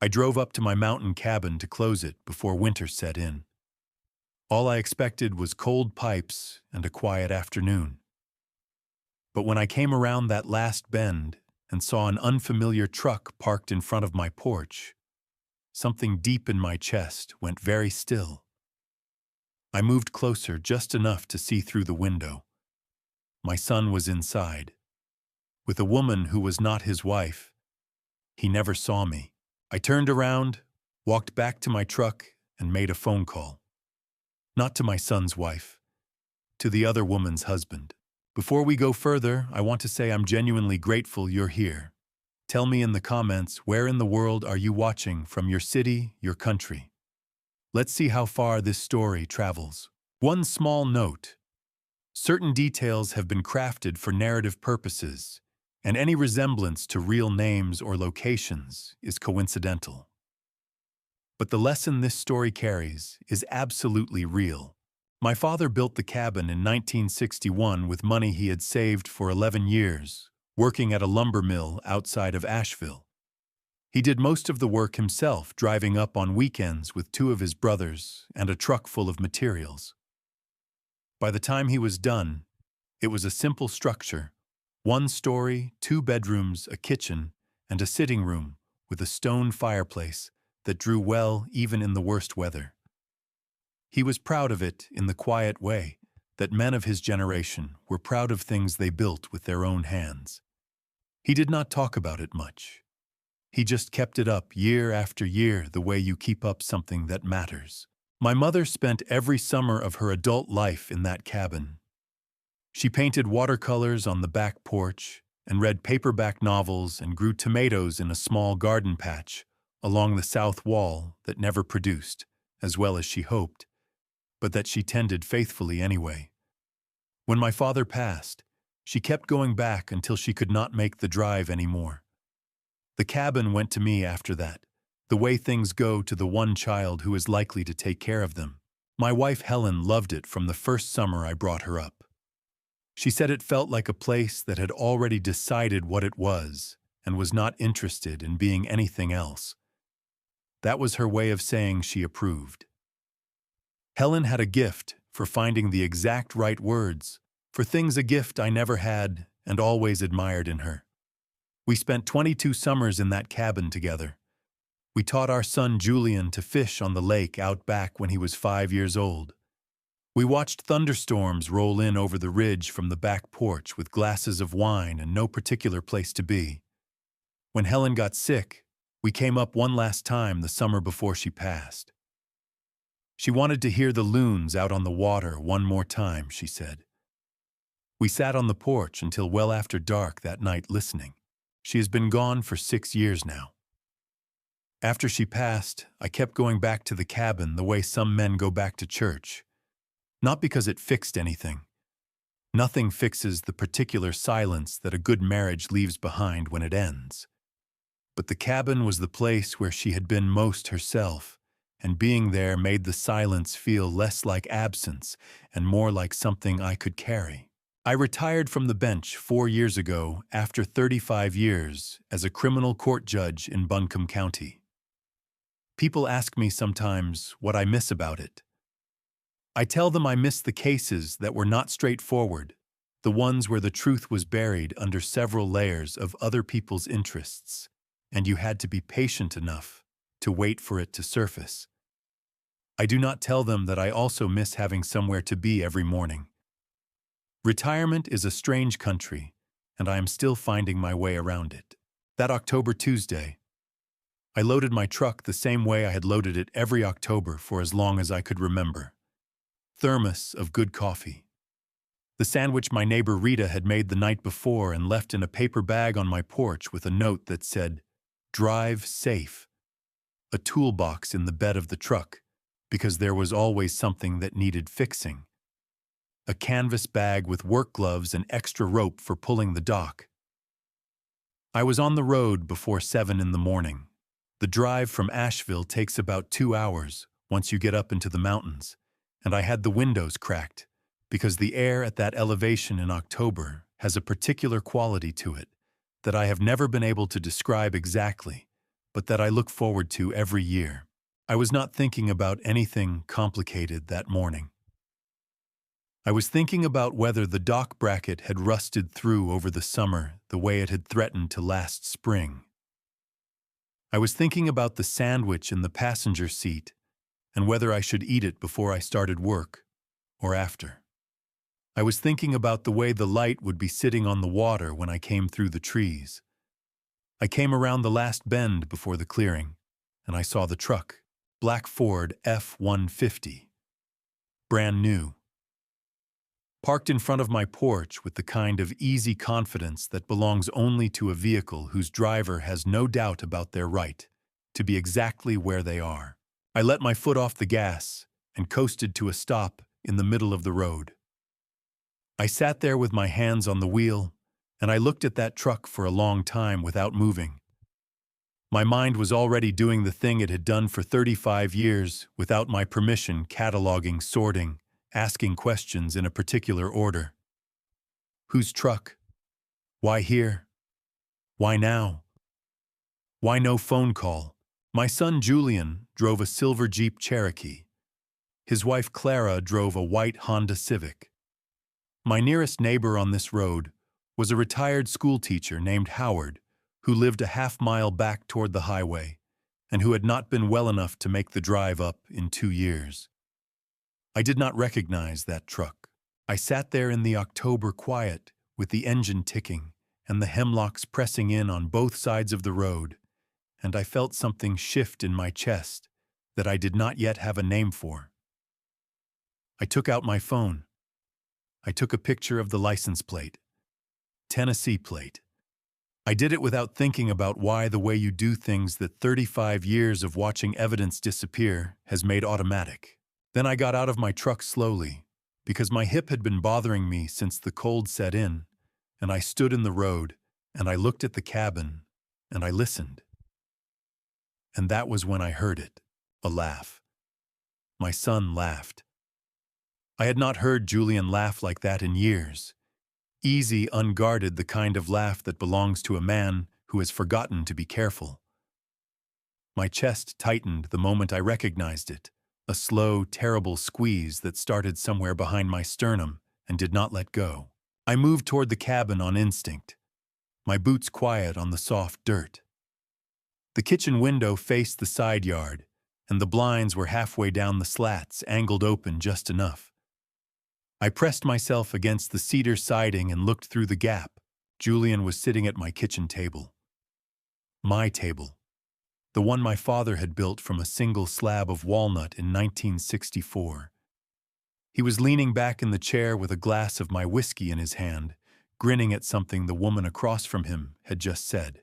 I drove up to my mountain cabin to close it before winter set in. All I expected was cold pipes and a quiet afternoon. But when I came around that last bend and saw an unfamiliar truck parked in front of my porch, something deep in my chest went very still. I moved closer just enough to see through the window. My son was inside, with a woman who was not his wife. He never saw me. I turned around, walked back to my truck, and made a phone call. Not to my son's wife, to the other woman's husband. Before we go further, I want to say I'm genuinely grateful you're here. Tell me in the comments, where in the world are you watching from, your city, your country? Let's see how far this story travels. One small note. Certain details have been crafted for narrative purposes, and any resemblance to real names or locations is coincidental. But the lesson this story carries is absolutely real. My father built the cabin in 1961 with money he had saved for 11 years, working at a lumber mill outside of Asheville. He did most of the work himself, driving up on weekends with two of his brothers and a truck full of materials. By the time he was done, it was a simple structure: 1 story, 2 bedrooms, a kitchen, and a sitting room with a stone fireplace that drew well even in the worst weather. He was proud of it in the quiet way that men of his generation were proud of things they built with their own hands. He did not talk about it much. He just kept it up year after year, the way you keep up something that matters. My mother spent every summer of her adult life in that cabin. She painted watercolors on the back porch and read paperback novels and grew tomatoes in a small garden patch along the south wall that never produced as well as she hoped, but that she tended faithfully anyway. When my father passed, she kept going back until she could not make the drive anymore. The cabin went to me after that, the way things go to the one child who is likely to take care of them. My wife Helen loved it from the first summer I brought her up. She said it felt like a place that had already decided what it was and was not interested in being anything else. That was her way of saying she approved. Helen had a gift for finding the exact right words for things, a gift I never had and always admired in her. We spent 22 summers in that cabin together. We taught our son Julian to fish on the lake out back when he was 5 years old. We watched thunderstorms roll in over the ridge from the back porch with glasses of wine and no particular place to be. When Helen got sick, we came up one last time the summer before she passed. She wanted to hear the loons out on the water one more time, she said. We sat on the porch until well after dark that night listening. She has been gone for 6 years now. After she passed, I kept going back to the cabin the way some men go back to church. Not because it fixed anything. Nothing fixes the particular silence that a good marriage leaves behind when it ends. But the cabin was the place where she had been most herself, and being there made the silence feel less like absence and more like something I could carry. I retired from the bench 4 years ago after 35 years as a criminal court judge in Buncombe County. People ask me sometimes what I miss about it. I tell them I miss the cases that were not straightforward, the ones where the truth was buried under several layers of other people's interests, and you had to be patient enough to wait for it to surface. I do not tell them that I also miss having somewhere to be every morning. Retirement is a strange country, and I am still finding my way around it. That October Tuesday, I loaded my truck the same way I had loaded it every October for as long as I could remember. Thermos of good coffee. The sandwich my neighbor Rita had made the night before and left in a paper bag on my porch with a note that said, "Drive safe." A toolbox in the bed of the truck, because there was always something that needed fixing. A canvas bag with work gloves and extra rope for pulling the dock. I was on the road before 7 in the morning. The drive from Asheville takes about 2 hours once you get up into the mountains, and I had the windows cracked because the air at that elevation in October has a particular quality to it that I have never been able to describe exactly, but that I look forward to every year. I was not thinking about anything complicated that morning. I was thinking about whether the dock bracket had rusted through over the summer the way it had threatened to last spring. I was thinking about the sandwich in the passenger seat and whether I should eat it before I started work or after. I was thinking about the way the light would be sitting on the water when I came through the trees. I came around the last bend before the clearing, and I saw the truck, black Ford F-150, brand new, parked in front of my porch with the kind of easy confidence that belongs only to a vehicle whose driver has no doubt about their right to be exactly where they are. I let my foot off the gas and coasted to a stop in the middle of the road. I sat there with my hands on the wheel, and I looked at that truck for a long time without moving. My mind was already doing the thing it had done for 35 years without my permission, cataloging, sorting, asking questions in a particular order. Whose truck? Why here? Why now? Why no phone call? My son Julian drove a silver Jeep Cherokee. His wife Clara drove a white Honda Civic. My nearest neighbor on this road was a retired schoolteacher named Howard, who lived a half-mile back toward the highway and who had not been well enough to make the drive up in 2 years. I did not recognize that truck. I sat there in the October quiet with the engine ticking and the hemlocks pressing in on both sides of the road, and I felt something shift in my chest that I did not yet have a name for. I took out my phone. I took a picture of the license plate, Tennessee plate. I did it without thinking about why the way you do things that 35 years of watching evidence disappear has made automatic. Then I got out of my truck slowly, because my hip had been bothering me since the cold set in, and I stood in the road, and I looked at the cabin, and I listened. And that was when I heard it, a laugh. My son laughed. I had not heard Julian laugh like that in years. Easy, unguarded, the kind of laugh that belongs to a man who has forgotten to be careful. My chest tightened the moment I recognized it, a slow, terrible squeeze that started somewhere behind my sternum and did not let go. I moved toward the cabin on instinct, my boots quiet on the soft dirt. The kitchen window faced the side yard, and the blinds were halfway down the slats, angled open just enough. I pressed myself against the cedar siding and looked through the gap. Julian was sitting at my kitchen table. My table. The one my father had built from a single slab of walnut in 1964. He was leaning back in the chair with a glass of my whiskey in his hand, grinning at something the woman across from him had just said.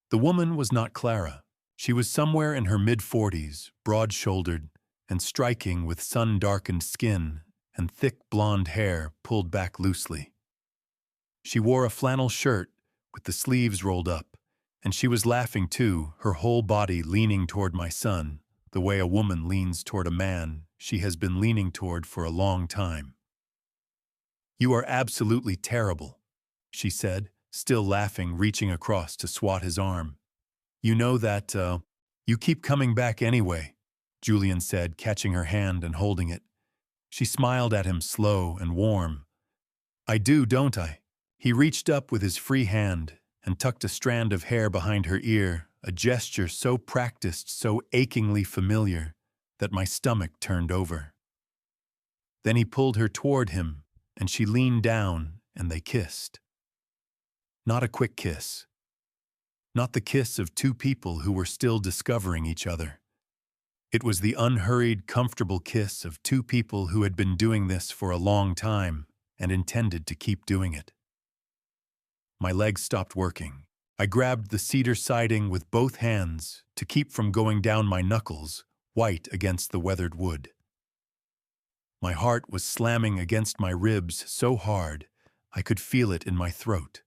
The woman was not Clara. She was somewhere in her mid-40s, broad-shouldered, and striking with sun-darkened skin and thick blonde hair pulled back loosely. She wore a flannel shirt with the sleeves rolled up, and she was laughing too, her whole body leaning toward my son, the way a woman leans toward a man she has been leaning toward for a long time. "You are absolutely terrible," she said, still laughing, reaching across to swat his arm. "You know that, you keep coming back anyway," Julian said, catching her hand and holding it. She smiled at him, slow and warm. "I do, don't I?" He reached up with his free hand and tucked a strand of hair behind her ear, a gesture so practiced, so achingly familiar, that my stomach turned over. Then he pulled her toward him, and she leaned down, and they kissed. Not a quick kiss. Not the kiss of two people who were still discovering each other. It was the unhurried, comfortable kiss of two people who had been doing this for a long time and intended to keep doing it. My legs stopped working. I grabbed the cedar siding with both hands to keep from going down my knuckles, white against the weathered wood. My heart was slamming against my ribs so hard I could feel it in my throat.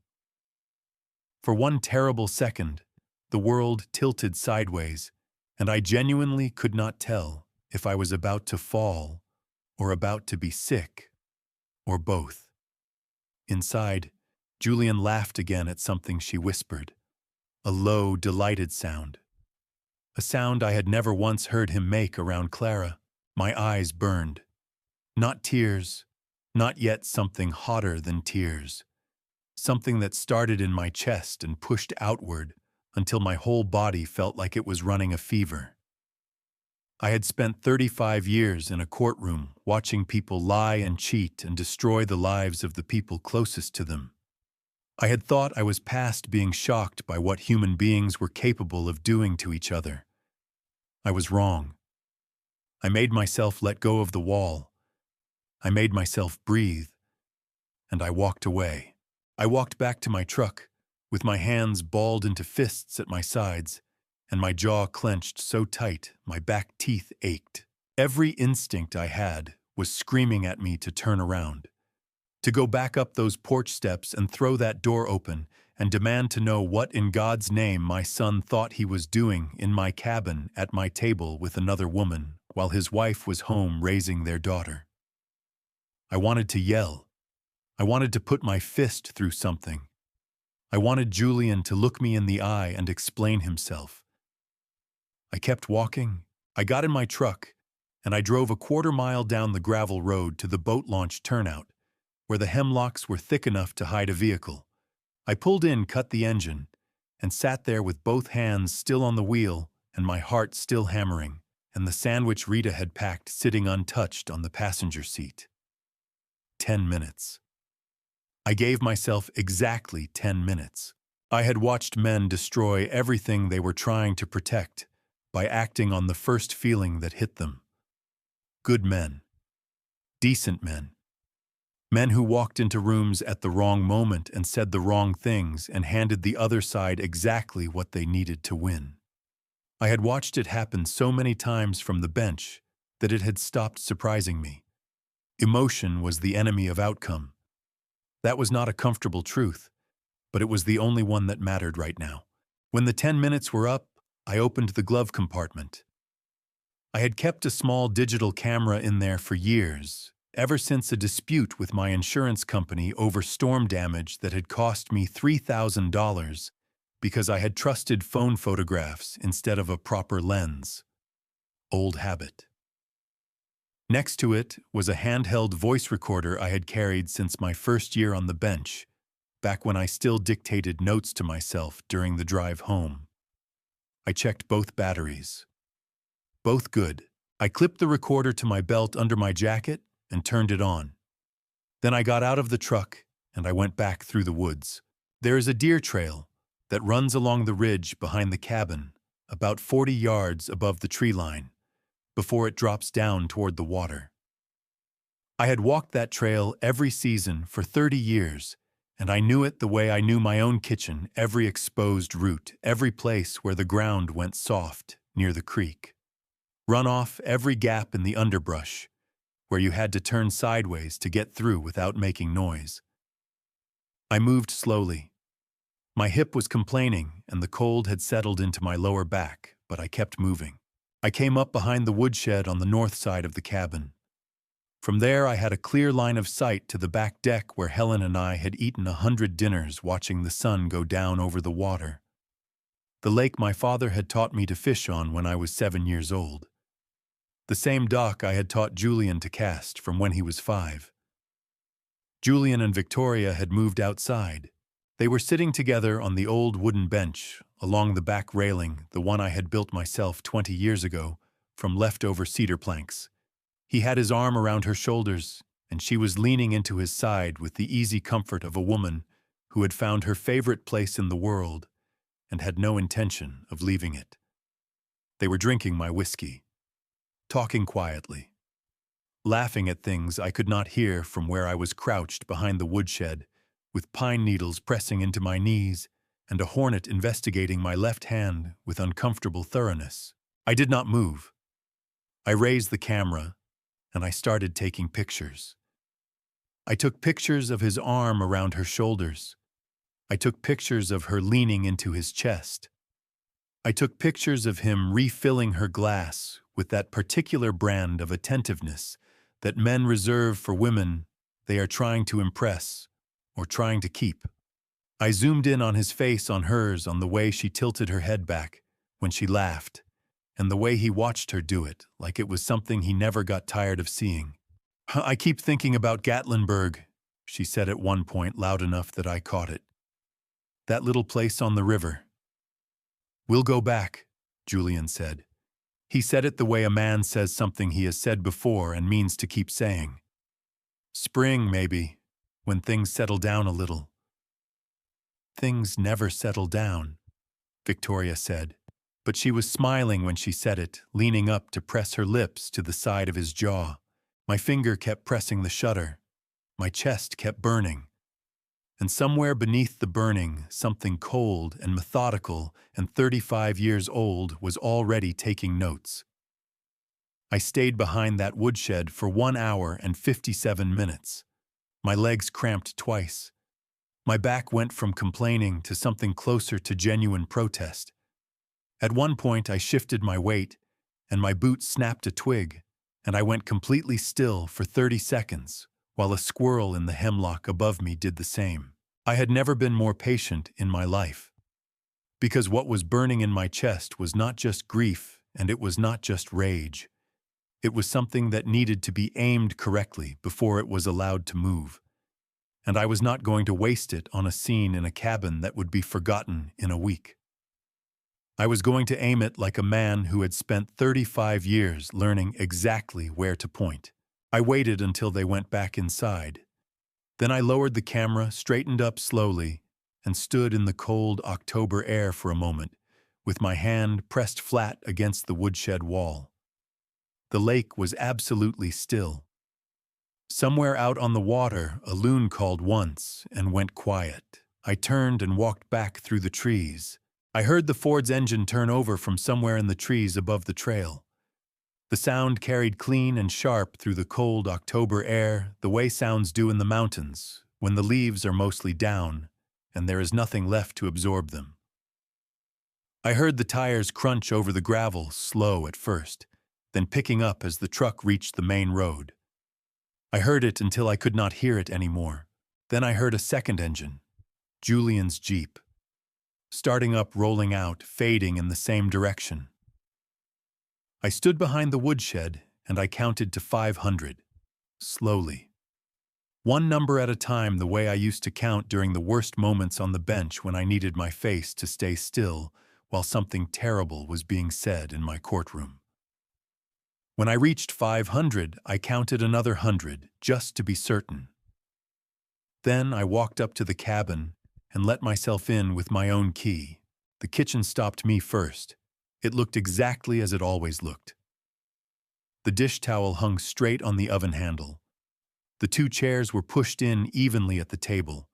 For one terrible second, the world tilted sideways, and I genuinely could not tell if I was about to fall or about to be sick, or both. Inside, Julian laughed again at something she whispered, a low, delighted sound. A sound I had never once heard him make around Clara. My eyes burned. Not tears, not yet something hotter than tears. Something that started in my chest and pushed outward until my whole body felt like it was running a fever. I had spent 35 years in a courtroom watching people lie and cheat and destroy the lives of the people closest to them. I had thought I was past being shocked by what human beings were capable of doing to each other. I was wrong. I made myself let go of the wall. I made myself breathe, and I walked away. I walked back to my truck, with my hands balled into fists at my sides, and my jaw clenched so tight my back teeth ached. Every instinct I had was screaming at me to turn around, to go back up those porch steps and throw that door open and demand to know what in God's name my son thought he was doing in my cabin at my table with another woman while his wife was home raising their daughter. I wanted to yell. I wanted to put my fist through something. I wanted Julian to look me in the eye and explain himself. I kept walking. I got in my truck, and I drove a quarter-mile down the gravel road to the boat launch turnout, where the hemlocks were thick enough to hide a vehicle. I pulled in, cut the engine, and sat there with both hands still on the wheel and my heart still hammering, and the sandwich Rita had packed sitting untouched on the passenger seat. 10 minutes. I gave myself exactly 10 minutes. I had watched men destroy everything they were trying to protect by acting on the first feeling that hit them. Good men. Decent men. Men who walked into rooms at the wrong moment and said the wrong things and handed the other side exactly what they needed to win. I had watched it happen so many times from the bench that it had stopped surprising me. Emotion was the enemy of outcome. That was not a comfortable truth, but it was the only one that mattered right now. When the 10 minutes were up, I opened the glove compartment. I had kept a small digital camera in there for years, ever since a dispute with my insurance company over storm damage that had cost me $3,000 because I had trusted phone photographs instead of a proper lens. Old habit. Next to it was a handheld voice recorder I had carried since my first year on the bench, back when I still dictated notes to myself during the drive home. I checked both batteries. Both good. I clipped the recorder to my belt under my jacket and turned it on. Then I got out of the truck and I went back through the woods. There is a deer trail that runs along the ridge behind the cabin, about 40 yards above the tree line, before it drops down toward the water. I had walked that trail every season for 30 years, and I knew it the way I knew my own kitchen, every exposed root, every place where the ground went soft near the creek. Run off every gap in the underbrush, where you had to turn sideways to get through without making noise. I moved slowly. My hip was complaining, and the cold had settled into my lower back, but I kept moving. I came up behind the woodshed on the north side of the cabin. From there, I had a clear line of sight to the back deck where Helen and I had eaten 100 dinners watching the sun go down over the water. The lake my father had taught me to fish on when I was 7 years old. The same dock I had taught Julian to cast from when he was 5. Julian and Victoria had moved outside. They were sitting together on the old wooden bench along the back railing, the one I had built myself 20 years ago from leftover cedar planks. He had his arm around her shoulders, and she was leaning into his side with the easy comfort of a woman who had found her favorite place in the world and had no intention of leaving it. They were drinking my whiskey, talking quietly, laughing at things I could not hear from where I was crouched behind the woodshed, with pine needles pressing into my knees and a hornet investigating my left hand with uncomfortable thoroughness. I did not move. I raised the camera, and I started taking pictures. I took pictures of his arm around her shoulders. I took pictures of her leaning into his chest. I took pictures of him refilling her glass with that particular brand of attentiveness that men reserve for women they are trying to impress or trying to keep. I zoomed in on his face, on hers, on the way she tilted her head back when she laughed, and the way he watched her do it, like it was something he never got tired of seeing. I keep thinking about Gatlinburg, she said at one point loud enough that I caught it. That little place on the river. We'll go back, Julian said. He said it the way a man says something he has said before and means to keep saying. Spring, maybe, when things settle down a little. Things never settle down, Victoria said, but she was smiling when she said it, leaning up to press her lips to the side of his jaw. My finger kept pressing the shutter. My chest kept burning. And somewhere beneath the burning, something cold and methodical and 35 years old was already taking notes. I stayed behind that woodshed for 1 hour and 57 minutes. My legs cramped twice. My back went from complaining to something closer to genuine protest. At one point I shifted my weight, and my boot snapped a twig, and I went completely still for 30 seconds, while a squirrel in the hemlock above me did the same. I had never been more patient in my life. Because what was burning in my chest was not just grief, and it was not just rage. It was something that needed to be aimed correctly before it was allowed to move. And I was not going to waste it on a scene in a cabin that would be forgotten in a week. I was going to aim it like a man who had spent 35 years learning exactly where to point. I waited until they went back inside. Then I lowered the camera, straightened up slowly, and stood in the cold October air for a moment, with my hand pressed flat against the woodshed wall. The lake was absolutely still. Somewhere out on the water, a loon called once and went quiet. I turned and walked back through the trees. I heard the Ford's engine turn over from somewhere in the trees above the trail. The sound carried clean and sharp through the cold October air, the way sounds do in the mountains, when the leaves are mostly down and there is nothing left to absorb them. I heard the tires crunch over the gravel, slow at first, then picking up as the truck reached the main road. I heard it until I could not hear it anymore. Then I heard a second engine, Julian's Jeep, starting up, rolling out, fading in the same direction. I stood behind the woodshed and I counted to 500, slowly. One number at a time, the way I used to count during the worst moments on the bench when I needed my face to stay still while something terrible was being said in my courtroom. When I reached 500, I counted another 100, just to be certain. Then I walked up to the cabin and let myself in with my own key. The kitchen stopped me first. It looked exactly as it always looked. The dish towel hung straight on the oven handle. The 2 chairs were pushed in evenly at the table.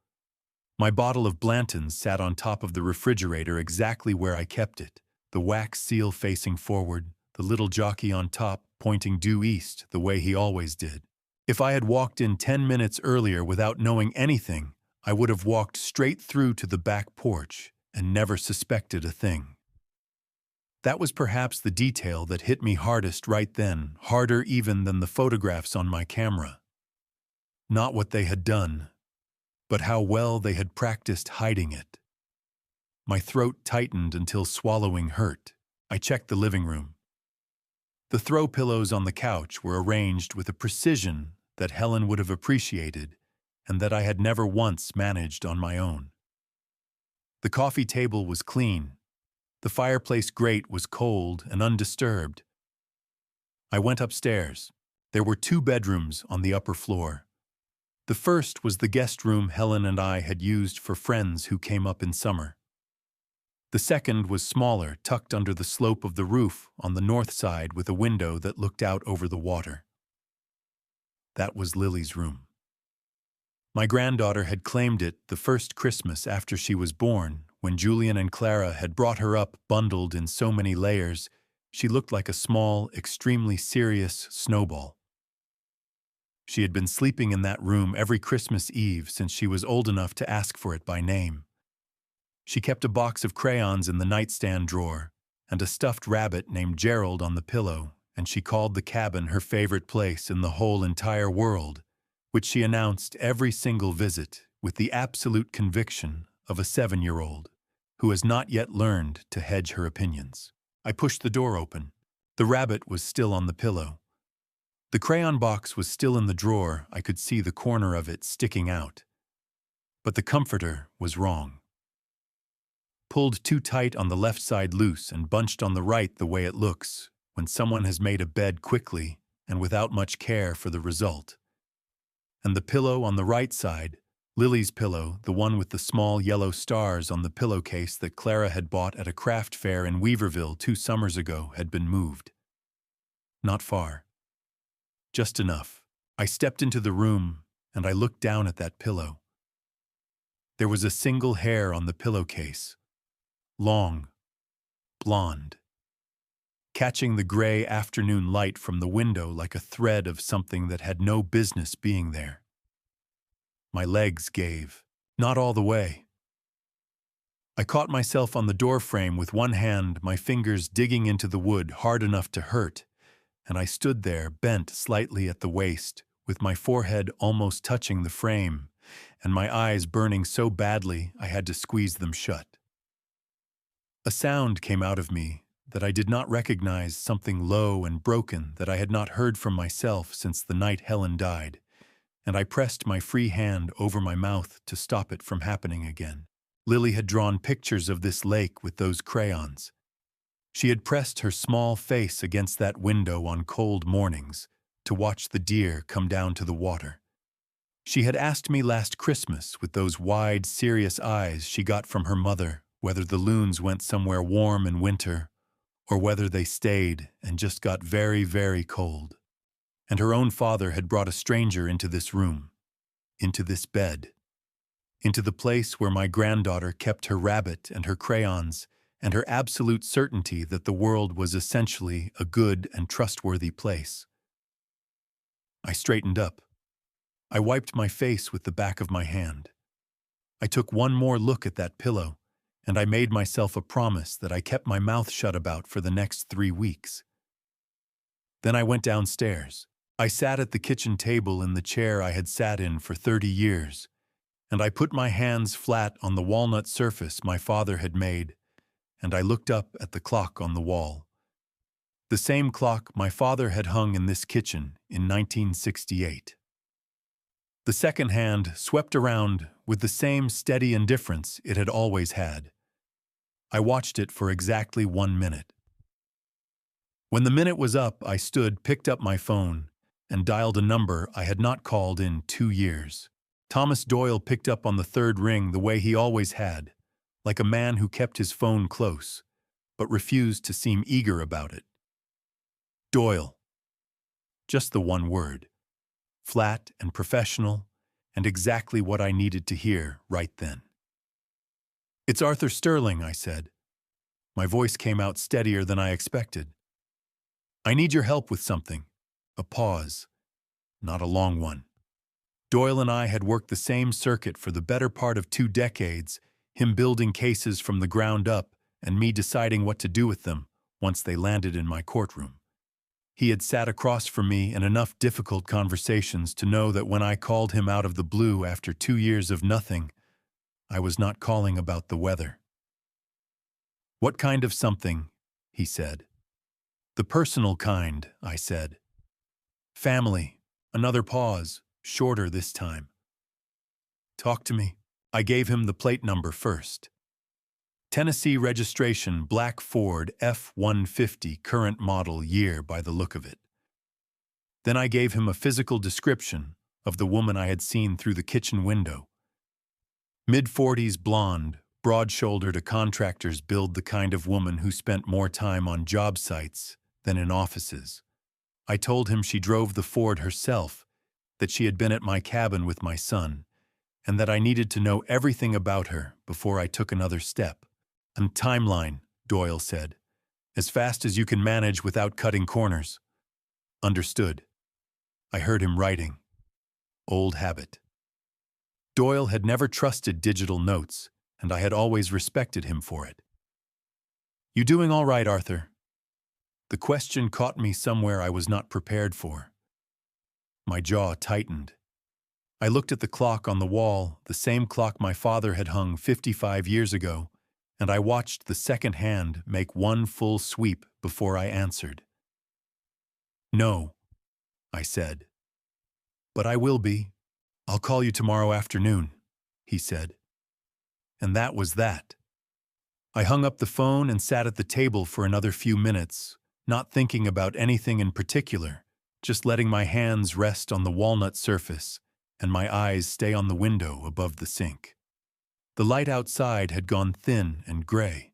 My bottle of Blanton's sat on top of the refrigerator exactly where I kept it, the wax seal facing forward, the little jockey on top pointing due east the way he always did. If I had walked in 10 minutes earlier without knowing anything, I would have walked straight through to the back porch and never suspected a thing. That was perhaps the detail that hit me hardest right then, harder even than the photographs on my camera. Not what they had done, but how well they had practiced hiding it. My throat tightened until swallowing hurt. I checked the living room. The throw pillows on the couch were arranged with a precision that Helen would have appreciated and that I had never once managed on my own. The coffee table was clean. The fireplace grate was cold and undisturbed. I went upstairs. There were 2 bedrooms on the upper floor. The first was the guest room Helen and I had used for friends who came up in summer. The second was smaller, tucked under the slope of the roof on the north side with a window that looked out over the water. That was Lily's room. My granddaughter had claimed it the first Christmas after she was born, when Julian and Clara had brought her up bundled in so many layers. She looked like a small, extremely serious snowball. She had been sleeping in that room every Christmas Eve since she was old enough to ask for it by name. She kept a box of crayons in the nightstand drawer and a stuffed rabbit named Gerald on the pillow, and she called the cabin her favorite place in the whole entire world, which she announced every single visit with the absolute conviction of a 7-year-old who has not yet learned to hedge her opinions. I pushed the door open. The rabbit was still on the pillow. The crayon box was still in the drawer. I could see the corner of it sticking out. But the comforter was wrong. Pulled too tight on the left side loose and bunched on the right the way it looks when someone has made a bed quickly and without much care for the result. And the pillow on the right side, Lily's pillow, the one with the small yellow stars on the pillowcase that Clara had bought at a craft fair in Weaverville 2 summers ago, had been moved. Not far. Just enough. I stepped into the room and I looked down at that pillow. There was a single hair on the pillowcase. Long, blonde, catching the gray afternoon light from the window like a thread of something that had no business being there. My legs gave, not all the way. I caught myself on the door frame with one hand, my fingers digging into the wood hard enough to hurt, and I stood there, bent slightly at the waist, with my forehead almost touching the frame, and my eyes burning so badly I had to squeeze them shut. A sound came out of me that I did not recognize, something low and broken that I had not heard from myself since the night Helen died, and I pressed my free hand over my mouth to stop it from happening again. Lily had drawn pictures of this lake with those crayons. She had pressed her small face against that window on cold mornings to watch the deer come down to the water. She had asked me last Christmas with those wide, serious eyes she got from her mother whether the loons went somewhere warm in winter or whether they stayed and just got very, very cold. And her own father had brought a stranger into this room, into this bed, into the place where my granddaughter kept her rabbit and her crayons and her absolute certainty that the world was essentially a good and trustworthy place. I straightened up. I wiped my face with the back of my hand. I took one more look at that pillow, and I made myself a promise that I kept my mouth shut about for the next 3 weeks. Then I went downstairs. I sat at the kitchen table in the chair I had sat in for 30 years, and I put my hands flat on the walnut surface my father had made, and I looked up at the clock on the wall. The same clock my father had hung in this kitchen in 1968. The second hand swept around with the same steady indifference it had always had. I watched it for exactly 1 minute. When the minute was up, I stood, picked up my phone, and dialed a number I had not called in 2 years. Thomas Doyle picked up on the third ring the way he always had, like a man who kept his phone close, but refused to seem eager about it. Doyle. Just the one word. Flat and professional, and exactly what I needed to hear right then. "It's Arthur Sterling," I said. My voice came out steadier than I expected. "I need your help with something." A pause. Not a long one. Doyle and I had worked the same circuit for the better part of 2 decades, him building cases from the ground up and me deciding what to do with them once they landed in my courtroom. He had sat across from me in enough difficult conversations to know that when I called him out of the blue after 2 years of nothing, I was not calling about the weather. "What kind of something?" he said. "The personal kind," I said. "Family." Another pause, shorter this time. "Talk to me." I gave him the plate number first. Tennessee registration, black Ford F-150, current model year by the look of it. Then I gave him a physical description of the woman I had seen through the kitchen window. Mid-40s, blonde, broad-shouldered, a contractor's build, the kind of woman who spent more time on job sites than in offices. I told him she drove the Ford herself, that she had been at my cabin with my son, and that I needed to know everything about her before I took another step. "And timeline," Doyle said. "As fast as you can manage without cutting corners." "Understood." I heard him writing. Old habit. Doyle had never trusted digital notes, and I had always respected him for it. "You doing all right, Arthur?" The question caught me somewhere I was not prepared for. My jaw tightened. I looked at the clock on the wall, the same clock my father had hung 55 years ago, and I watched the second hand make one full sweep before I answered. "No," I said. "But I will be. I'll call you tomorrow afternoon," he said. And that was that. I hung up the phone and sat at the table for another few minutes, not thinking about anything in particular, just letting my hands rest on the walnut surface and my eyes stay on the window above the sink. The light outside had gone thin and gray.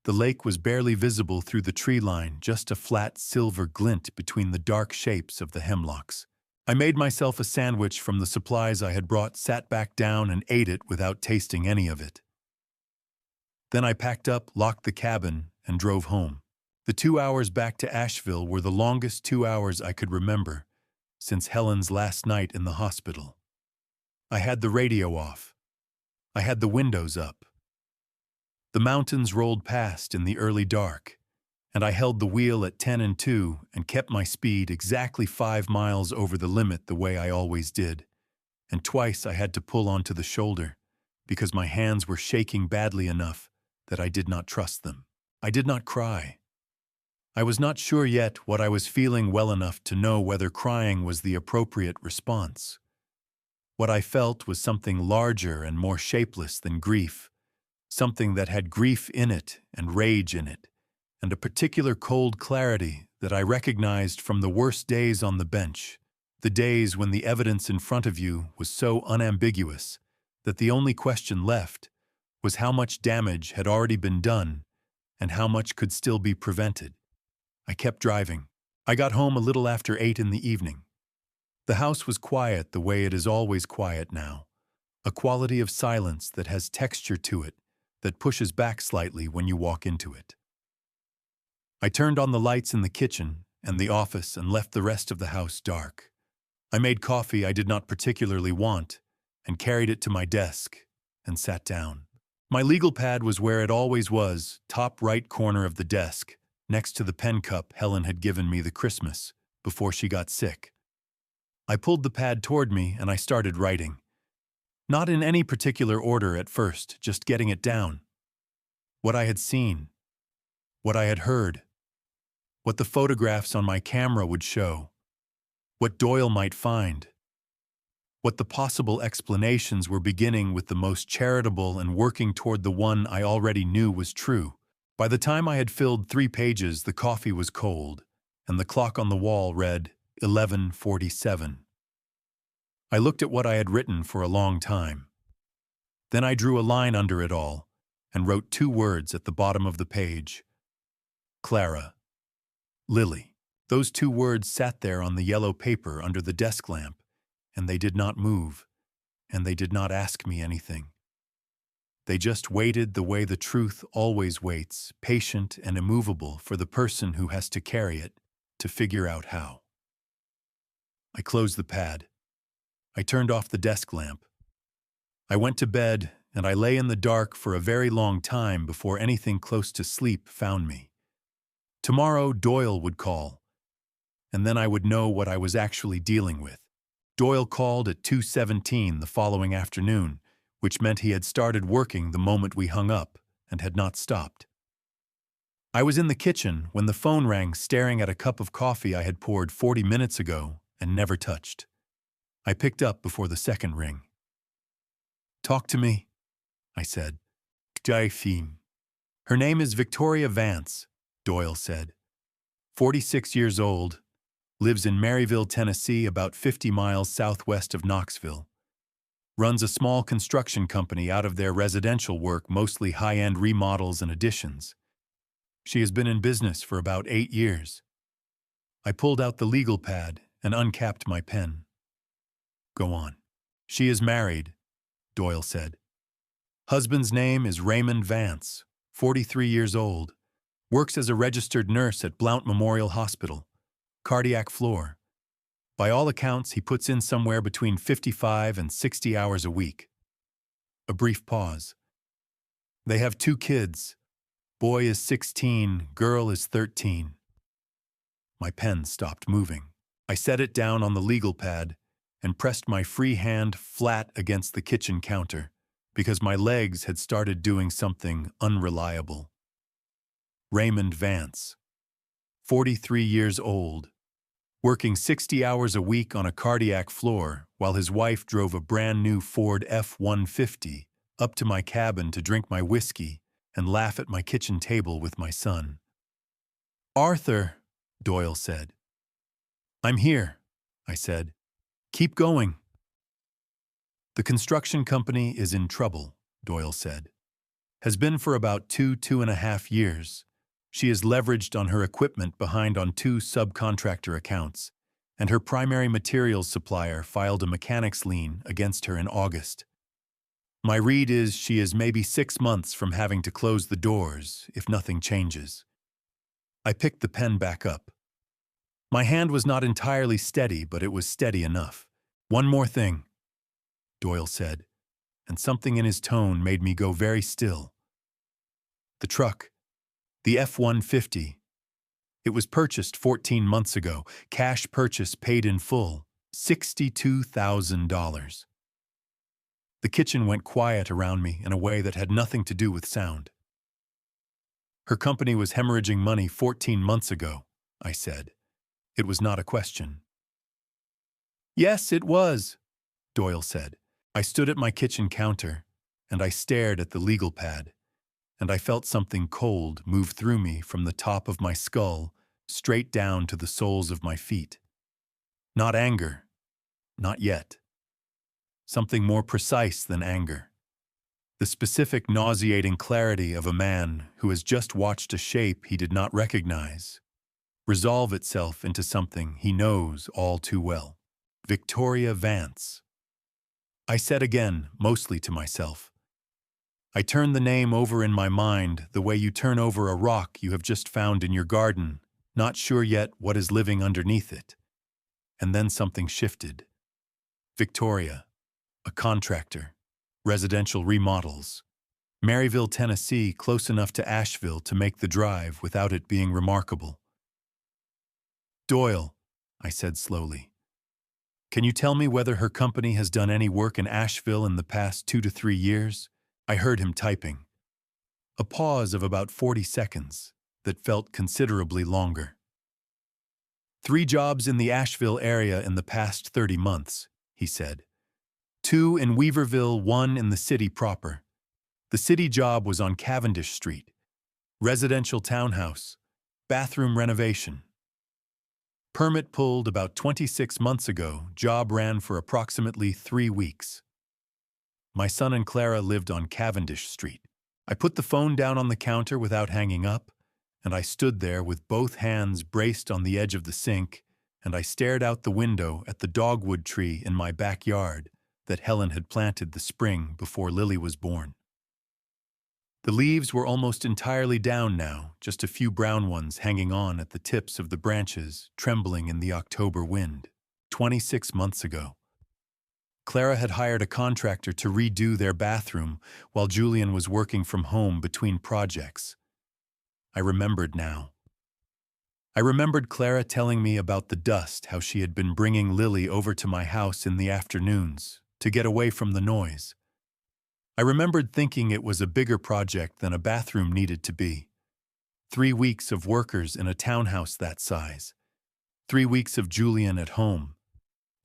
The lake was barely visible through the tree line, just a flat silver glint between the dark shapes of the hemlocks. I made myself a sandwich from the supplies I had brought, sat back down, and ate it without tasting any of it. Then I packed up, locked the cabin, and drove home. The 2 hours back to Asheville were the longest 2 hours I could remember since Helen's last night in the hospital. I had the radio off. I had the windows up. The mountains rolled past in the early dark, and I held the wheel at 10 and 2 and kept my speed exactly 5 miles over the limit the way I always did. And twice I had to pull onto the shoulder because my hands were shaking badly enough that I did not trust them. I did not cry. I was not sure yet what I was feeling well enough to know whether crying was the appropriate response. What I felt was something larger and more shapeless than grief, something that had grief in it and rage in it, and a particular cold clarity that I recognized from the worst days on the bench, the days when the evidence in front of you was so unambiguous that the only question left was how much damage had already been done and how much could still be prevented. I kept driving. I got home a little after 8 in the evening. The house was quiet the way it is always quiet now, a quality of silence that has texture to it that pushes back slightly when you walk into it. I turned on the lights in the kitchen and the office and left the rest of the house dark. I made coffee I did not particularly want and carried it to my desk and sat down. My legal pad was where it always was, top right corner of the desk, next to the pen cup Helen had given me the Christmas before she got sick. I pulled the pad toward me and I started writing. Not in any particular order at first, just getting it down. What I had seen, what I had heard, what the photographs on my camera would show, what Doyle might find, what the possible explanations were, beginning with the most charitable and working toward the one I already knew was true. By the time I had filled 3 pages, the coffee was cold, and the clock on the wall read 11:47. I looked at what I had written for a long time. Then I drew a line under it all and wrote 2 words at the bottom of the page. Clara. Lily. Those 2 words sat there on the yellow paper under the desk lamp, and they did not move, and they did not ask me anything. They just waited the way the truth always waits, patient and immovable for the person who has to carry it to figure out how. I closed the pad. I turned off the desk lamp. I went to bed, and I lay in the dark for a very long time before anything close to sleep found me. Tomorrow Doyle would call, and then I would know what I was actually dealing with. Doyle called at 2:17 the following afternoon, which meant he had started working the moment we hung up and had not stopped. I was in the kitchen when the phone rang, staring at a cup of coffee I had poured 40 minutes ago and never touched. I picked up before the second ring. "Talk to me," I said. "Her name is Victoria Vance," Doyle said. 46 years old, lives in Maryville, Tennessee, about 50 miles southwest of Knoxville. Runs a small construction company out of their residential work, mostly high-end remodels and additions. She has been in business for about 8 years. I pulled out the legal pad and uncapped my pen. "Go on." "She is married," Doyle said. "Husband's name is Raymond Vance, 43 years old. Works as a registered nurse at Blount Memorial Hospital. Cardiac floor. By all accounts, he puts in somewhere between 55 and 60 hours a week." A brief pause. "They have 2 kids. Boy is 16, girl is 13. My pen stopped moving. I set it down on the legal pad and pressed my free hand flat against the kitchen counter because my legs had started doing something unreliable. Raymond Vance, 43 years old, working 60 hours a week on a cardiac floor while his wife drove a brand new Ford F-150 up to my cabin to drink my whiskey and laugh at my kitchen table with my son. "Arthur," Doyle said. "I'm here," I said. "Keep going." "The construction company is in trouble," Doyle said. "Has been for about 2.5 years. She is leveraged on her equipment behind on 2 subcontractor accounts, and her primary materials supplier filed a mechanics lien against her in August. My read is she is maybe 6 months from having to close the doors if nothing changes." I picked the pen back up. My hand was not entirely steady, but it was steady enough. "One more thing," Doyle said, and something in his tone made me go very still. "The truck, the F-150, it was purchased 14 months ago, cash purchase paid in full, $62,000. The kitchen went quiet around me in a way that had nothing to do with sound. "Her company was hemorrhaging money 14 months ago," I said. It was not a question. "Yes, it was," Doyle said. I stood at my kitchen counter, and I stared at the legal pad, and I felt something cold move through me from the top of my skull straight down to the soles of my feet. Not anger. Not yet. Something more precise than anger. The specific nauseating clarity of a man who has just watched a shape he did not recognize resolve itself into something he knows all too well. Victoria Vance. I said again, mostly to myself. I turned the name over in my mind the way you turn over a rock you have just found in your garden, not sure yet what is living underneath it. And then something shifted. Victoria, a contractor, residential remodels. Maryville, Tennessee, close enough to Asheville to make the drive without it being remarkable. "Doyle," I said slowly, "can you tell me whether her company has done any work in Asheville in the past 2 to 3 years? I heard him typing. A pause of about 40 seconds that felt considerably longer. "3 jobs in the Asheville area in the past 30 months, he said. 2 in Weaverville, 1 in the city proper. The city job was on Cavendish Street. Residential townhouse, bathroom renovation. Permit pulled about 26 months ago, job ran for approximately 3 weeks. My son and Clara lived on Cavendish Street." I put the phone down on the counter without hanging up, and I stood there with both hands braced on the edge of the sink, and I stared out the window at the dogwood tree in my backyard that Helen had planted the spring before Lily was born. The leaves were almost entirely down now, just a few brown ones hanging on at the tips of the branches, trembling in the October wind. 26 months ago. Clara had hired a contractor to redo their bathroom while Julian was working from home between projects. I remembered now. I remembered Clara telling me about the dust, how she had been bringing Lily over to my house in the afternoons to get away from the noise. I remembered thinking it was a bigger project than a bathroom needed to be. 3 weeks of workers in a townhouse that size. 3 weeks of Julian at home.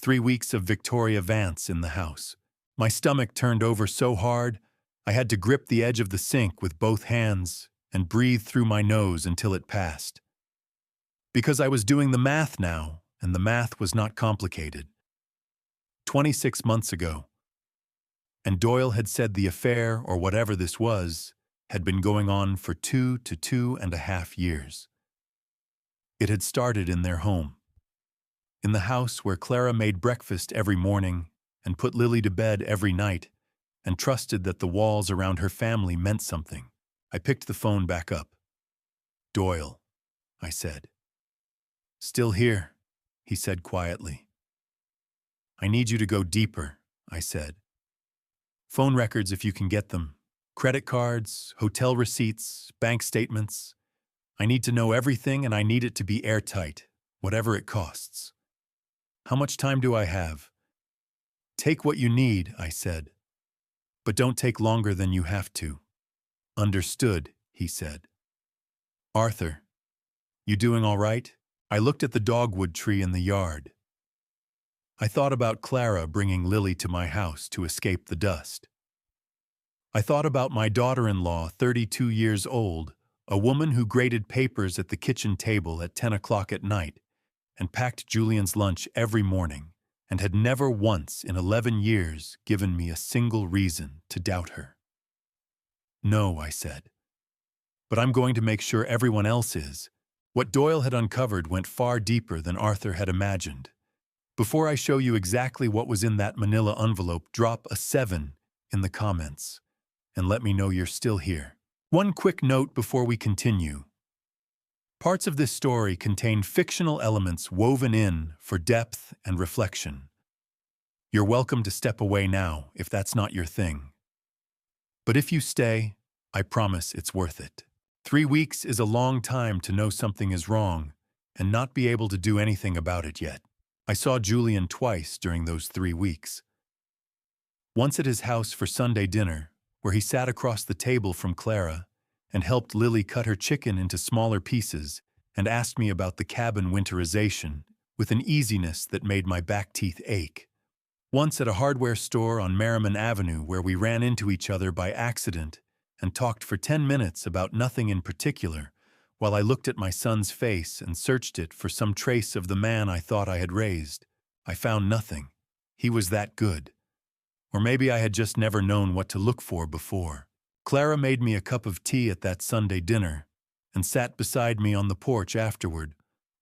3 weeks of Victoria Vance in the house. My stomach turned over so hard, I had to grip the edge of the sink with both hands and breathe through my nose until it passed. Because I was doing the math now, and the math was not complicated. 26 months ago. And Doyle had said the affair, or whatever this was, had been going on for 2 to 2.5 years. It had started in their home. In the house where Clara made breakfast every morning and put Lily to bed every night and trusted that the walls around her family meant something. I picked the phone back up. "Doyle," I said. "Still here," he said quietly. "I need you to go deeper," I said. "Phone records if you can get them. Credit cards, hotel receipts, bank statements. I need to know everything, and I need it to be airtight, whatever it costs. How much time do I have?" Take what you need, I said. But don't take longer than you have to. Understood, he said. Arthur, you doing all right? I looked at the dogwood tree in the yard. I thought about Clara bringing Lily to my house to escape the dust. I thought about my daughter-in-law, 32 years old, a woman who graded papers at the kitchen table at 10 o'clock at night and packed Julian's lunch every morning and had never once in 11 years given me a single reason to doubt her. No, I said. But I'm going to make sure everyone else is. What Doyle had uncovered went far deeper than Arthur had imagined. Before I show you exactly what was in that manila envelope, drop a 7 in the comments and let me know you're still here. One quick note before we continue. Parts of this story contain fictional elements woven in for depth and reflection. You're welcome to step away now if that's not your thing. But if you stay, I promise it's worth it. 3 weeks is a long time to know something is wrong and not be able to do anything about it yet. I saw Julian twice during those 3 weeks. Once at his house for Sunday dinner, where he sat across the table from Clara and helped Lily cut her chicken into smaller pieces and asked me about the cabin winterization with an easiness that made my back teeth ache. Once at a hardware store on Merriman Avenue where we ran into each other by accident and talked for 10 minutes about nothing in particular while I looked at my son's face and searched it for some trace of the man I thought I had raised. I found nothing. He was that good. Or maybe I had just never known what to look for before. Clara made me a cup of tea at that Sunday dinner and sat beside me on the porch afterward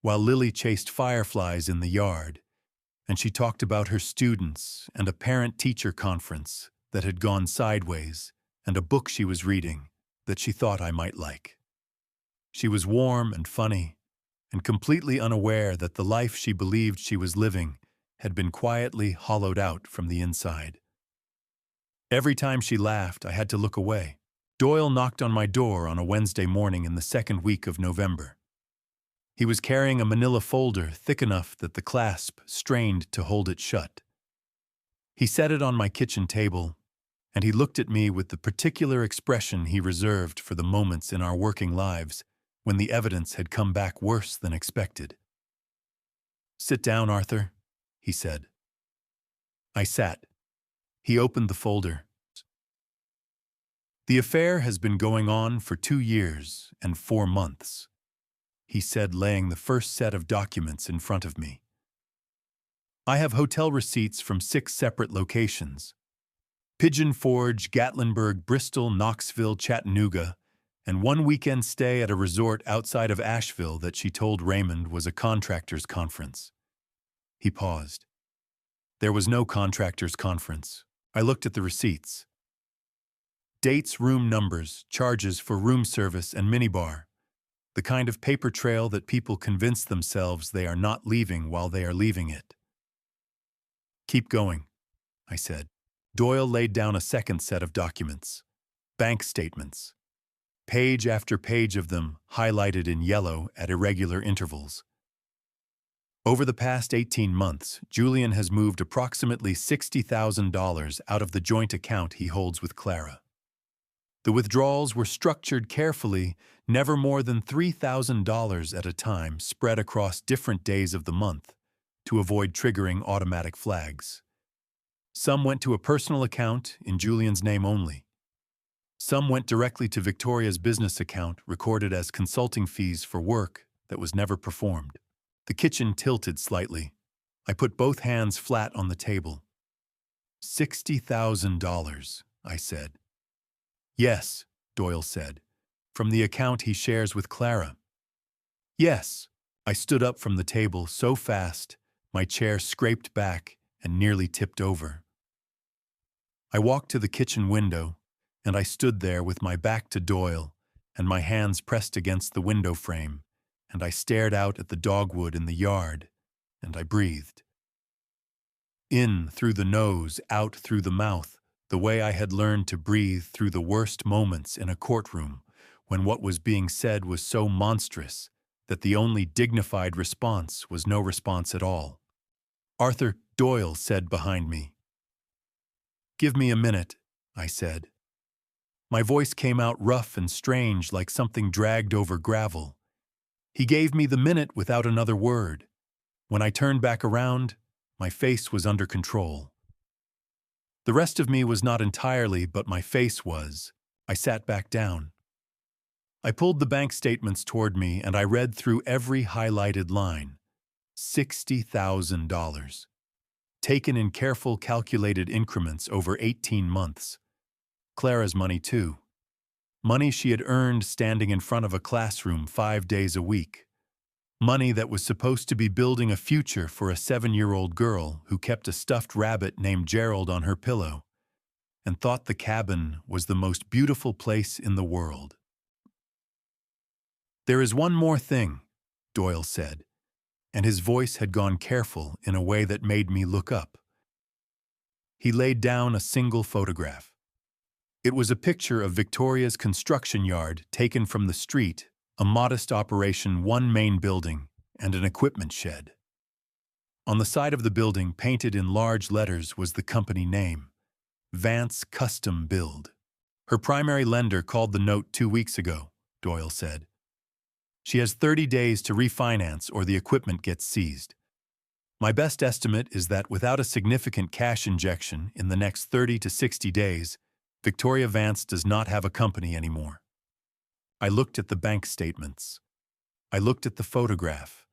while Lily chased fireflies in the yard, and she talked about her students and a parent-teacher conference that had gone sideways and a book she was reading that she thought I might like. She was warm and funny and completely unaware that the life she believed she was living had been quietly hollowed out from the inside. Every time she laughed, I had to look away. Doyle knocked on my door on a Wednesday morning in the second week of November. He was carrying a manila folder thick enough that the clasp strained to hold it shut. He set it on my kitchen table, and he looked at me with the particular expression he reserved for the moments in our working lives when the evidence had come back worse than expected. "Sit down, Arthur," he said. I sat. He opened the folder. "The affair has been going on for 2 years and 4 months," he said, laying the first set of documents in front of me. "I have hotel receipts from 6 separate locations: Pigeon Forge, Gatlinburg, Bristol, Knoxville, Chattanooga, and 1 weekend stay at a resort outside of Asheville that she told Raymond was a contractors' conference." He paused. There was no contractors' conference. I looked at the receipts. Dates, room numbers, charges for room service and minibar. The kind of paper trail that people convince themselves they are not leaving while they are leaving it. "Keep going," I said. Doyle laid down a second set of documents. Bank statements. Page after page of them highlighted in yellow at irregular intervals. Over the past 18 months, Julian has moved approximately $60,000 out of the joint account he holds with Clara. The withdrawals were structured carefully, never more than $3,000 at a time, spread across different days of the month, to avoid triggering automatic flags. Some went to a personal account in Julian's name only. Some went directly to Victoria's business account, recorded as consulting fees for work that was never performed. The kitchen tilted slightly. I put both hands flat on the table. $60,000, I said. "Yes," Doyle said, "from the account he shares with Clara." "Yes." I stood up from the table so fast, my chair scraped back and nearly tipped over. I walked to the kitchen window, and I stood there with my back to Doyle and my hands pressed against the window frame, and I stared out at the dogwood in the yard, and I breathed. In through the nose, out through the mouth, the way I had learned to breathe through the worst moments in a courtroom, when what was being said was so monstrous that the only dignified response was no response at all. "Arthur," Doyle said behind me. Give me a minute, I said. My voice came out rough and strange like something dragged over gravel. He gave me the minute without another word. When I turned back around, my face was under control. The rest of me was not entirely, but my face was. I sat back down. I pulled the bank statements toward me and I read through every highlighted line. $60,000. Taken in careful, calculated increments over 18 months. Clara's money, too. Money she had earned standing in front of a classroom 5 days a week. Money that was supposed to be building a future for a 7-year-old girl who kept a stuffed rabbit named Gerald on her pillow and thought the cabin was the most beautiful place in the world. "There is one more thing," Doyle said, and his voice had gone careful in a way that made me look up. He laid down a single photograph. It was a picture of Victoria's construction yard taken from the street, a modest operation, one main building, and an equipment shed. On the side of the building, painted in large letters, was the company name, Vance Custom Build. Her primary lender called the note 2 weeks ago, Doyle said. She has 30 days to refinance or the equipment gets seized. My best estimate is that without a significant cash injection in the next 30 to 60 days, Victoria Vance does not have a company anymore. I looked at the bank statements. I looked at the photograph.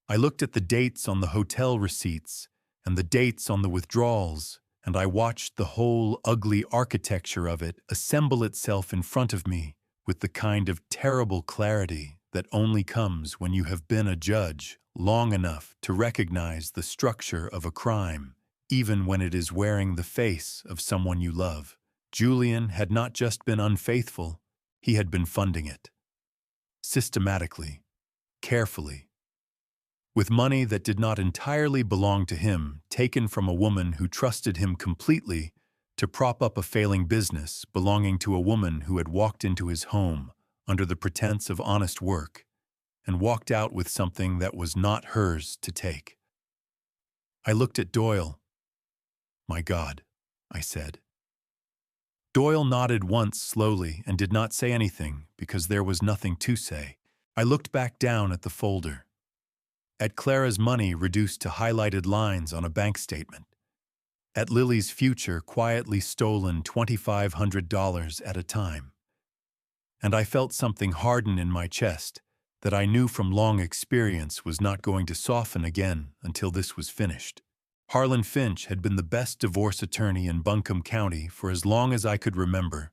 I looked at the dates on the hotel receipts and the dates on the withdrawals, and I watched the whole ugly architecture of it assemble itself in front of me with the kind of terrible clarity that only comes when you have been a judge long enough to recognize the structure of a crime, even when it is wearing the face of someone you love. Julian had not just been unfaithful, he had been funding it. Systematically, carefully, with money that did not entirely belong to him, taken from a woman who trusted him completely to prop up a failing business belonging to a woman who had walked into his home under the pretense of honest work and walked out with something that was not hers to take. I looked at Doyle. "My God," I said. Doyle nodded once slowly and did not say anything because there was nothing to say. I looked back down at the folder, at Clara's money reduced to highlighted lines on a bank statement, at Lily's future quietly stolen $2,500 at a time. And I felt something harden in my chest that I knew from long experience was not going to soften again until this was finished. Harlan Finch had been the best divorce attorney in Buncombe County for as long as I could remember,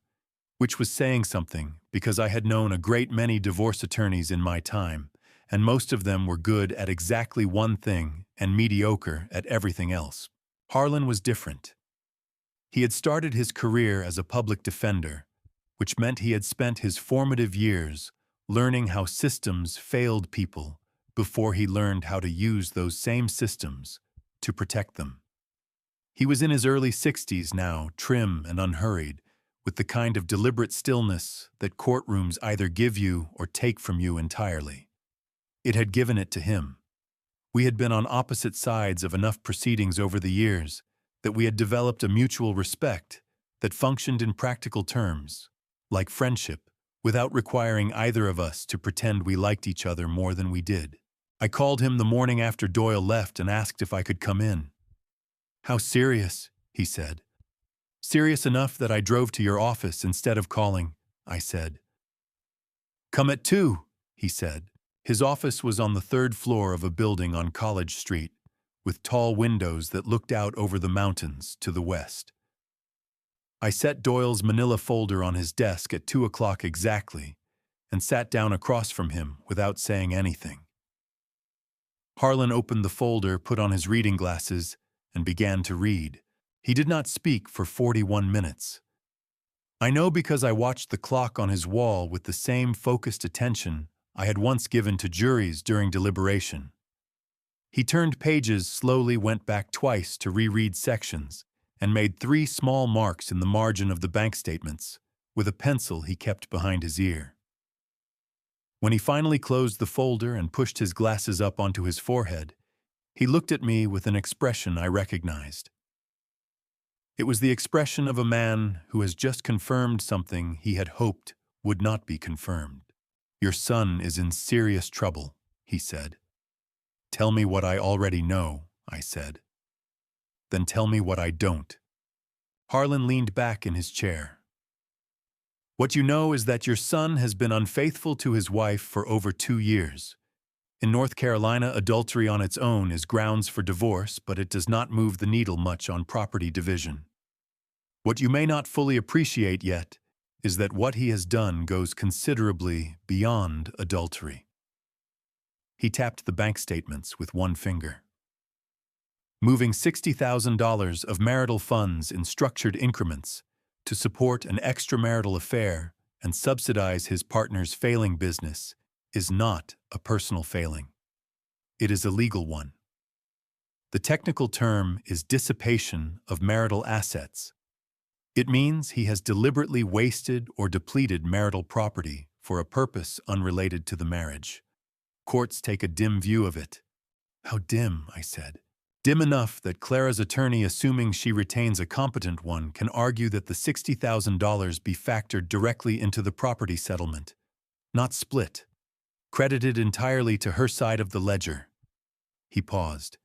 which was saying something because I had known a great many divorce attorneys in my time, and most of them were good at exactly one thing and mediocre at everything else. Harlan was different. He had started his career as a public defender, which meant he had spent his formative years learning how systems failed people before he learned how to use those same systems to protect them. He was in his early 60s now, trim and unhurried, with the kind of deliberate stillness that courtrooms either give you or take from you entirely. It had given it to him. We had been on opposite sides of enough proceedings over the years that we had developed a mutual respect that functioned in practical terms, like friendship, without requiring either of us to pretend we liked each other more than we did. I called him the morning after Doyle left and asked if I could come in. "How serious?" he said. "Serious enough that I drove to your office instead of calling," I said. "Come at 2, he said. His office was on the 3rd floor of a building on College Street, with tall windows that looked out over the mountains to the west. I set Doyle's manila folder on his desk at 2 o'clock exactly and sat down across from him without saying anything. Harlan opened the folder, put on his reading glasses, and began to read. He did not speak for 41 minutes. I know because I watched the clock on his wall with the same focused attention I had once given to juries during deliberation. He turned pages, slowly went back twice to reread sections, and made 3 small marks in the margin of the bank statements with a pencil he kept behind his ear. When he finally closed the folder and pushed his glasses up onto his forehead, he looked at me with an expression I recognized. It was the expression of a man who has just confirmed something he had hoped would not be confirmed. "Your son is in serious trouble," he said. "Tell me what I already know," I said. "Then tell me what I don't." Harlan leaned back in his chair. "What you know is that your son has been unfaithful to his wife for over 2 years. In North Carolina, adultery on its own is grounds for divorce, but it does not move the needle much on property division. What you may not fully appreciate yet is that what he has done goes considerably beyond adultery." He tapped the bank statements with one finger. "Moving $60,000 of marital funds in structured increments to support an extramarital affair and subsidize his partner's failing business is not a personal failing. It is a legal one. The technical term is dissipation of marital assets. It means he has deliberately wasted or depleted marital property for a purpose unrelated to the marriage. Courts take a dim view of it." "How dim?" I said. "Dim enough that Clara's attorney, assuming she retains a competent one, can argue that the $60,000 be factored directly into the property settlement, not split, credited entirely to her side of the ledger." He paused.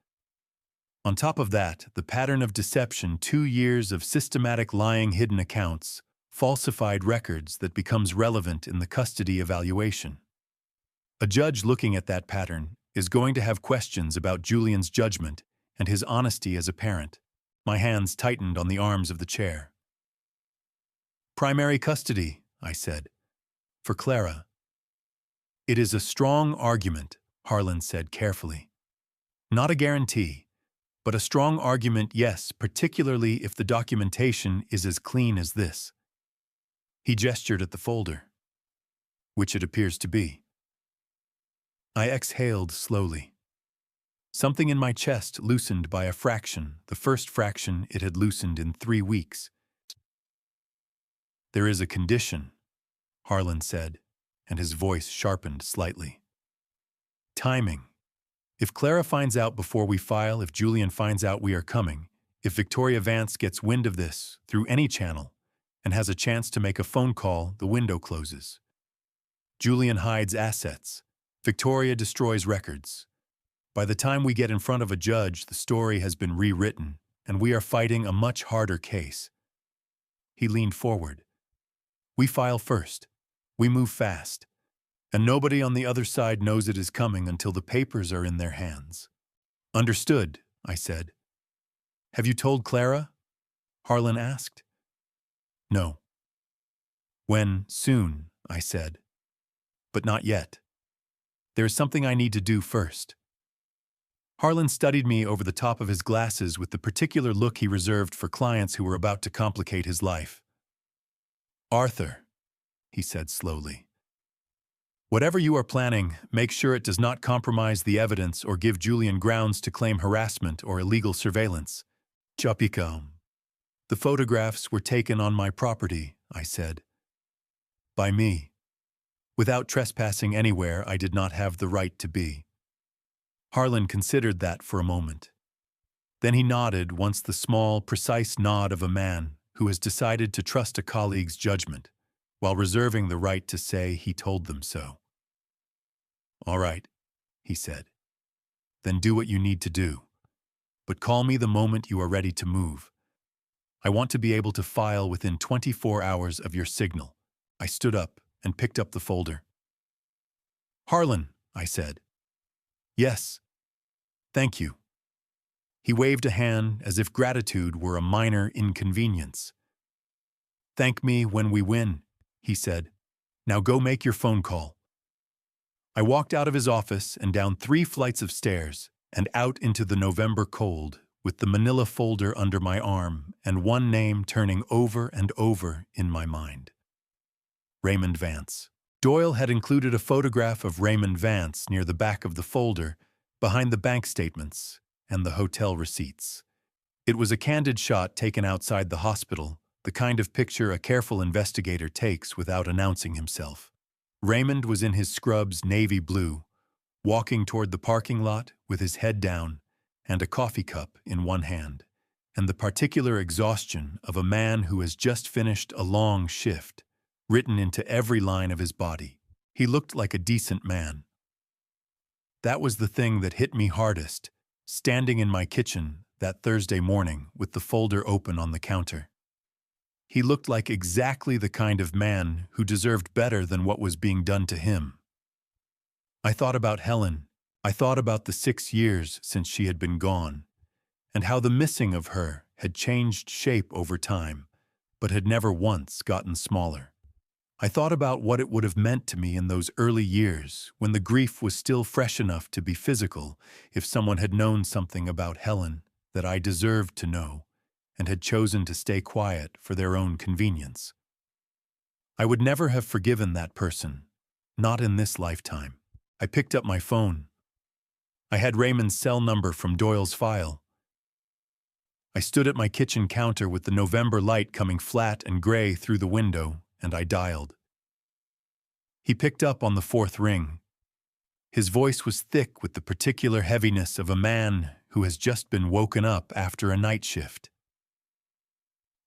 "On top of that, the pattern of deception, 2 years of systematic lying, hidden accounts, falsified records that becomes relevant in the custody evaluation. A judge looking at that pattern is going to have questions about Julian's judgment and his honesty as a parent." My hands tightened on the arms of the chair. "Primary custody," I said, "for Clara." "It is a strong argument," Harlan said carefully. "Not a guarantee, but a strong argument, yes, particularly if the documentation is as clean as this." He gestured at the folder. "Which it appears to be." I exhaled slowly. Something in my chest loosened by a fraction, the first fraction it had loosened in 3 weeks. "There is a condition," Harlan said, and his voice sharpened slightly. "Timing. If Clara finds out before we file, if Julian finds out we are coming, if Victoria Vance gets wind of this through any channel and has a chance to make a phone call, the window closes. Julian hides assets. Victoria destroys records. By the time we get in front of a judge, the story has been rewritten, and we are fighting a much harder case." He leaned forward. "We file first. We move fast. And nobody on the other side knows it is coming until the papers are in their hands." "Understood," I said. "Have you told Clara?" Harlan asked. "No." "When? Soon," I said. "But not yet. There is something I need to do first." Harlan studied me over the top of his glasses with the particular look he reserved for clients who were about to complicate his life. "Arthur," he said slowly, "whatever you are planning, make sure it does not compromise the evidence or give Julian grounds to claim harassment or illegal surveillance." "Chapikam." "The photographs were taken on my property," I said. "By me. Without trespassing anywhere I did not have the right to be." Harlan considered that for a moment. Then he nodded, once the small, precise nod of a man who has decided to trust a colleague's judgment, while reserving the right to say he told them so. "All right," he said. "Then do what you need to do. But call me the moment you are ready to move. I want to be able to file within 24 hours of your signal." I stood up and picked up the folder. "Harlan," I said. "Yes. Thank you." He waved a hand as if gratitude were a minor inconvenience. "Thank me when we win," he said. "Now go make your phone call." I walked out of his office and down 3 flights of stairs and out into the November cold with the manila folder under my arm and one name turning over and over in my mind. Raymond Vance. Doyle had included a photograph of Raymond Vance near the back of the folder, behind the bank statements and the hotel receipts. It was a candid shot taken outside the hospital, the kind of picture a careful investigator takes without announcing himself. Raymond was in his scrubs navy blue, walking toward the parking lot with his head down and a coffee cup in one hand, and the particular exhaustion of a man who has just finished a long shift, written into every line of his body. He looked like a decent man. That was the thing that hit me hardest, standing in my kitchen that Thursday morning with the folder open on the counter. He looked like exactly the kind of man who deserved better than what was being done to him. I thought about Helen. I thought about the 6 years since she had been gone, and how the missing of her had changed shape over time, but had never once gotten smaller. I thought about what it would have meant to me in those early years when the grief was still fresh enough to be physical if someone had known something about Helen that I deserved to know and had chosen to stay quiet for their own convenience. I would never have forgiven that person, not in this lifetime. I picked up my phone. I had Raymond's cell number from Doyle's file. I stood at my kitchen counter with the November light coming flat and gray through the window, and I dialed. He picked up on the 4th ring. His voice was thick with the particular heaviness of a man who has just been woken up after a night shift.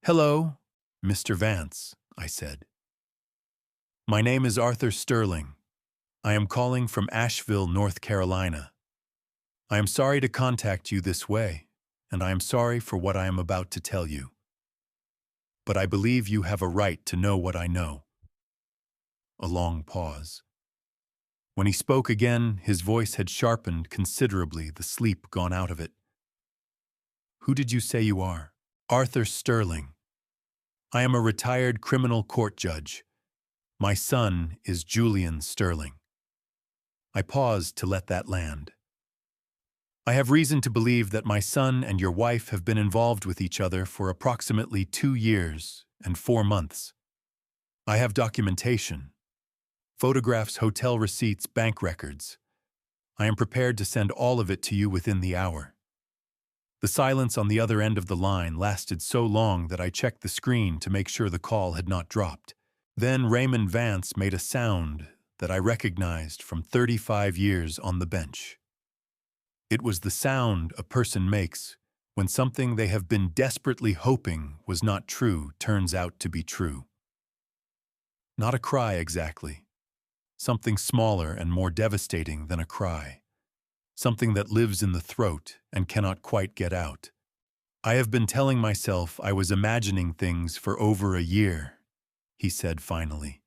"Hello, Mr. Vance," I said. "My name is Arthur Sterling. I am calling from Asheville, North Carolina. I am sorry to contact you this way, and I am sorry for what I am about to tell you. But I believe you have a right to know what I know." A long pause. When he spoke again, his voice had sharpened considerably, the sleep gone out of it. "Who did you say you are?" "Arthur Sterling. I am a retired criminal court judge. My son is Julian Sterling." I paused to let that land. "I have reason to believe that my son and your wife have been involved with each other for approximately 2 years and 4 months. I have documentation. Photographs, hotel receipts, bank records. I am prepared to send all of it to you within the hour." The silence on the other end of the line lasted so long that I checked the screen to make sure the call had not dropped. Then Raymond Vance made a sound that I recognized from 35 years on the bench. It was the sound a person makes when something they have been desperately hoping was not true turns out to be true. Not a cry exactly. Something smaller and more devastating than a cry. Something that lives in the throat and cannot quite get out. "I have been telling myself I was imagining things for over a year," he said finally.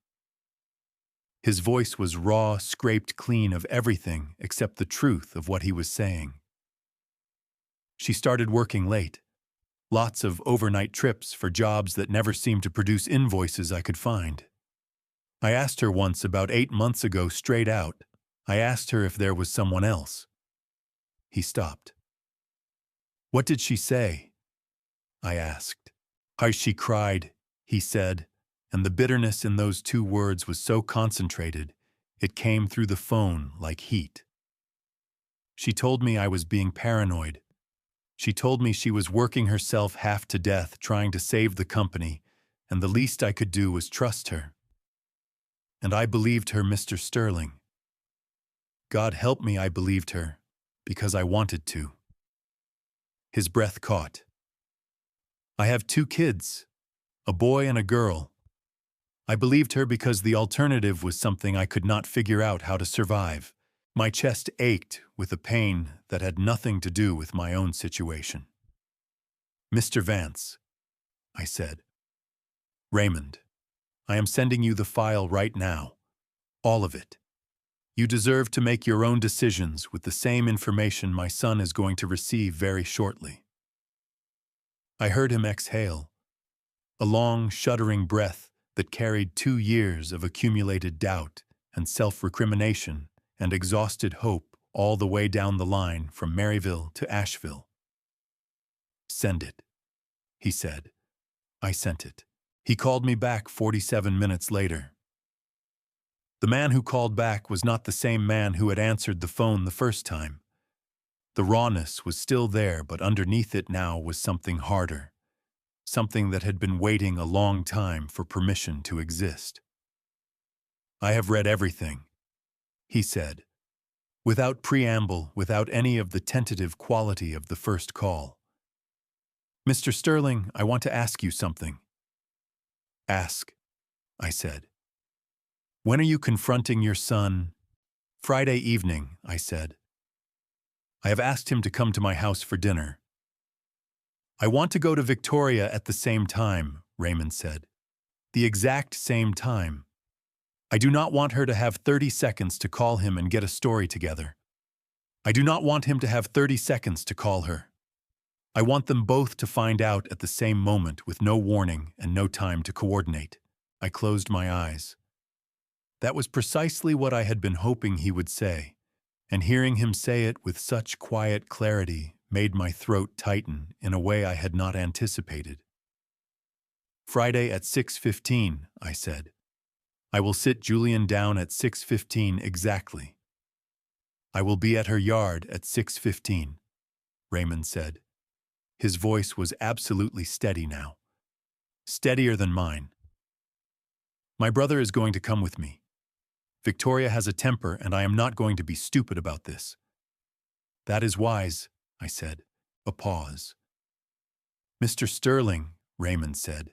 His voice was raw, scraped clean of everything except the truth of what he was saying. "She started working late. Lots of overnight trips for jobs that never seemed to produce invoices I could find. I asked her once about 8 months ago straight out. I asked her if there was someone else." He stopped. "What did she say?" I asked. "She cried," he said, and the bitterness in those 2 words was so concentrated, it came through the phone like heat. "She told me I was being paranoid. She told me she was working herself half to death trying to save the company, and the least I could do was trust her. And I believed her, Mr. Sterling. God help me, I believed her, because I wanted to." His breath caught. "I have 2 kids, a boy and a girl. I believed her because the alternative was something I could not figure out how to survive." My chest ached with a pain that had nothing to do with my own situation. "Mr. Vance," I said. "Raymond, I am sending you the file right now. All of it. You deserve to make your own decisions with the same information my son is going to receive very shortly." I heard him exhale, a long, shuddering breath that carried 2 years of accumulated doubt and self-recrimination and exhausted hope all the way down the line from Maryville to Asheville. "Send it," he said. I sent it. He called me back 47 minutes later. The man who called back was not the same man who had answered the phone the first time. The rawness was still there, but underneath it now was something harder, something that had been waiting a long time for permission to exist. "I have read everything," he said, without preamble, without any of the tentative quality of the first call. Mr. Sterling, I want to ask you something. Ask, I said. When are you confronting your son? Friday evening, I said. I have asked him to come to my house for dinner. I want to go to Victoria at the same time, Raymond said. The exact same time. I do not want her to have 30 seconds to call him and get a story together. I do not want him to have 30 seconds to call her. I want them both to find out at the same moment with no warning and no time to coordinate. I closed my eyes. That was precisely what I had been hoping he would say, and hearing him say it with such quiet clarity made my throat tighten in a way I had not anticipated. Friday at 6:15, I said. I will sit Julian down at 6:15 exactly. I will be at her yard at 6:15, Raymond said. His voice was absolutely steady now. Steadier than mine. My brother is going to come with me. Victoria has a temper, and I am not going to be stupid about this. That is wise, I said. A pause. Mr. Sterling, Raymond said.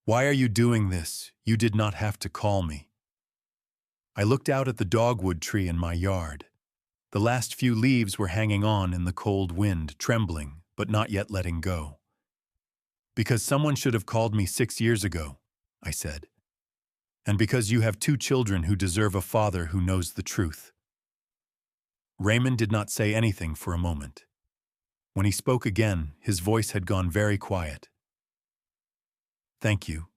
Why are you doing this? You did not have to call me. I looked out at the dogwood tree in my yard. The last few leaves were hanging on in the cold wind, trembling, but not yet letting go. Because someone should have called me 6 years ago, I said. And because you have 2 children who deserve a father who knows the truth. Raymond did not say anything for a moment. When he spoke again, his voice had gone very quiet. Thank you,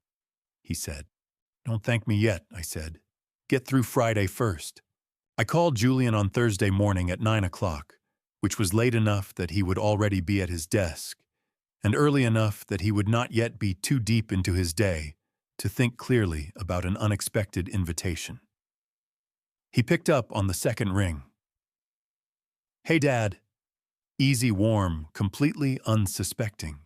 he said. Don't thank me yet, I said. Get through Friday first. I called Julian on Thursday morning at 9 o'clock, which was late enough that he would already be at his desk, and early enough that he would not yet be too deep into his day to think clearly about an unexpected invitation. He picked up on the second ring. Hey, Dad. Easy, warm, completely unsuspecting.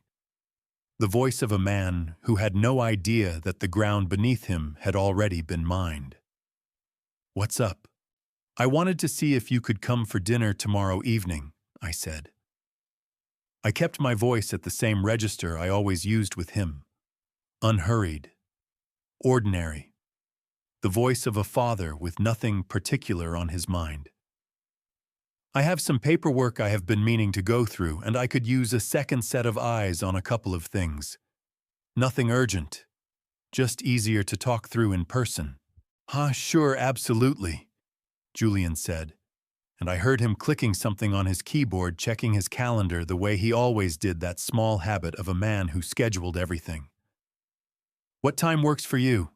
The voice of a man who had no idea that the ground beneath him had already been mined. What's up? I wanted to see if you could come for dinner tomorrow evening, I said. I kept my voice at the same register I always used with him. Unhurried. Ordinary. The voice of a father with nothing particular on his mind. I have some paperwork I have been meaning to go through, and I could use a second set of eyes on a couple of things. Nothing urgent. Just easier to talk through in person. Sure, absolutely, Julian said, and I heard him clicking something on his keyboard, checking his calendar the way he always did, that small habit of a man who scheduled everything. What time works for you?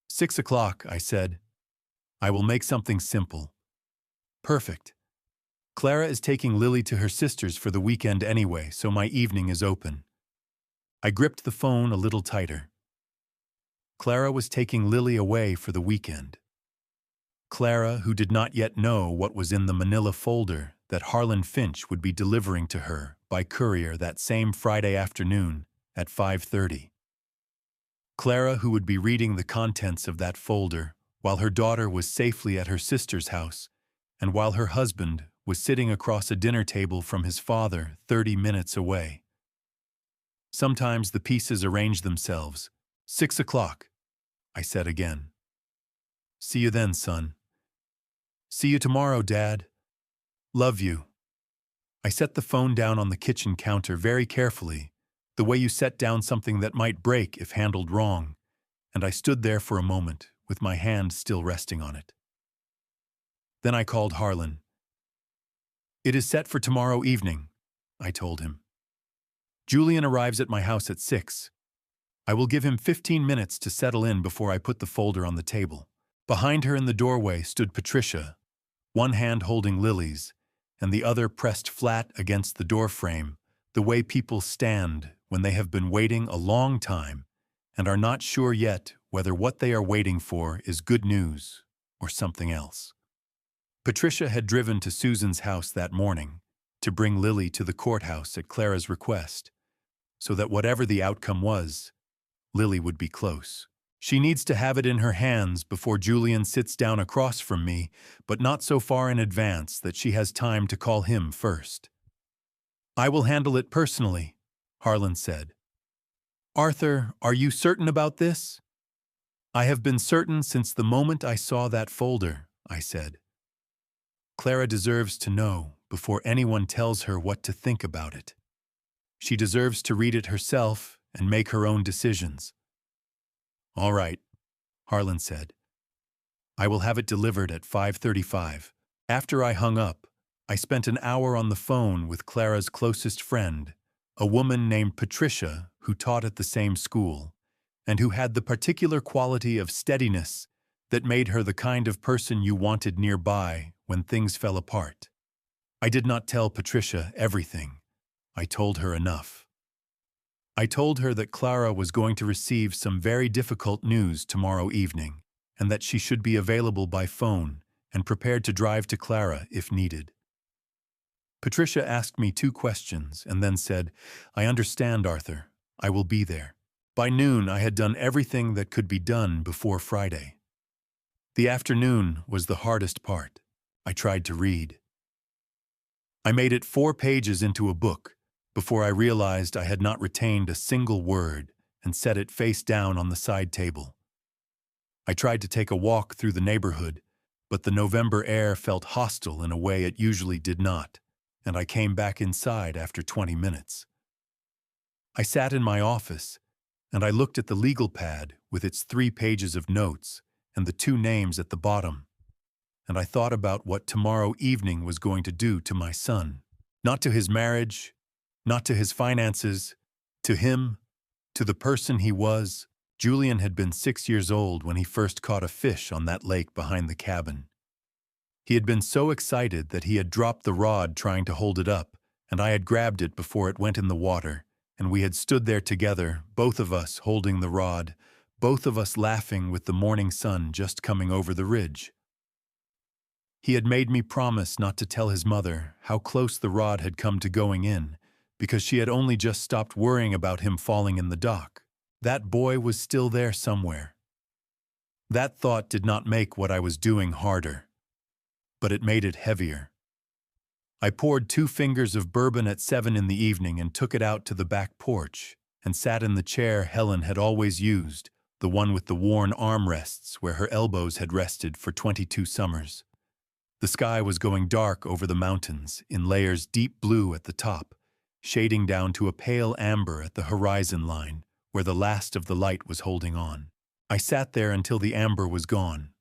6 o'clock, I said. I will make something simple. Perfect. Clara is taking Lily to her sister's for the weekend anyway, so my evening is open. I gripped the phone a little tighter. Clara was taking Lily away for the weekend. Clara, who did not yet know what was in the manila folder that Harlan Finch would be delivering to her by courier that same Friday afternoon at 5:30. Clara, who would be reading the contents of that folder while her daughter was safely at her sister's house, and while her husband was sitting across a dinner table from his father 30 minutes away. Sometimes the pieces arrange themselves. 6 o'clock, I said again. See you then, son. See you tomorrow, Dad. Love you. I set the phone down on the kitchen counter very carefully, the way you set down something that might break if handled wrong, and I stood there for a moment with my hand still resting on it. Then I called Harlan. It is set for tomorrow evening, I told him. Julian arrives at my house at 6. I will give him 15 minutes to settle in before I put the folder on the table. Behind her in the doorway stood Patricia, one hand holding Lily's, and the other pressed flat against the doorframe, the way people stand when they have been waiting a long time and are not sure yet whether what they are waiting for is good news or something else. Patricia had driven to Susan's house that morning to bring Lily to the courthouse at Clara's request, so that whatever the outcome was, Lily would be close. She needs to have it in her hands before Julian sits down across from me, but not so far in advance that she has time to call him first. I will handle it personally, Harlan said. Arthur, are you certain about this? I have been certain since the moment I saw that folder, I said. Clara deserves to know before anyone tells her what to think about it. She deserves to read it herself and make her own decisions. All right, Harlan said. I will have it delivered at 5:35. After I hung up, I spent an hour on the phone with Clara's closest friend, a woman named Patricia who taught at the same school, and who had the particular quality of steadiness that made her the kind of person you wanted nearby when things fell apart. I did not tell Patricia everything. I told her enough. I told her that Clara was going to receive some very difficult news tomorrow evening, and that she should be available by phone and prepared to drive to Clara if needed. Patricia asked me 2 questions and then said, I understand, Arthur. I will be there. By noon, I had done everything that could be done before Friday. The afternoon was the hardest part. I tried to read. I made it 4 pages into a book before I realized I had not retained a single word and set it face down on the side table. I tried to take a walk through the neighborhood, but the November air felt hostile in a way it usually did not, and I came back inside after 20 minutes. I sat in my office, and I looked at the legal pad with its 3 pages of notes and the 2 names at the bottom, and I thought about what tomorrow evening was going to do to my son. Not to his marriage, not to his finances, to him, to the person he was. Julian had been 6 years old when he first caught a fish on that lake behind the cabin. He had been so excited that he had dropped the rod trying to hold it up, and I had grabbed it before it went in the water, and we had stood there together, both of us holding the rod, both of us laughing with the morning sun just coming over the ridge. He had made me promise not to tell his mother how close the rod had come to going in, because she had only just stopped worrying about him falling in the dock. That boy was still there somewhere. That thought did not make what I was doing harder, but it made it heavier. I poured 2 fingers of bourbon at 7 in the evening and took it out to the back porch and sat in the chair Helen had always used, the one with the worn armrests where her elbows had rested for 22 summers. The sky was going dark over the mountains, in layers deep blue at the top, shading down to a pale amber at the horizon line, where the last of the light was holding on. I sat there until the amber was gone.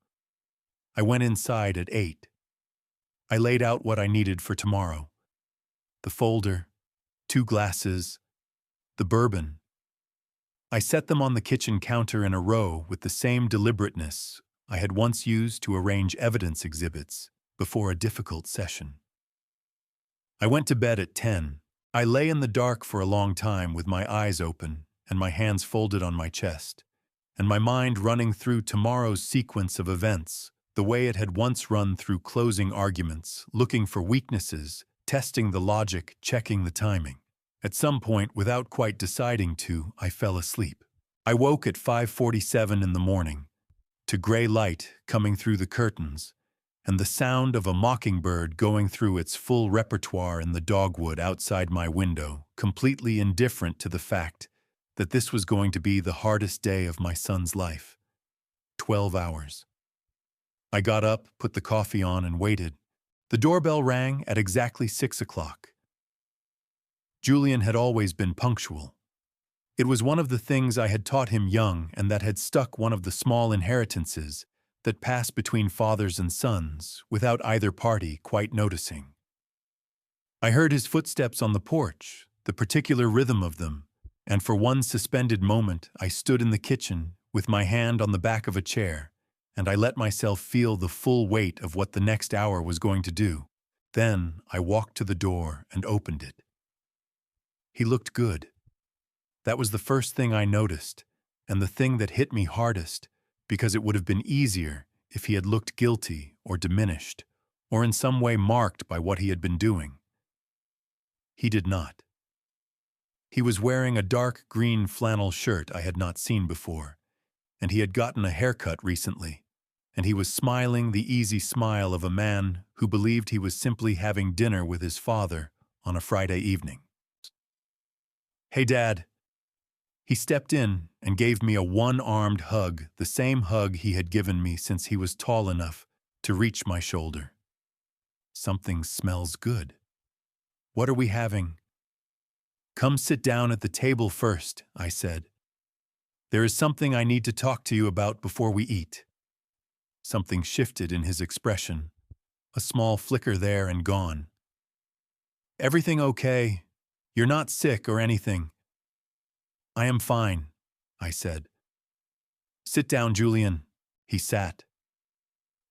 I went inside at 8. I laid out what I needed for tomorrow. The folder, 2 glasses, the bourbon. I set them on the kitchen counter in a row with the same deliberateness I had once used to arrange evidence exhibits before a difficult session. I went to bed at 10. I lay in the dark for a long time with my eyes open and my hands folded on my chest, and my mind running through tomorrow's sequence of events, the way it had once run through closing arguments, looking for weaknesses, testing the logic, checking the timing. At some point, without quite deciding to, I fell asleep. I woke at 5:47 in the morning, to gray light coming through the curtains, and the sound of a mockingbird going through its full repertoire in the dogwood outside my window, completely indifferent to the fact that this was going to be the hardest day of my son's life. 12 hours. I got up, put the coffee on, and waited. The doorbell rang at exactly 6 o'clock. Julian had always been punctual. It was one of the things I had taught him young and that had stuck, one of the small inheritances that pass between fathers and sons without either party quite noticing. I heard his footsteps on the porch, the particular rhythm of them, and for one suspended moment I stood in the kitchen with my hand on the back of a chair, and I let myself feel the full weight of what the next hour was going to do. Then I walked to the door and opened it. He looked good. That was the first thing I noticed, and the thing that hit me hardest, because it would have been easier if he had looked guilty or diminished, or in some way marked by what he had been doing. He did not. He was wearing a dark green flannel shirt I had not seen before, and he had gotten a haircut recently, and he was smiling the easy smile of a man who believed he was simply having dinner with his father on a Friday evening. "Hey, Dad." He stepped in and gave me a one-armed hug, the same hug he had given me since he was tall enough to reach my shoulder. "Something smells good. What are we having?" "Come sit down at the table first," I said. "There is something I need to talk to you about before we eat." Something shifted in his expression, a small flicker there and gone. "Everything okay? You're not sick or anything?" "I am fine," I said. "Sit down, Julian." He sat.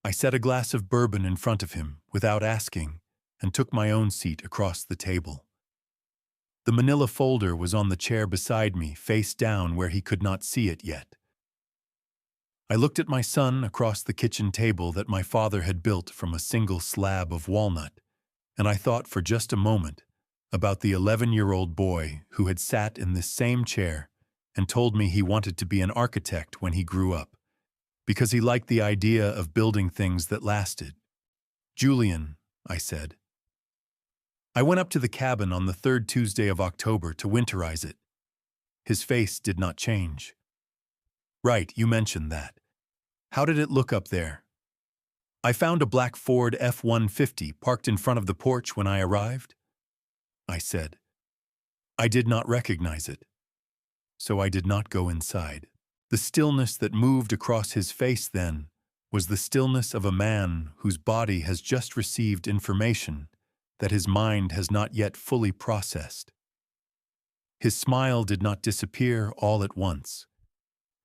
I set a glass of bourbon in front of him, without asking, and took my own seat across the table. The manila folder was on the chair beside me, face down where he could not see it yet. I looked at my son across the kitchen table that my father had built from a single slab of walnut, and I thought for just a moment about the 11-year-old boy who had sat in this same chair and told me he wanted to be an architect when he grew up, because he liked the idea of building things that lasted. "Julian," I said. "I went up to the cabin on the third Tuesday of October to winterize it." His face did not change. "Right, you mentioned that. How did it look up there?" "I found a black Ford F-150 parked in front of the porch when I arrived," I said. I did not recognize it, so I did not go inside. The stillness that moved across his face then was the stillness of a man whose body has just received information that his mind has not yet fully processed. His smile did not disappear all at once.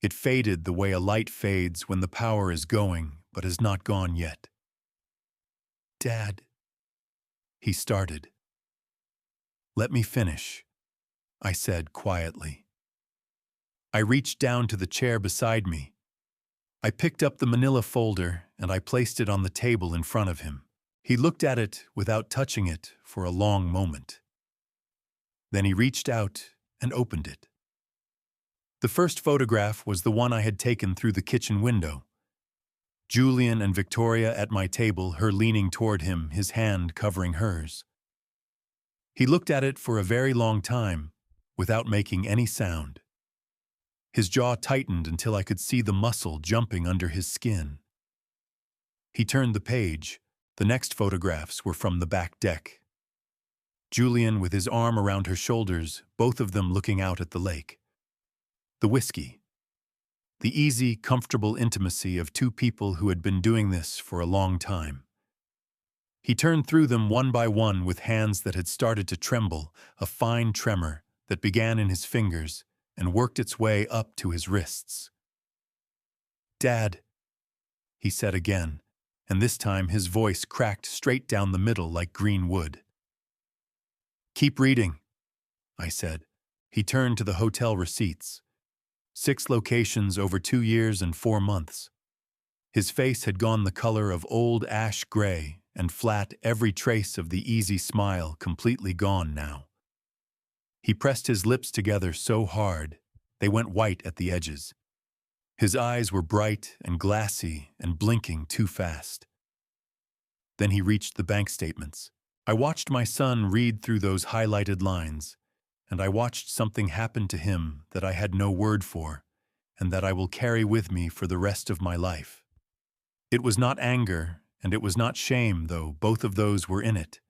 It faded the way a light fades when the power is going but has not gone yet. "Dad," he started. "Let me finish," I said quietly. I reached down to the chair beside me. I picked up the manila folder and I placed it on the table in front of him. He looked at it without touching it for a long moment. Then he reached out and opened it. The first photograph was the one I had taken through the kitchen window. Julian and Victoria at my table, her leaning toward him, his hand covering hers. He looked at it for a very long time, without making any sound. His jaw tightened until I could see the muscle jumping under his skin. He turned the page. The next photographs were from the back deck. Julian with his arm around her shoulders, both of them looking out at the lake. The whiskey. The easy, comfortable intimacy of two people who had been doing this for a long time. He turned through them one by one with hands that had started to tremble, a fine tremor that began in his fingers and worked its way up to his wrists. "Dad," he said again, and this time his voice cracked straight down the middle like green wood. "Keep reading," I said. He turned to the hotel receipts. 6 locations over 2 years and 4 months. His face had gone the color of old ash gray and flat, every trace of the easy smile completely gone now. He pressed his lips together so hard, they went white at the edges. His eyes were bright and glassy and blinking too fast. Then he reached the bank statements. I watched my son read through those highlighted lines, and I watched something happen to him that I had no word for, and that I will carry with me for the rest of my life. It was not anger, and it was not shame, though both of those were in it.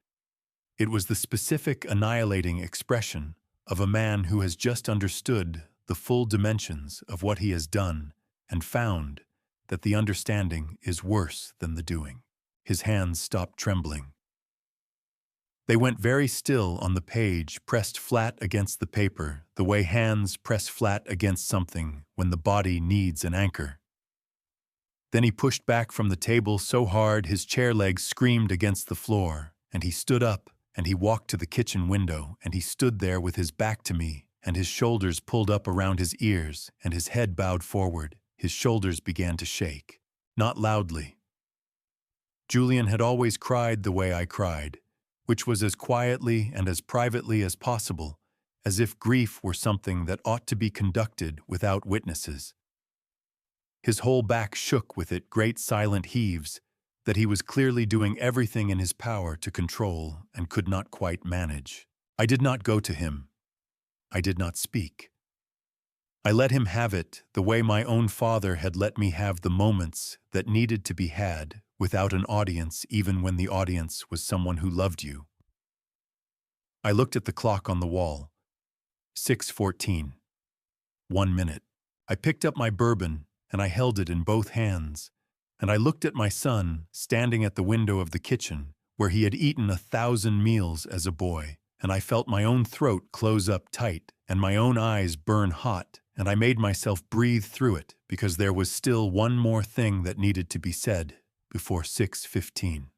It was the specific, annihilating expression of a man who has just understood the full dimensions of what he has done and found that the understanding is worse than the doing. His hands stopped trembling. They went very still on the page, pressed flat against the paper, the way hands press flat against something when the body needs an anchor. Then he pushed back from the table so hard his chair legs screamed against the floor, and he stood up, and he walked to the kitchen window, and he stood there with his back to me, and his shoulders pulled up around his ears, and his head bowed forward. His shoulders began to shake. Not loudly. Julian had always cried the way I cried, which was as quietly and as privately as possible, as if grief were something that ought to be conducted without witnesses. His whole back shook with it, great silent heaves that he was clearly doing everything in his power to control and could not quite manage. I did not go to him. I did not speak. I let him have it the way my own father had let me have the moments that needed to be had without an audience, even when the audience was someone who loved you. I looked at the clock on the wall. 6:14. 1 minute. I picked up my bourbon and I held it in both hands, and I looked at my son standing at the window of the kitchen where he had eaten 1,000 meals as a boy, and I felt my own throat close up tight and my own eyes burn hot, and I made myself breathe through it because there was still one more thing that needed to be said before 6:15.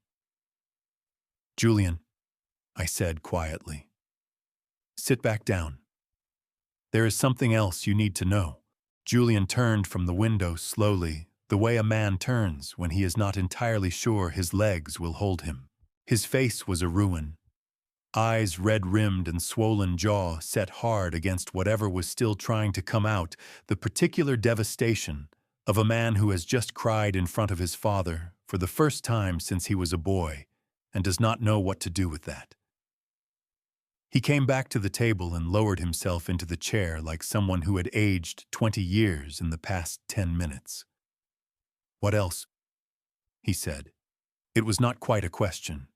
"Julian," I said quietly, "sit back down. There is something else you need to know." Julian turned from the window slowly, the way a man turns when he is not entirely sure his legs will hold him. His face was a ruin. Eyes red-rimmed and swollen jaw set hard against whatever was still trying to come out, the particular devastation of a man who has just cried in front of his father for the first time since he was a boy and does not know what to do with that. He came back to the table and lowered himself into the chair like someone who had aged 20 years in the past 10 minutes. "What else?" he said. It was not quite a question.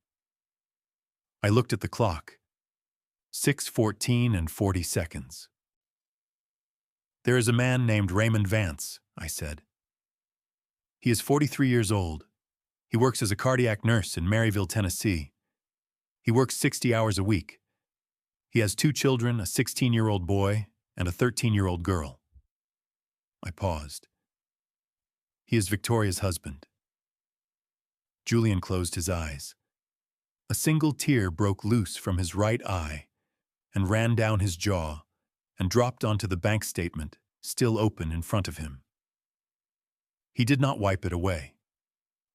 I looked at the clock. 6:14 and 40 seconds. "There is a man named Raymond Vance," I said. "He is 43 years old. He works as a cardiac nurse in Maryville, Tennessee. He works 60 hours a week. He has 2 children, a 16-year-old boy and a 13-year-old girl." I paused. "He is Victoria's husband." Julian closed his eyes. A single tear broke loose from his right eye and ran down his jaw and dropped onto the bank statement, still open in front of him. He did not wipe it away.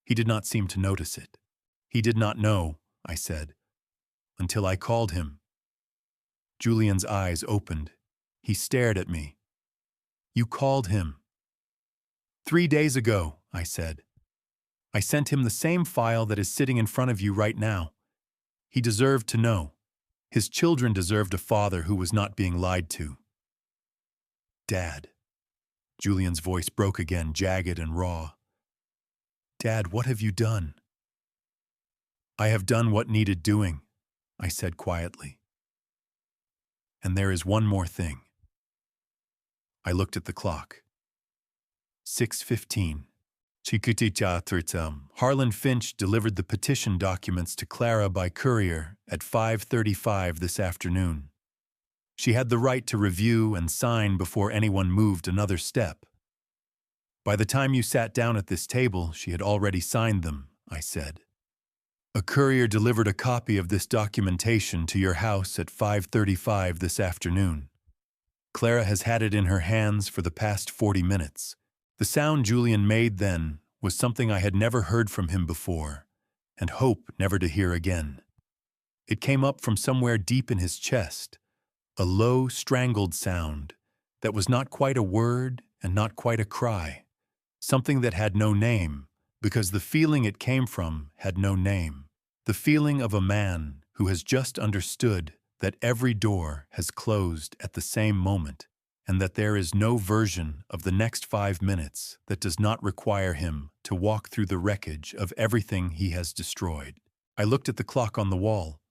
He did not seem to notice it. "He did not know," I said, "until I called him." Julian's eyes opened. He stared at me. "You called him?" "3 days ago," I said. "I sent him the same file that is sitting in front of you right now. He deserved to know. His children deserved a father who was not being lied to." "Dad." Julian's voice broke again, jagged and raw. "Dad, what have you done?" "I have done what needed doing," I said quietly. "And there is one more thing." I looked at the clock. 6:15. Harlan Finch delivered the petition documents to Clara by courier at 5:35 this afternoon. She had the right to review and sign before anyone moved another step. "By the time you sat down at this table, she had already signed them," I said. "A courier delivered a copy of this documentation to your house at 5:35 this afternoon. Clara has had it in her hands for the past 40 minutes. The sound Julian made then was something I had never heard from him before, and hope never to hear again. It came up from somewhere deep in his chest, a low, strangled sound that was not quite a word and not quite a cry, something that had no name, because the feeling it came from had no name. The feeling of a man who has just understood that every door has closed at the same moment, and that there is no version of the next 5 minutes that does not require him to walk through the wreckage of everything he has destroyed. I looked at the clock on the wall.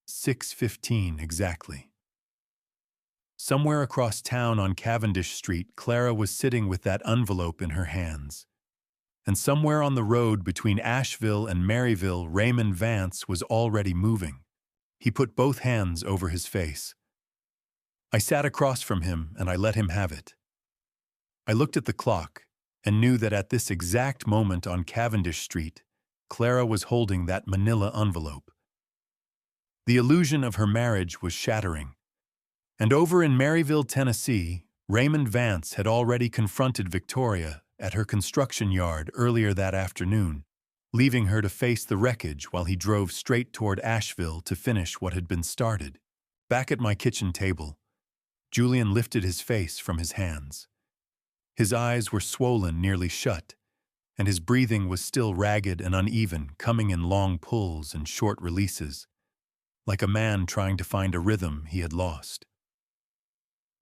6:15 exactly. Somewhere across town on Cavendish Street, Clara was sitting with that envelope in her hands. And somewhere on the road between Asheville and Maryville, Raymond Vance was already moving. He put both hands over his face. I sat across from him and I let him have it. I looked at the clock and knew that at this exact moment on Cavendish Street, Clara was holding that manila envelope. The illusion of her marriage was shattering. And over in Maryville, Tennessee, Raymond Vance had already confronted Victoria at her construction yard earlier that afternoon, leaving her to face the wreckage while he drove straight toward Asheville to finish what had been started. Back at my kitchen table, Julian lifted his face from his hands. His eyes were swollen nearly shut, and his breathing was still ragged and uneven, coming in long pulls and short releases, like a man trying to find a rhythm he had lost.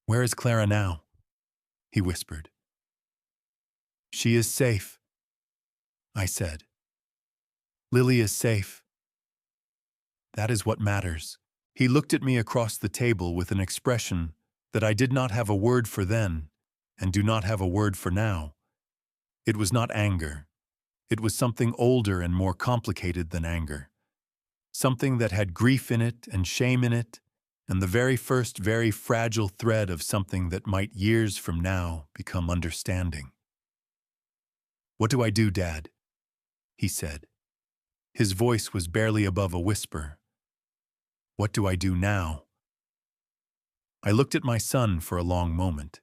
"Where is Clara now?" he whispered. "She is safe," I said. "Lily is safe. That is what matters." He looked at me across the table with an expression that I did not have a word for then and do not have a word for now. It was not anger. It was something older and more complicated than anger. Something that had grief in it and shame in it, and the very first very fragile thread of something that might years from now become understanding. "What do I do, Dad?" he said. His voice was barely above a whisper. "What do I do now?" I looked at my son for a long moment.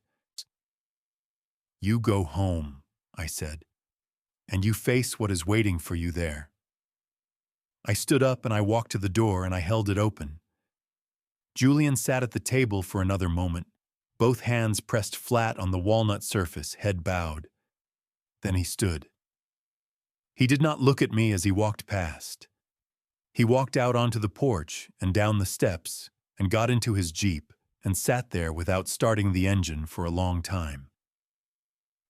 "You go home," I said, "and you face what is waiting for you there." I stood up and I walked to the door and I held it open. Julian sat at the table for another moment, both hands pressed flat on the walnut surface, head bowed. Then he stood. He did not look at me as he walked past. He walked out onto the porch and down the steps and got into his Jeep and sat there without starting the engine for a long time.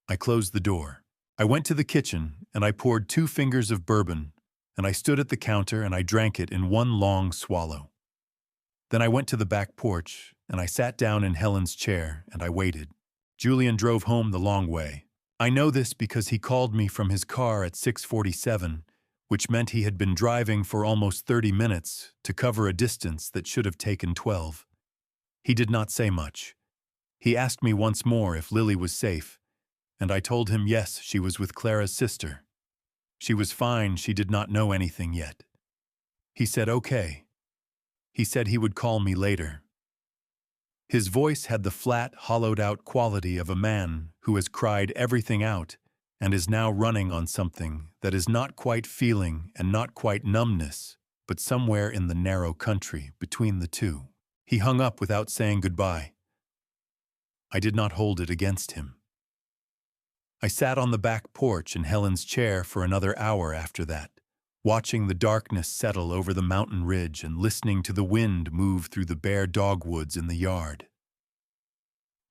I closed the door. I went to the kitchen and I poured 2 fingers of bourbon and I stood at the counter and I drank it in one long swallow. Then I went to the back porch and I sat down in Helen's chair and I waited. Julian drove home the long way. I know this because he called me from his car at 6:47, which meant he had been driving for almost 30 minutes to cover a distance that should have taken 12. He did not say much. He asked me once more if Lily was safe, and I told him yes, she was with Clara's sister. She was fine, she did not know anything yet. He said okay. He said he would call me later. His voice had the flat, hollowed-out quality of a man who has cried everything out and is now running on something that is not quite feeling and not quite numbness, but somewhere in the narrow country between the two. He hung up without saying goodbye. I did not hold it against him. I sat on the back porch in Helen's chair for another hour after that, watching the darkness settle over the mountain ridge and listening to the wind move through the bare dogwoods in the yard.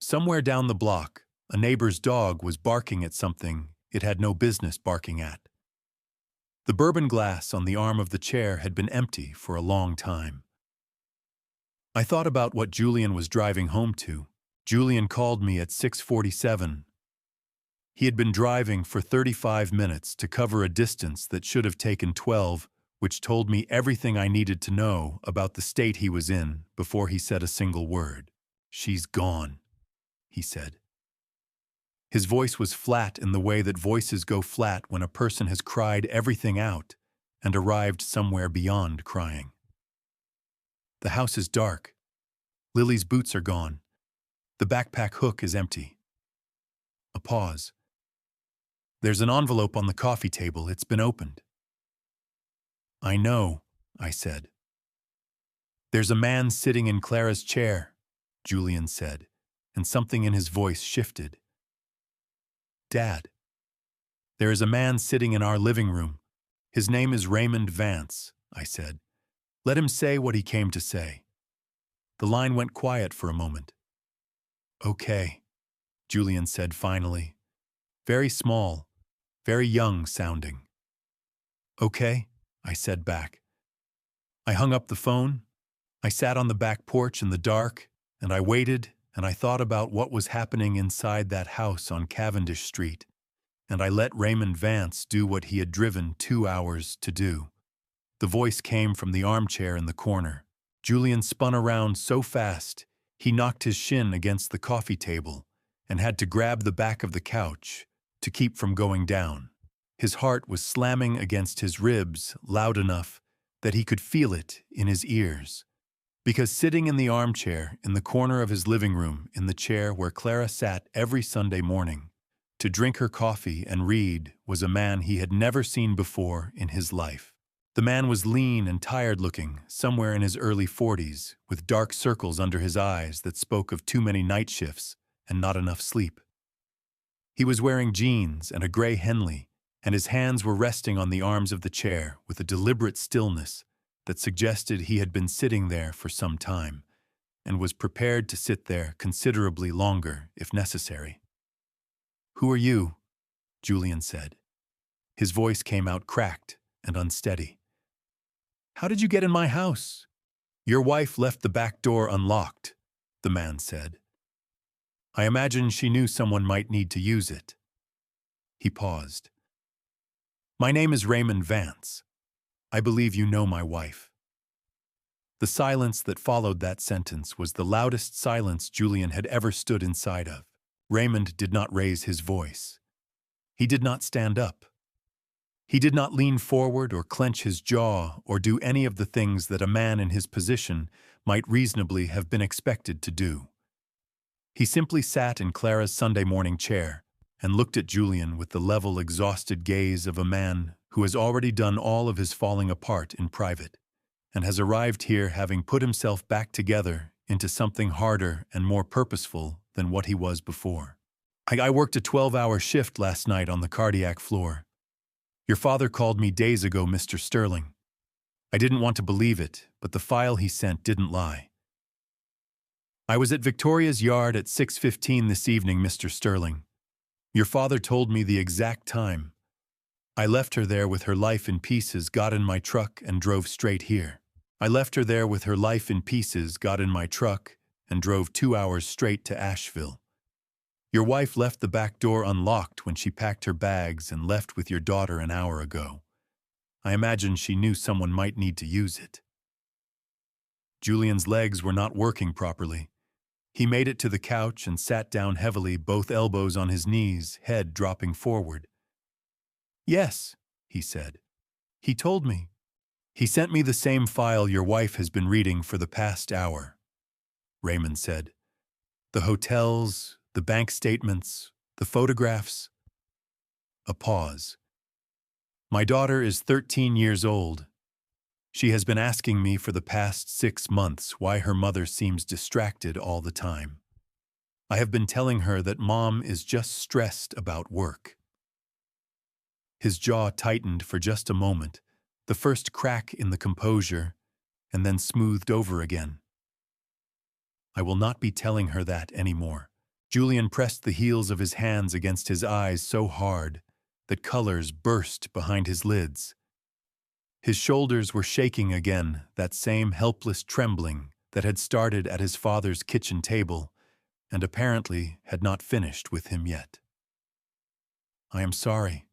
Somewhere down the block, a neighbor's dog was barking at something it had no business barking at. The bourbon glass on the arm of the chair had been empty for a long time. I thought about what Julian was driving home to. Julian called me at 6:47. He had been driving for 35 minutes to cover a distance that should have taken 12, which told me everything I needed to know about the state he was in before he said a single word. "She's gone," he said. His voice was flat in the way that voices go flat when a person has cried everything out and arrived somewhere beyond crying. "The house is dark. Lily's boots are gone. The backpack hook is empty." A pause. "There's an envelope on the coffee table. It's been opened." "I know," I said. "There's a man sitting in Clara's chair," Julian said, and something in his voice shifted. "Dad, there is a man sitting in our living room. His name is Raymond Vance," I said. "Let him say what he came to say." The line went quiet for a moment. "Okay," Julian said finally. Very small, very young sounding. "Okay," I said back. I hung up the phone. I sat on the back porch in the dark, and I waited, and I thought about what was happening inside that house on Cavendish Street, and I let Raymond Vance do what he had driven 2 hours to do. The voice came from the armchair in the corner. Julian spun around so fast, he knocked his shin against the coffee table and had to grab the back of the couch to keep from going down. His heart was slamming against his ribs loud enough that he could feel it in his ears. Because sitting in the armchair in the corner of his living room, in the chair where Clara sat every Sunday morning, to drink her coffee and read, was a man he had never seen before in his life. The man was lean and tired-looking, somewhere in his early 40s, with dark circles under his eyes that spoke of too many night shifts and not enough sleep. He was wearing jeans and a gray Henley, and his hands were resting on the arms of the chair with a deliberate stillness that suggested he had been sitting there for some time. and was prepared to sit there considerably longer if necessary. "Who are you?" Julian said. His voice came out cracked and unsteady. "How did you get in my house?" "Your wife left the back door unlocked," the man said. "I imagine she knew someone might need to use it." He paused. "My name is Raymond Vance. I believe you know my wife." The silence that followed that sentence was the loudest silence Julian had ever stood inside of. Raymond did not raise his voice. He did not stand up. He did not lean forward or clench his jaw or do any of the things that a man in his position might reasonably have been expected to do. He simply sat in Clara's Sunday morning chair and looked at Julian with the level, exhausted gaze of a man who has already done all of his falling apart in private and has arrived here having put himself back together into something harder and more purposeful than what he was before. I worked a 12-hour shift last night on the cardiac floor. Your father called me days ago, Mr. Sterling. I didn't want to believe it, but the file he sent didn't lie. I was at Victoria's Yard at 6:15 this evening, Mr. Sterling. Your father told me the exact time. I left her there with her life in pieces, got in my truck, and drove straight here. I left her there with her life in pieces, got in my truck, and drove 2 hours straight to Asheville. Your wife left the back door unlocked when she packed her bags and left with your daughter an hour ago. I imagine she knew someone might need to use it." Julian's legs were not working properly. He made it to the couch and sat down heavily, both elbows on his knees, head dropping forward. "Yes," he said. "He told me. He sent me the same file your wife has been reading for the past hour," Raymond said. "The hotels, the bank statements, the photographs." A pause. "My daughter is 13 years old. She has been asking me for the past 6 months why her mother seems distracted all the time. I have been telling her that Mom is just stressed about work." His jaw tightened for just a moment, the first crack in the composure, and then smoothed over again. "I will not be telling her that anymore." Julian pressed the heels of his hands against his eyes so hard that colors burst behind his lids. His shoulders were shaking again, that same helpless trembling that had started at his father's kitchen table and apparently had not finished with him yet. "I am sorry,"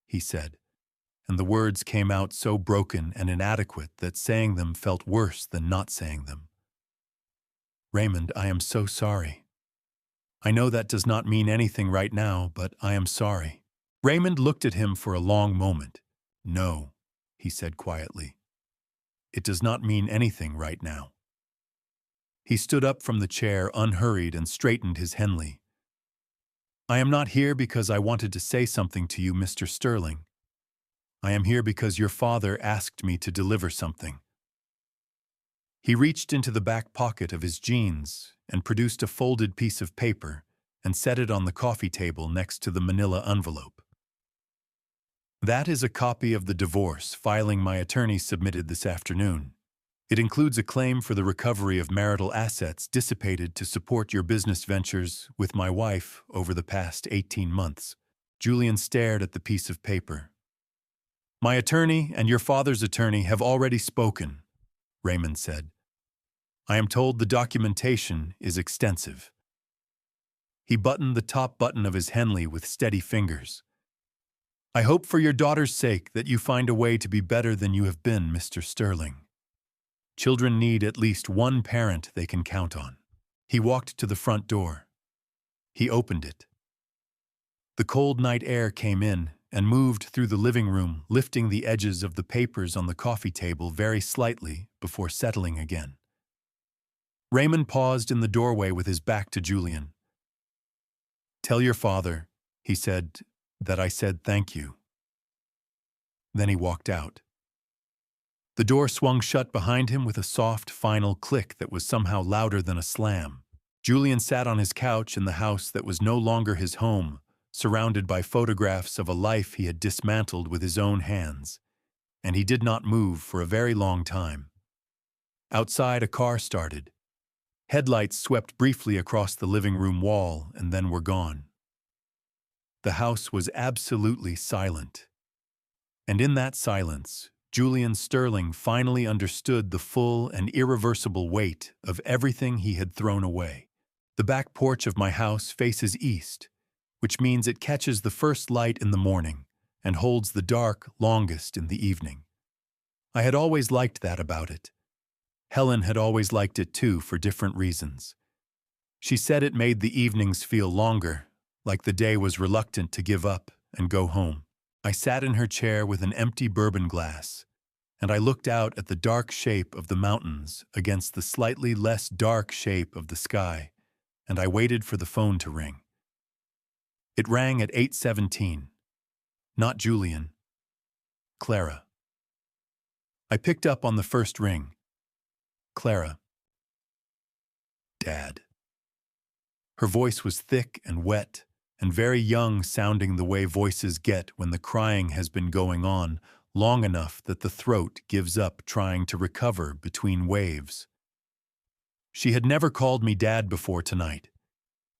he said, and the words came out so broken and inadequate that saying them felt worse than not saying them. "Raymond, I am so sorry. I know that does not mean anything right now, but I am sorry." Raymond looked at him for a long moment. "No," he said quietly. "It does not mean anything right now." He stood up from the chair, unhurried, and straightened his Henley. "I am not here because I wanted to say something to you, Mr. Sterling. I am here because your father asked me to deliver something." He reached into the back pocket of his jeans and produced a folded piece of paper and set it on the coffee table next to the manila envelope. "That is a copy of the divorce filing my attorney submitted this afternoon. It includes a claim for the recovery of marital assets dissipated to support your business ventures with my wife over the past 18 months. Julian stared at the piece of paper. "My attorney and your father's attorney have already spoken," Raymond said. "I am told the documentation is extensive." He buttoned the top button of his Henley with steady fingers. "I hope for your daughter's sake that you find a way to be better than you have been, Mr. Sterling. Children need at least one parent they can count on." He walked to the front door. He opened it. The cold night air came in and moved through the living room, lifting the edges of the papers on the coffee table very slightly before settling again. Raymond paused in the doorway with his back to Julian. "Tell your father," he said, "that I said thank you." Then he walked out. The door swung shut behind him with a soft, final click that was somehow louder than a slam. Julian sat on his couch in the house that was no longer his home, surrounded by photographs of a life he had dismantled with his own hands, and he did not move for a very long time. Outside, a car started. Headlights swept briefly across the living room wall and then were gone. The house was absolutely silent. And in that silence, Julian Sterling finally understood the full and irreversible weight of everything he had thrown away. The back porch of my house faces east, which means it catches the first light in the morning and holds the dark longest in the evening. I had always liked that about it. Helen had always liked it too, for different reasons. She said it made the evenings feel longer, like the day was reluctant to give up and go home. I sat in her chair with an empty bourbon glass, and I looked out at the dark shape of the mountains against the slightly less dark shape of the sky, and I waited for the phone to ring. It rang at 8:17. Not Julian. Clara. I picked up on the first ring. Clara. Dad. Her voice was thick and wet, and very young sounding the way voices get when the crying has been going on long enough that the throat gives up trying to recover between waves. She had never called me Dad before tonight.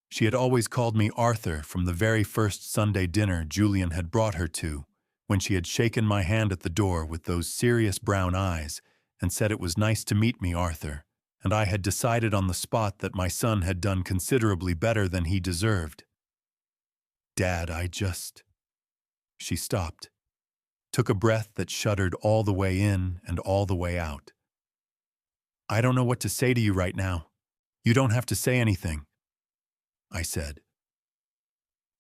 She had always called me Arthur from the very first Sunday dinner Julian had brought her to, when she had shaken my hand at the door with those serious brown eyes and said it was nice to meet me, Arthur, and I had decided on the spot that my son had done considerably better than he deserved. Dad, She stopped, took a breath that shuddered all the way in and all the way out. I don't know what to say to you right now. You don't have to say anything, I said.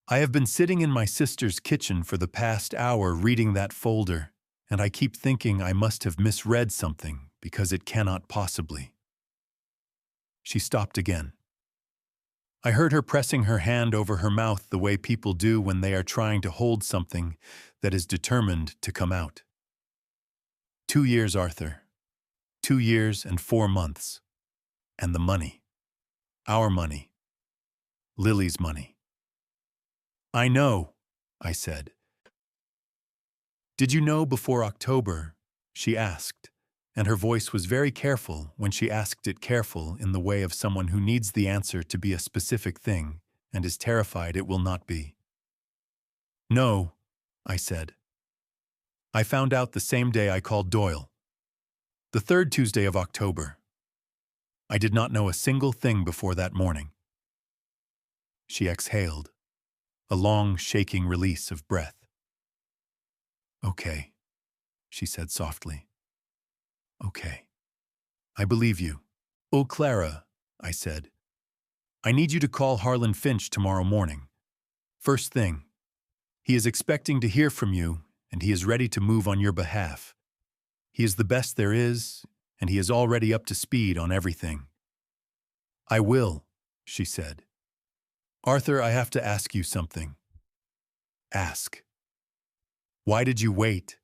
I have been sitting in my sister's kitchen for the past hour reading that folder, and I keep thinking I must have misread something because it cannot possibly. She stopped again. I heard her pressing her hand over her mouth the way people do when they are trying to hold something that is determined to come out. 2 years, Arthur. 2 years and 4 months. And the money. Our money. Lily's money. I know, I said. Did you know before October? She asked, and her voice was very careful when she asked it, careful in the way of someone who needs the answer to be a specific thing and is terrified it will not be. No, I said. I found out the same day I called Doyle. The 3rd Tuesday of October. I did not know a single thing before that morning. She exhaled, a long, shaking release of breath. Okay, she said softly. Okay. I believe you. Oh, Clara, I said. I need you to call Harlan Finch tomorrow morning. First thing. He is expecting to hear from you, and he is ready to move on your behalf. He is the best there is, and he is already up to speed on everything. I will, she said. Arthur, I have to ask you something. Ask. Why did you wait?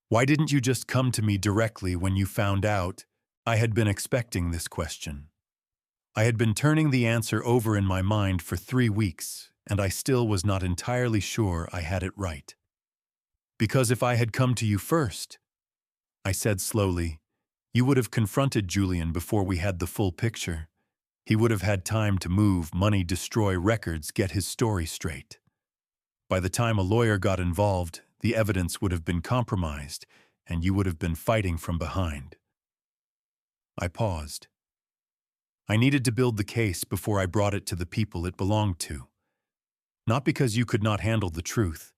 Why didn't you just come to me directly when you found out? I had been expecting this question. I had been turning the answer over in my mind for 3 weeks, and I still was not entirely sure I had it right. Because if I had come to you first, I said slowly, you would have confronted Julian before we had the full picture. He would have had time to move, money, destroy records, get his story straight. By the time a lawyer got involved, the evidence would have been compromised, and you would have been fighting from behind. I paused. I needed to build the case before I brought it to the people it belonged to. Not because you could not handle the truth,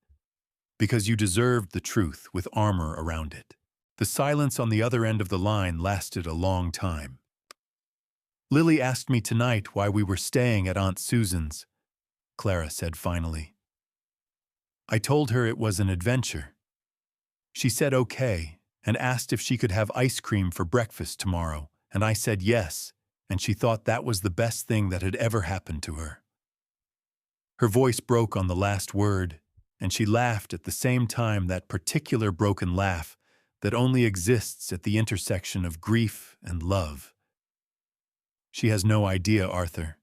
because you deserved the truth with armor around it. The silence on the other end of the line lasted a long time. Lily asked me tonight why we were staying at Aunt Susan's, Clara said finally. I told her it was an adventure. She said okay, and asked if she could have ice cream for breakfast tomorrow, and I said yes, and she thought that was the best thing that had ever happened to her. Her voice broke on the last word, and she laughed at the same time, that particular broken laugh that only exists at the intersection of grief and love. She has no idea, Arthur.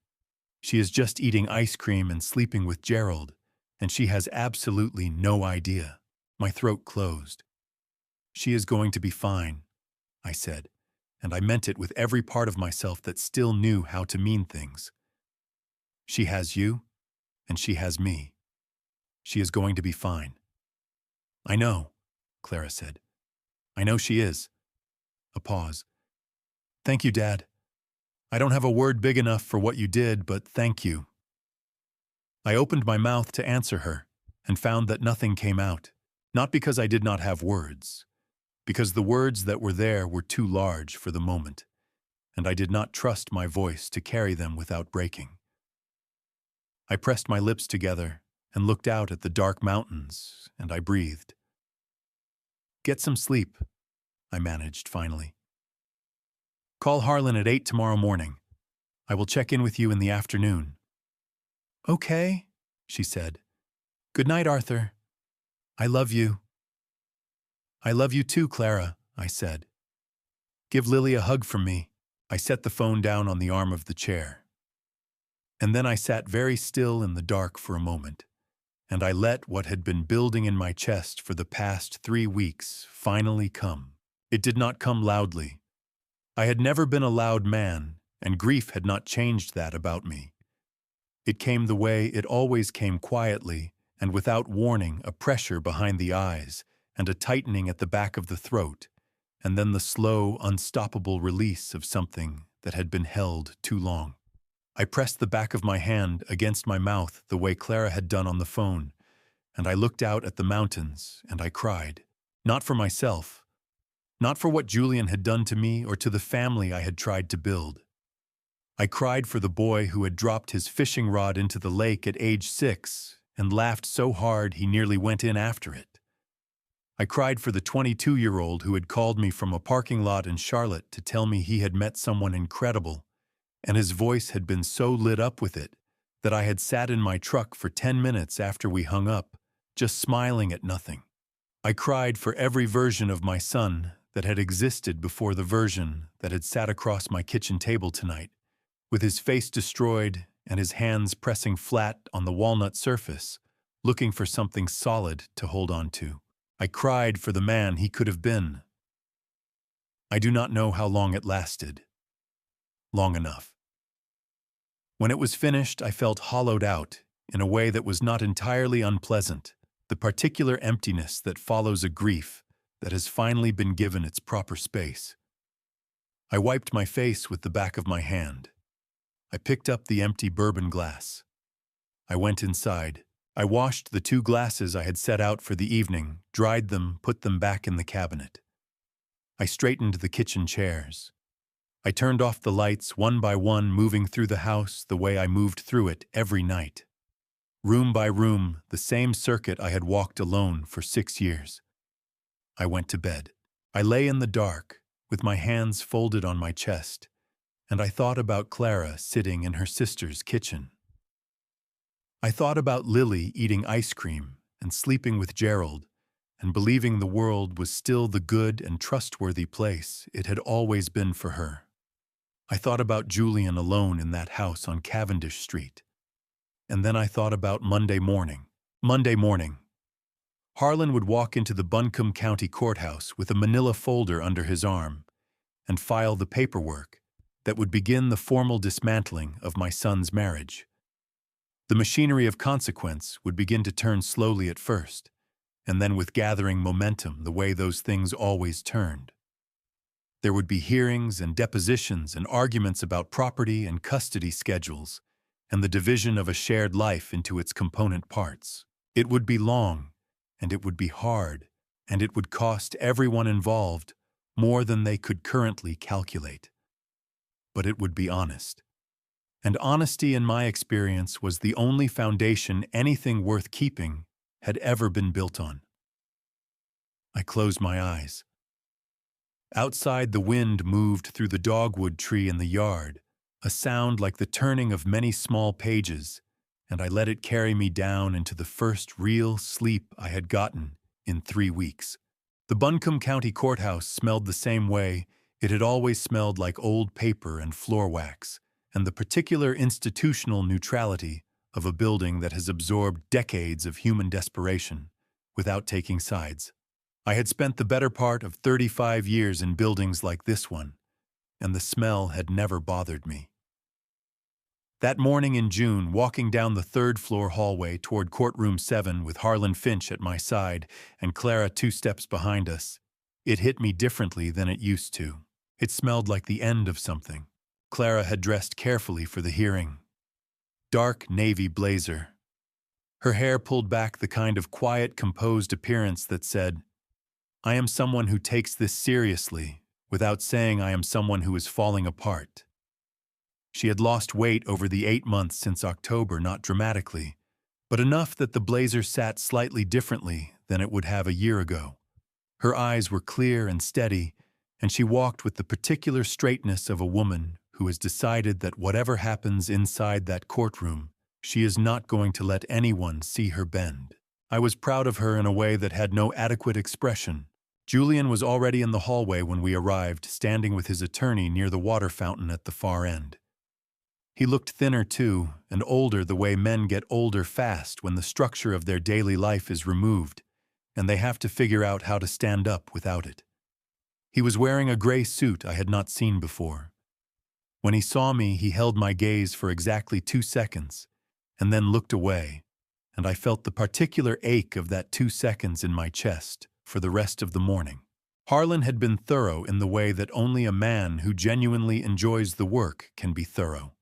She is just eating ice cream and sleeping with Gerald, and she has absolutely no idea. My throat closed. She is going to be fine, I said, and I meant it with every part of myself that still knew how to mean things. She has you, and she has me. She is going to be fine. I know, Clara said. I know she is. A pause. Thank you, Dad. I don't have a word big enough for what you did, but thank you. I opened my mouth to answer her, and found that nothing came out. Not because I did not have words, because the words that were there were too large for the moment, and I did not trust my voice to carry them without breaking. I pressed my lips together and looked out at the dark mountains, and I breathed. Get some sleep, I managed finally. Call Harlan at 8 tomorrow morning. I will check in with you in the afternoon. Okay, she said. Good night, Arthur. I love you. I love you too, Clara, I said. Give Lily a hug from me. I set the phone down on the arm of the chair. And then I sat very still in the dark for a moment, and I let what had been building in my chest for the past 3 weeks finally come. It did not come loudly. I had never been a loud man, and grief had not changed that about me. It came the way it always came, quietly and without warning, a pressure behind the eyes and a tightening at the back of the throat, and then the slow, unstoppable release of something that had been held too long. I pressed the back of my hand against my mouth the way Clara had done on the phone, and I looked out at the mountains and I cried. Not for myself, not for what Julian had done to me or to the family I had tried to build. I cried for the boy who had dropped his fishing rod into the lake at age 6 and laughed so hard he nearly went in after it. I cried for the 22-year-old who had called me from a parking lot in Charlotte to tell me he had met someone incredible, and his voice had been so lit up with it that I had sat in my truck for 10 minutes after we hung up, just smiling at nothing. I cried for every version of my son that had existed before the version that had sat across my kitchen table tonight, with his face destroyed and his hands pressing flat on the walnut surface, looking for something solid to hold on to. I cried for the man he could have been. I do not know how long it lasted. Long enough. When it was finished, I felt hollowed out in a way that was not entirely unpleasant, the particular emptiness that follows a grief that has finally been given its proper space. I wiped my face with the back of my hand. I picked up the empty bourbon glass. I went inside. I washed the 2 glasses I had set out for the evening, dried them, put them back in the cabinet. I straightened the kitchen chairs. I turned off the lights one by one, moving through the house the way I moved through it every night. Room by room, the same circuit I had walked alone for 6 years. I went to bed. I lay in the dark, with my hands folded on my chest, and I thought about Clara sitting in her sister's kitchen. I thought about Lily eating ice cream and sleeping with Gerald, and believing the world was still the good and trustworthy place it had always been for her. I thought about Julian alone in that house on Cavendish Street. And then I thought about Monday morning. Monday morning. Harlan would walk into the Buncombe County Courthouse with a manila folder under his arm and file the paperwork that would begin the formal dismantling of my son's marriage. The machinery of consequence would begin to turn slowly at first, and then with gathering momentum the way those things always turned. There would be hearings and depositions and arguments about property and custody schedules and the division of a shared life into its component parts. It would be long, and it would be hard, and it would cost everyone involved more than they could currently calculate. But it would be honest. And honesty, in my experience, was the only foundation anything worth keeping had ever been built on. I closed my eyes. Outside, the wind moved through the dogwood tree in the yard, a sound like the turning of many small pages, and I let it carry me down into the first real sleep I had gotten in 3 weeks. The Buncombe County Courthouse smelled the same way it had always smelled, like old paper and floor wax, and the particular institutional neutrality of a building that has absorbed decades of human desperation without taking sides. I had spent the better part of 35 years in buildings like this one, and the smell had never bothered me. That morning in June, walking down the third-floor hallway toward courtroom 7 with Harlan Finch at my side and Clara 2 steps behind us, it hit me differently than it used to. It smelled like the end of something. Clara had dressed carefully for the hearing. Dark navy blazer. Her hair pulled back, the kind of quiet, composed appearance that said, "I am someone who takes this seriously," without saying I am someone who is falling apart. She had lost weight over the 8 months since October, not dramatically, but enough that the blazer sat slightly differently than it would have a year ago. Her eyes were clear and steady, and she walked with the particular straightness of a woman who has decided that whatever happens inside that courtroom, she is not going to let anyone see her bend. I was proud of her in a way that had no adequate expression. Julian was already in the hallway when we arrived, standing with his attorney near the water fountain at the far end. He looked thinner too, and older the way men get older fast when the structure of their daily life is removed, and they have to figure out how to stand up without it. He was wearing a gray suit I had not seen before. When he saw me, he held my gaze for exactly 2 seconds, and then looked away, and I felt the particular ache of that 2 seconds in my chest for the rest of the morning. Harlan had been thorough in the way that only a man who genuinely enjoys the work can be thorough.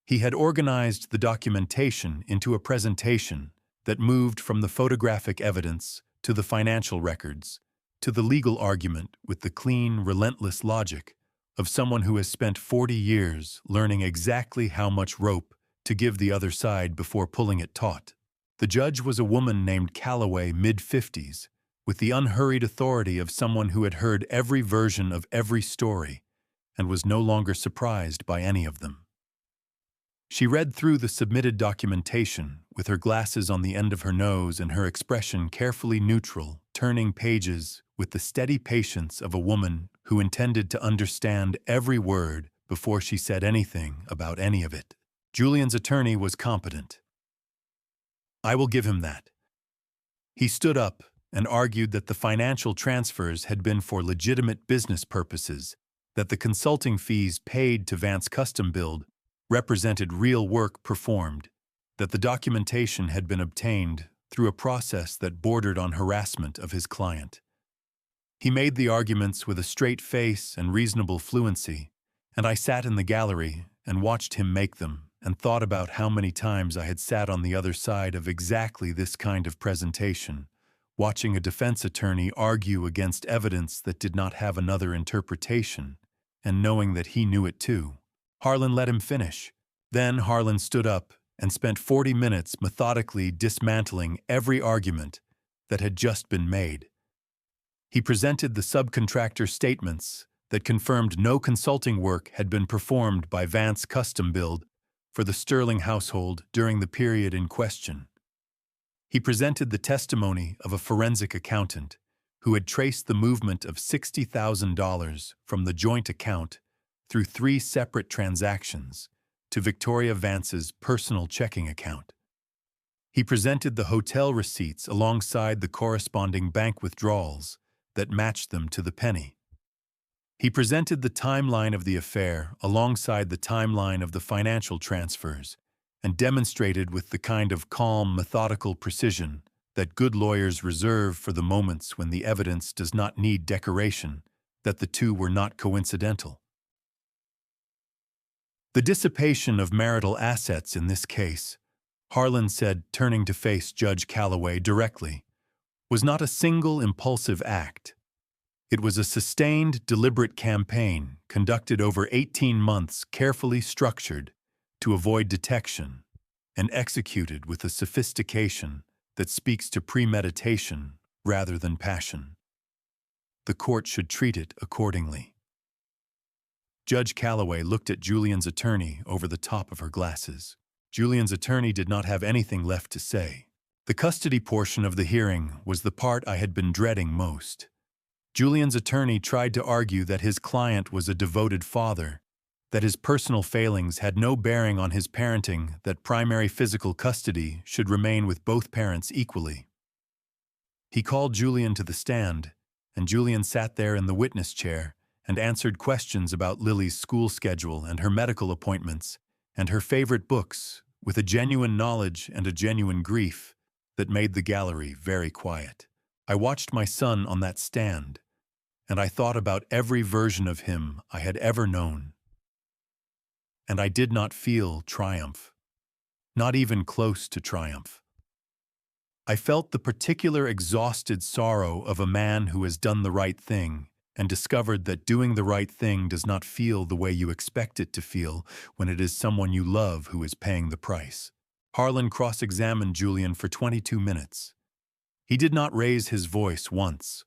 He had organized the documentation into a presentation that moved from the photographic evidence to the financial records to the legal argument with the clean, relentless logic of someone who has spent 40 years learning exactly how much rope to give the other side before pulling it taut. The judge was a woman named Calloway, mid-50s, with the unhurried authority of someone who had heard every version of every story and was no longer surprised by any of them. She read through the submitted documentation, with her glasses on the end of her nose and her expression carefully neutral, turning pages with the steady patience of a woman who intended to understand every word before she said anything about any of it. Julian's attorney was competent. I will give him that. He stood up and argued that the financial transfers had been for legitimate business purposes, that the consulting fees paid to Vance Custom Build represented real work performed, that the documentation had been obtained through a process that bordered on harassment of his client. He made the arguments with a straight face and reasonable fluency, and I sat in the gallery and watched him make them and thought about how many times I had sat on the other side of exactly this kind of presentation, watching a defense attorney argue against evidence that did not have another interpretation, and knowing that he knew it too. Harlan let him finish. Then Harlan stood up and spent 40 minutes methodically dismantling every argument that had just been made. He presented the subcontractor statements that confirmed no consulting work had been performed by Vance Custom Build for the Sterling household during the period in question. He presented the testimony of a forensic accountant who had traced the movement of $60,000 from the joint account through 3 separate transactions to Victoria Vance's personal checking account. He presented the hotel receipts alongside the corresponding bank withdrawals that matched them to the penny. He presented the timeline of the affair alongside the timeline of the financial transfers and demonstrated with the kind of calm, methodical precision that good lawyers reserve for the moments when the evidence does not need decoration that the two were not coincidental. The dissipation of marital assets in this case, Harlan said, turning to face Judge Calloway directly, was not a single impulsive act. It was a sustained, deliberate campaign conducted over 18 months, carefully structured to avoid detection and executed with a sophistication that speaks to premeditation rather than passion. The court should treat it accordingly. Judge Calloway looked at Julian's attorney over the top of her glasses. Julian's attorney did not have anything left to say. The custody portion of the hearing was the part I had been dreading most. Julian's attorney tried to argue that his client was a devoted father, that his personal failings had no bearing on his parenting, that primary physical custody should remain with both parents equally. He called Julian to the stand, and Julian sat there in the witness chair and answered questions about Lily's school schedule and her medical appointments and her favorite books with a genuine knowledge and a genuine grief that made the gallery very quiet. I watched my son on that stand, and I thought about every version of him I had ever known. And I did not feel triumph, not even close to triumph. I felt the particular exhausted sorrow of a man who has done the right thing and discovered that doing the right thing does not feel the way you expect it to feel when it is someone you love who is paying the price. Harlan cross-examined Julian for 22 minutes. He did not raise his voice once.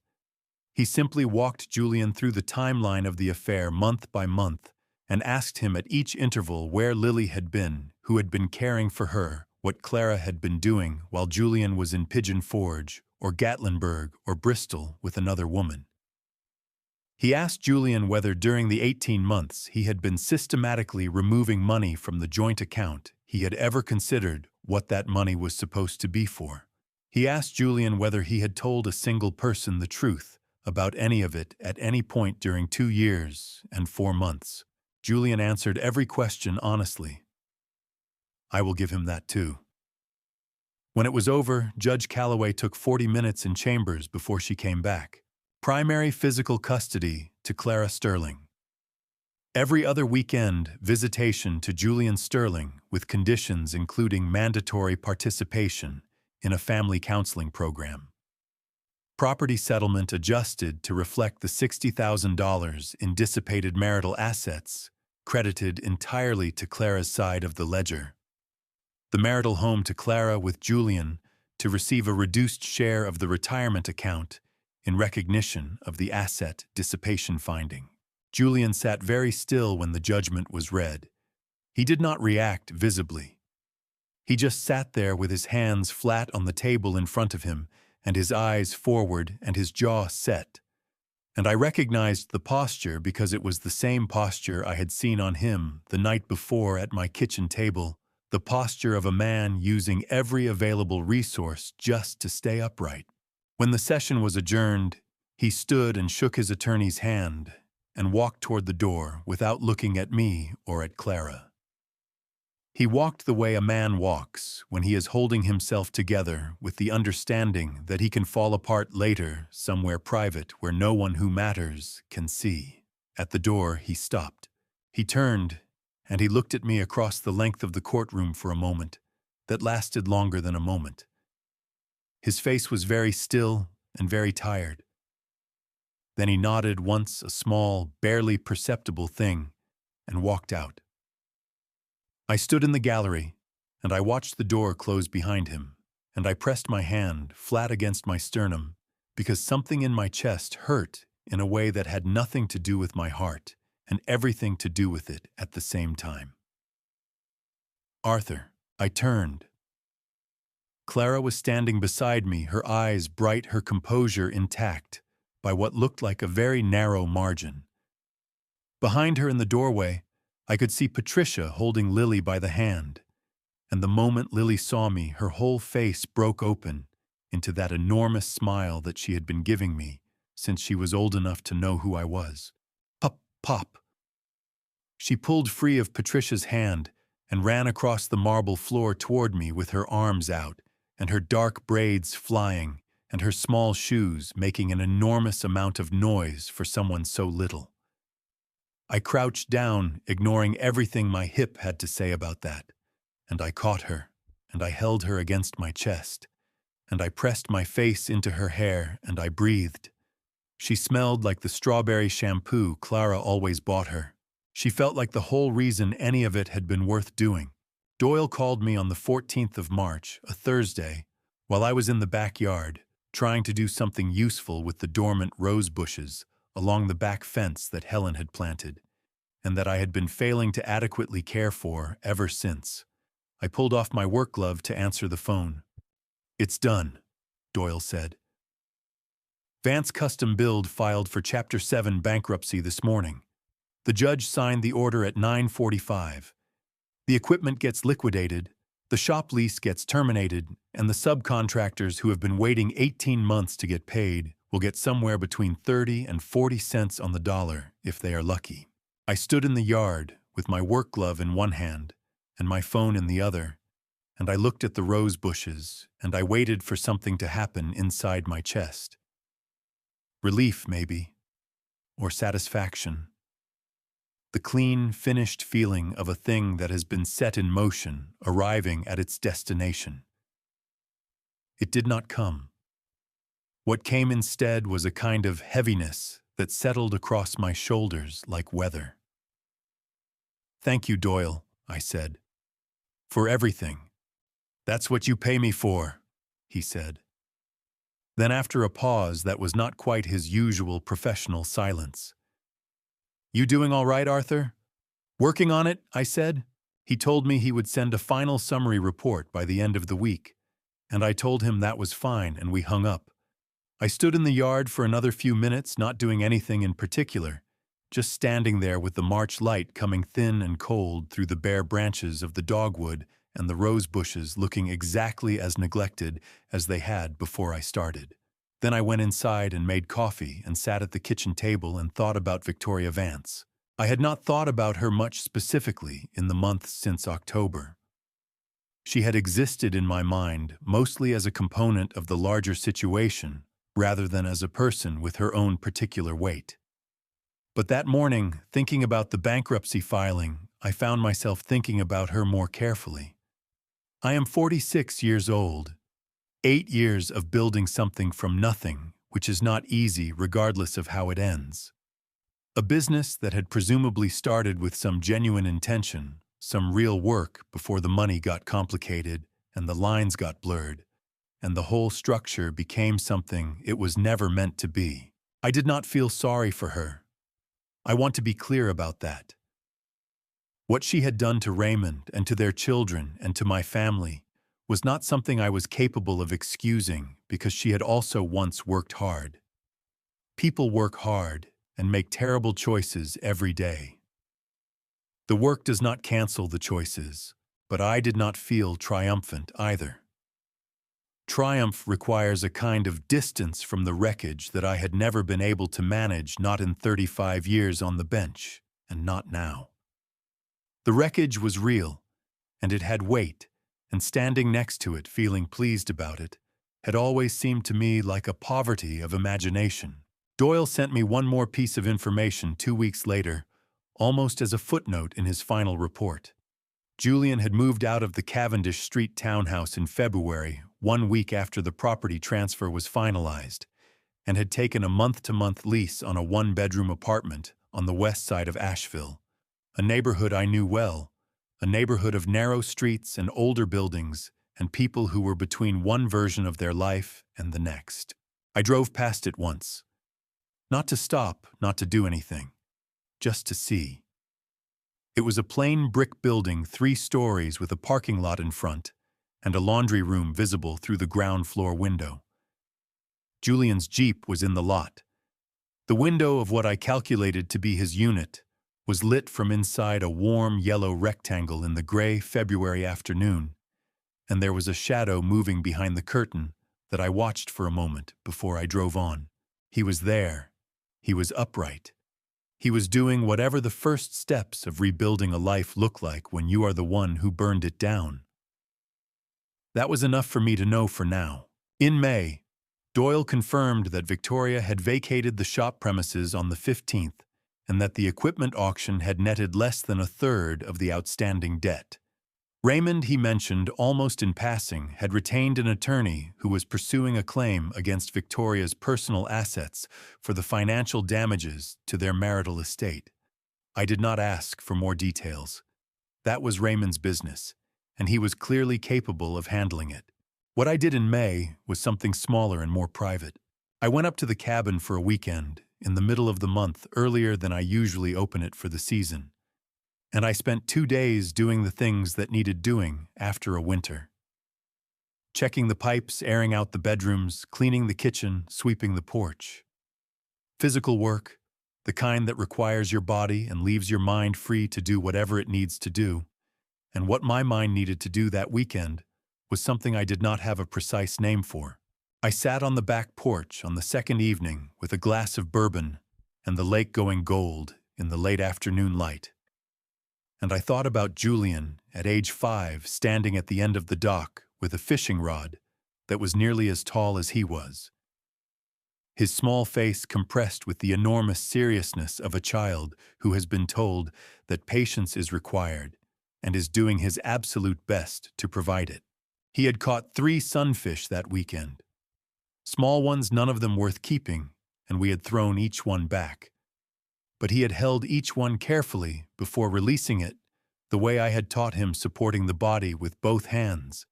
He simply walked Julian through the timeline of the affair month by month and asked him at each interval where Lily had been, who had been caring for her, what Clara had been doing while Julian was in Pigeon Forge or Gatlinburg or Bristol with another woman. He asked Julian whether during the 18 months he had been systematically removing money from the joint account he had ever considered what that money was supposed to be for. He asked Julian whether he had told a single person the truth about any of it at any point during 2 years and 4 months. Julian answered every question honestly. I will give him that too. When it was over, Judge Calloway took 40 minutes in chambers before she came back. Primary physical custody to Clara Sterling. Every other weekend, visitation to Julian Sterling with conditions including mandatory participation in a family counseling program. Property settlement adjusted to reflect the $60,000 in dissipated marital assets, credited entirely to Clara's side of the ledger. The marital home to Clara with Julian to receive a reduced share of the retirement account in recognition of the asset dissipation finding. Julian sat very still when the judgment was read. He did not react visibly. He just sat there with his hands flat on the table in front of him and his eyes forward and his jaw set. And I recognized the posture because it was the same posture I had seen on him the night before at my kitchen table, the posture of a man using every available resource just to stay upright. When the session was adjourned, he stood and shook his attorney's hand and walked toward the door without looking at me or at Clara. He walked the way a man walks when he is holding himself together with the understanding that he can fall apart later somewhere private where no one who matters can see. At the door, he stopped. He turned, and he looked at me across the length of the courtroom for a moment that lasted longer than a moment. His face was very still and very tired. Then he nodded once, a small, barely perceptible thing, and walked out. I stood in the gallery, and I watched the door close behind him, and I pressed my hand flat against my sternum because something in my chest hurt in a way that had nothing to do with my heart and everything to do with it at the same time. Arthur, I turned. Clara was standing beside me, her eyes bright, her composure intact by what looked like a very narrow margin. Behind her in the doorway, I could see Patricia holding Lily by the hand, and the moment Lily saw me, her whole face broke open into that enormous smile that she had been giving me since she was old enough to know who I was. Pop, pop. She pulled free of Patricia's hand and ran across the marble floor toward me with her arms out and her dark braids flying and her small shoes making an enormous amount of noise for someone so little. I crouched down, ignoring everything my hip had to say about that, and I caught her, and I held her against my chest, and I pressed my face into her hair, and I breathed. She smelled like the strawberry shampoo Clara always bought her. She felt like the whole reason any of it had been worth doing. Doyle called me on the 14th of March, a Thursday, while I was in the backyard, trying to do something useful with the dormant rose bushes along the back fence that Helen had planted, and that I had been failing to adequately care for ever since. I pulled off my work glove to answer the phone. "It's done," Doyle said. Vance Custom Build filed for Chapter 7 bankruptcy this morning. The judge signed the order at 9:45. The equipment gets liquidated, the shop lease gets terminated, and the subcontractors who have been waiting 18 months to get paid will get somewhere between 30 and 40 cents on the dollar if they are lucky. I stood in the yard with my work glove in one hand and my phone in the other, and I looked at the rose bushes and I waited for something to happen inside my chest. Relief, maybe, or satisfaction. The clean, finished feeling of a thing that has been set in motion, arriving at its destination. It did not come. What came instead was a kind of heaviness that settled across my shoulders like weather. "Thank you, Doyle," I said. "For everything." "That's what you pay me for," he said. Then after a pause that was not quite his usual professional silence, "You doing all right, Arthur?" "Working on it," I said. He told me he would send a final summary report by the end of the week, and I told him that was fine, and we hung up. I stood in the yard for another few minutes, not doing anything in particular, just standing there with the March light coming thin and cold through the bare branches of the dogwood and the rose bushes looking exactly as neglected as they had before I started. Then I went inside and made coffee and sat at the kitchen table and thought about Victoria Vance. I had not thought about her much specifically in the months since October. She had existed in my mind mostly as a component of the larger situation rather than as a person with her own particular weight. But that morning, thinking about the bankruptcy filing, I found myself thinking about her more carefully. I am 46 years old. 8 years of building something from nothing, which is not easy regardless of how it ends. A business that had presumably started with some genuine intention, some real work before the money got complicated and the lines got blurred, and the whole structure became something it was never meant to be. I did not feel sorry for her. I want to be clear about that. What she had done to Raymond and to their children and to my family was not something I was capable of excusing because she had also once worked hard. People work hard and make terrible choices every day. The work does not cancel the choices, but I did not feel triumphant either. Triumph requires a kind of distance from the wreckage that I had never been able to manage, not in 35 years on the bench, and not now. The wreckage was real, and it had weight, and standing next to it, feeling pleased about it, had always seemed to me like a poverty of imagination. Doyle sent me one more piece of information 2 weeks later, almost as a footnote in his final report. Julian had moved out of the Cavendish Street townhouse in February, 1 week after the property transfer was finalized, and had taken a month-to-month lease on a one-bedroom apartment on the west side of Asheville, a neighborhood I knew well, a neighborhood of narrow streets and older buildings and people who were between one version of their life and the next. I drove past it once. Not to stop, not to do anything, just to see. It was a plain brick building 3 stories with a parking lot in front and a laundry room visible through the ground floor window. Julian's Jeep was in the lot. The window of what I calculated to be his unit was lit from inside a warm yellow rectangle in the gray February afternoon, and there was a shadow moving behind the curtain that I watched for a moment before I drove on. He was there. He was upright. He was doing whatever the first steps of rebuilding a life look like when you are the one who burned it down. That was enough for me to know for now. In May, Doyle confirmed that Victoria had vacated the shop premises on the 15th and that the equipment auction had netted less than a third of the outstanding debt. Raymond, he mentioned almost in passing, had retained an attorney who was pursuing a claim against Victoria's personal assets for the financial damages to their marital estate. I did not ask for more details. That was Raymond's business, and he was clearly capable of handling it. What I did in May was something smaller and more private. I went up to the cabin for a weekend, in the middle of the month, earlier than I usually open it for the season. And I spent 2 days doing the things that needed doing after a winter. Checking the pipes, airing out the bedrooms, cleaning the kitchen, sweeping the porch. Physical work, the kind that requires your body and leaves your mind free to do whatever it needs to do. And what my mind needed to do that weekend was something I did not have a precise name for. I sat on the back porch on the second evening with a glass of bourbon and the lake going gold in the late afternoon light. And I thought about Julian, at age 5, standing at the end of the dock with a fishing rod that was nearly as tall as he was. His small face compressed with the enormous seriousness of a child who has been told that patience is required and is doing his absolute best to provide it. He had caught 3 sunfish that weekend. Small ones, none of them worth keeping, and we had thrown each one back. But he had held each one carefully before releasing it, the way I had taught him, supporting the body with both hands,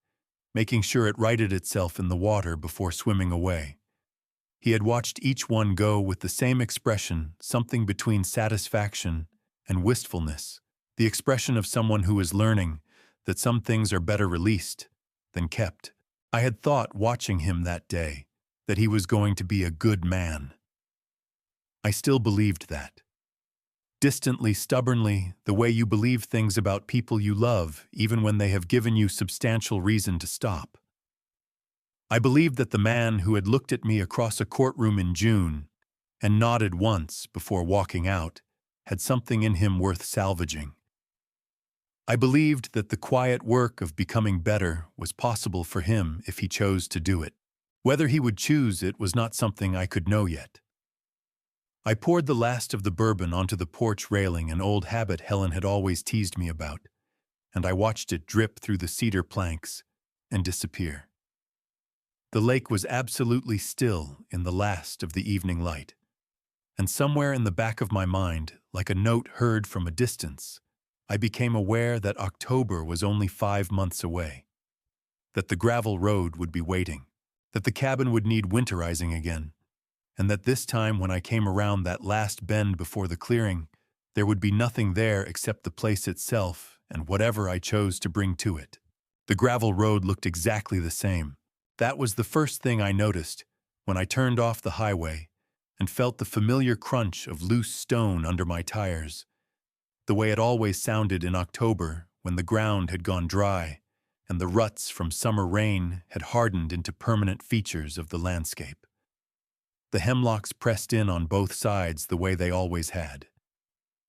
making sure it righted itself in the water before swimming away. He had watched each one go with the same expression, something between satisfaction and wistfulness, the expression of someone who is learning that some things are better released than kept. I had thought, watching him that day, that he was going to be a good man. I still believed that. Distantly, stubbornly, the way you believe things about people you love, even when they have given you substantial reason to stop. I believed that the man who had looked at me across a courtroom in June and nodded once before walking out had something in him worth salvaging. I believed that the quiet work of becoming better was possible for him if he chose to do it. Whether he would choose it was not something I could know yet. I poured the last of the bourbon onto the porch railing, an old habit Helen had always teased me about, and I watched it drip through the cedar planks and disappear. The lake was absolutely still in the last of the evening light, and somewhere in the back of my mind, like a note heard from a distance, I became aware that October was only 5 months away, that the gravel road would be waiting, that the cabin would need winterizing again, and that this time when I came around that last bend before the clearing, there would be nothing there except the place itself and whatever I chose to bring to it. The gravel road looked exactly the same. That was the first thing I noticed when I turned off the highway and felt the familiar crunch of loose stone under my tires, the way it always sounded in October when the ground had gone dry and the ruts from summer rain had hardened into permanent features of the landscape. The hemlocks pressed in on both sides the way they always had.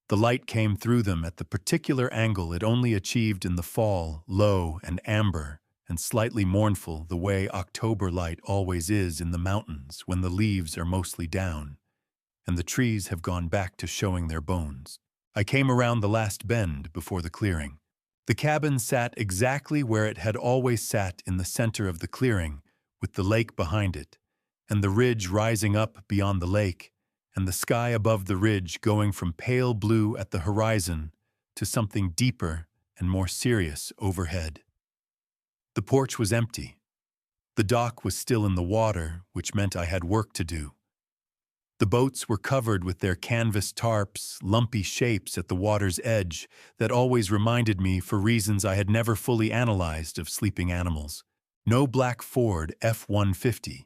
The light came through them at the particular angle it only achieved in the fall, low and amber and slightly mournful, the way October light always is in the mountains when the leaves are mostly down and the trees have gone back to showing their bones. I came around the last bend before the clearing. The cabin sat exactly where it had always sat, in the center of the clearing, with the lake behind it, and the ridge rising up beyond the lake, and the sky above the ridge going from pale blue at the horizon to something deeper and more serious overhead. The porch was empty. The dock was still in the water, which meant I had work to do. The boats were covered with their canvas tarps, lumpy shapes at the water's edge that always reminded me, for reasons I had never fully analyzed, of sleeping animals. No black Ford F-150.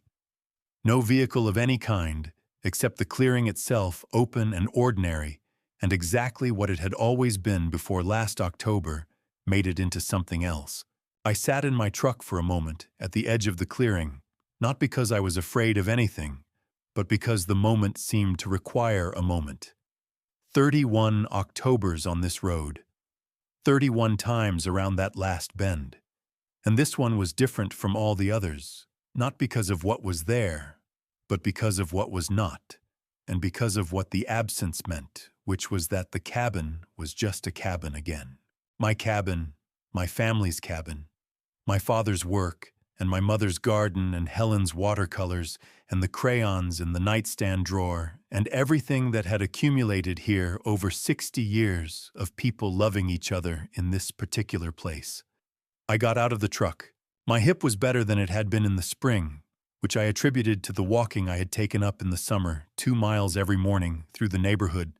No vehicle of any kind, except the clearing itself, open and ordinary, and exactly what it had always been before last October made it into something else. I sat in my truck for a moment at the edge of the clearing, not because I was afraid of anything, but because the moment seemed to require a moment. 31 Octobers on this road, 31 times around that last bend. And this one was different from all the others, not because of what was there, but because of what was not, and because of what the absence meant, which was that the cabin was just a cabin again. My cabin, my family's cabin, my father's work, and my mother's garden, and Helen's watercolors, and the crayons in the nightstand drawer, and everything that had accumulated here over 60 years of people loving each other in this particular place. I got out of the truck. My hip was better than it had been in the spring, which I attributed to the walking I had taken up in the summer, 2 miles every morning through the neighborhood,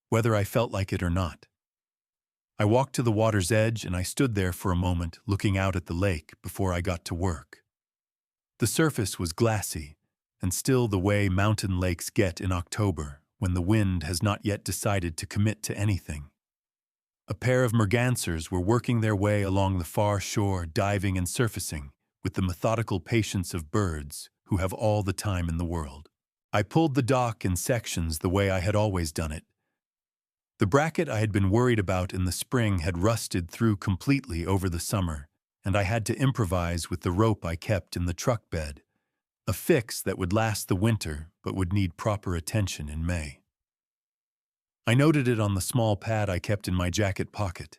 whether I felt like it or not. I walked to the water's edge and I stood there for a moment looking out at the lake before I got to work. The surface was glassy, and still the way mountain lakes get in October when the wind has not yet decided to commit to anything. A pair of mergansers were working their way along the far shore, diving and surfacing with the methodical patience of birds who have all the time in the world. I pulled the dock in sections the way I had always done it. The bracket I had been worried about in the spring had rusted through completely over the summer, and I had to improvise with the rope I kept in the truck bed, a fix that would last the winter but would need proper attention in May. I noted it on the small pad I kept in my jacket pocket.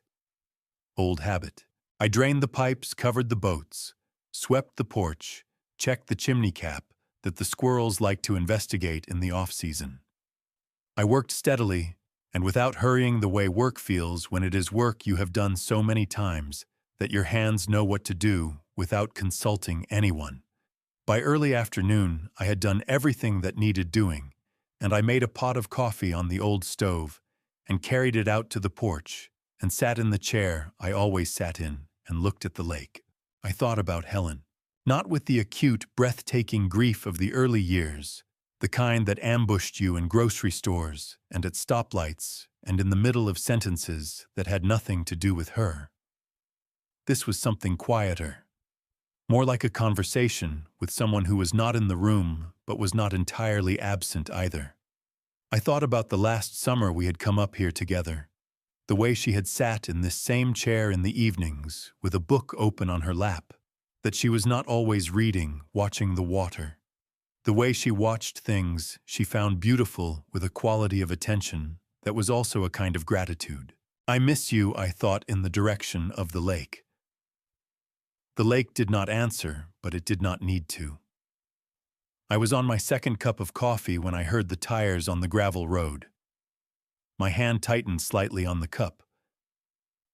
Old habit. I drained the pipes, covered the boats, swept the porch, checked the chimney cap that the squirrels like to investigate in the off-season. I worked steadily and without hurrying the way work feels when it is work you have done so many times that your hands know what to do without consulting anyone. By early afternoon, I had done everything that needed doing, and I made a pot of coffee on the old stove and carried it out to the porch and sat in the chair I always sat in and looked at the lake. I thought about Helen, not with the acute, breathtaking grief of the early years, the kind that ambushed you in grocery stores and at stoplights and in the middle of sentences that had nothing to do with her. This was something quieter, more like a conversation with someone who was not in the room but was not entirely absent either. I thought about the last summer we had come up here together, the way she had sat in this same chair in the evenings with a book open on her lap, that she was not always reading, watching the water. The way she watched things she found beautiful with a quality of attention that was also a kind of gratitude. I miss you, I thought in the direction of the lake. The lake did not answer, but it did not need to. I was on my second cup of coffee when I heard the tires on the gravel road. My hand tightened slightly on the cup.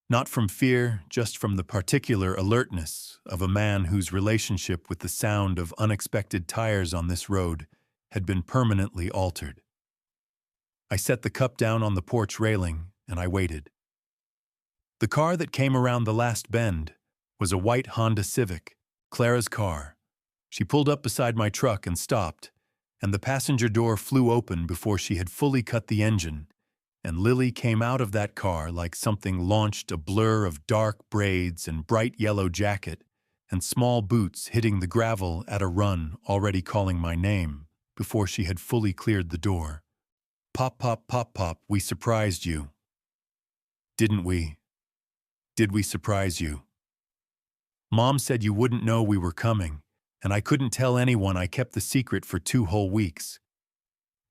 Not from fear, just from the particular alertness of a man whose relationship with the sound of unexpected tires on this road had been permanently altered. I set the cup down on the porch railing and I waited. The car that came around the last bend was a white Honda Civic, Clara's car. She pulled up beside my truck and stopped, and the passenger door flew open before she had fully cut the engine, and Lily came out of that car like something launched, a blur of dark braids and bright yellow jacket and small boots hitting the gravel at a run, already calling my name before she had fully cleared the door. Pop, pop, pop, pop, we surprised you. Didn't we? Did we surprise you? Mom said you wouldn't know we were coming, and I couldn't tell anyone. I kept the secret for 2 whole weeks.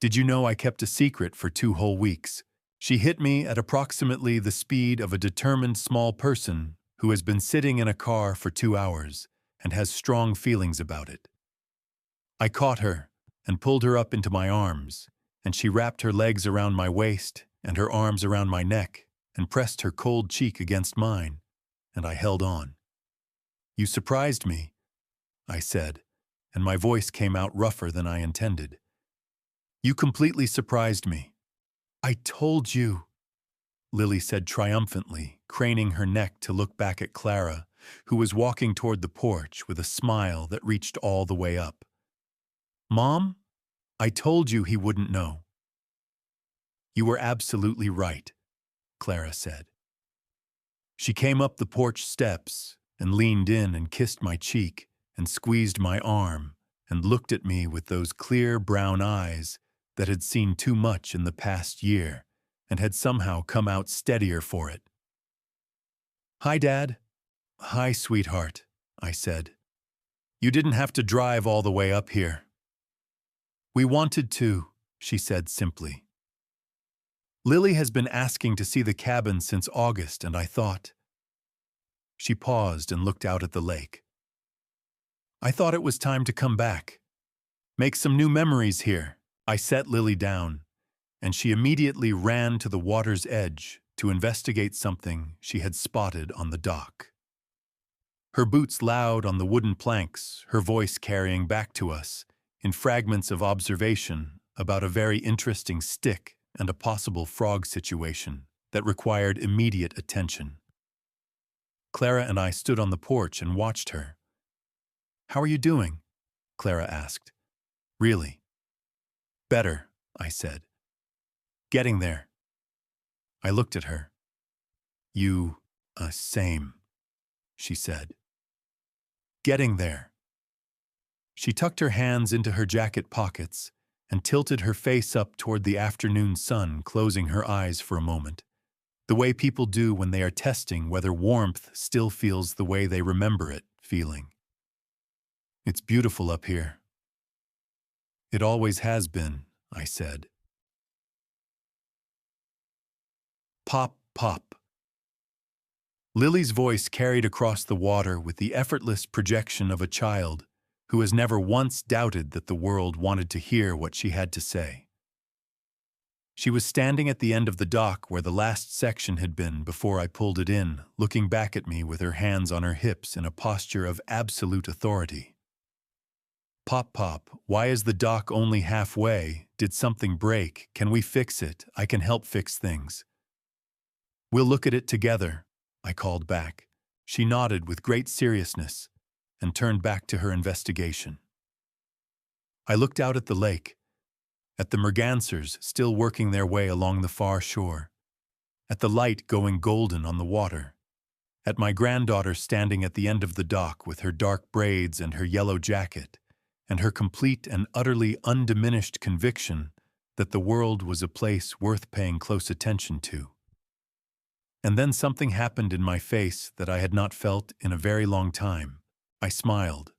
Did you know I kept a secret for 2 whole weeks? She hit me at approximately the speed of a determined small person who has been sitting in a car for 2 hours and has strong feelings about it. I caught her and pulled her up into my arms, and she wrapped her legs around my waist and her arms around my neck and pressed her cold cheek against mine, and I held on. You surprised me, I said, and my voice came out rougher than I intended. You completely surprised me. I told you, Lily said triumphantly, craning her neck to look back at Clara, who was walking toward the porch with a smile that reached all the way up. Mom, I told you he wouldn't know. You were absolutely right, Clara said. She came up the porch steps and leaned in and kissed my cheek and squeezed my arm and looked at me with those clear brown eyes that had seen too much in the past year and had somehow come out steadier for it. Hi, Dad. Hi, sweetheart, I said. You didn't have to drive all the way up here. We wanted to, she said simply. Lily has been asking to see the cabin since August, and I thought. She paused and looked out at the lake. I thought it was time to come back. Make some new memories here. I set Lily down, and she immediately ran to the water's edge to investigate something she had spotted on the dock. Her boots loud on the wooden planks, her voice carrying back to us, in fragments of observation, about a very interesting stick and a possible frog situation that required immediate attention. Clara and I stood on the porch and watched her. How are you doing? Clara asked. Really? Better, I said. Getting there. I looked at her. You, same, she said. Getting there. She tucked her hands into her jacket pockets and tilted her face up toward the afternoon sun, closing her eyes for a moment, the way people do when they are testing whether warmth still feels the way they remember it feeling. "It's beautiful up here." "It always has been," I said. Pop, pop. Lily's voice carried across the water with the effortless projection of a child who has never once doubted that the world wanted to hear what she had to say. She was standing at the end of the dock where the last section had been before I pulled it in, looking back at me with her hands on her hips in a posture of absolute authority. "Pop, pop, why is the dock only halfway? Did something break? Can we fix it? I can help fix things." "We'll look at it together," I called back. She nodded with great seriousness and turned back to her investigation. I looked out at the lake, at the mergansers still working their way along the far shore, at the light going golden on the water, at my granddaughter standing at the end of the dock with her dark braids and her yellow jacket, and her complete and utterly undiminished conviction that the world was a place worth paying close attention to. And then something happened in my face that I had not felt in a very long time. I smiled.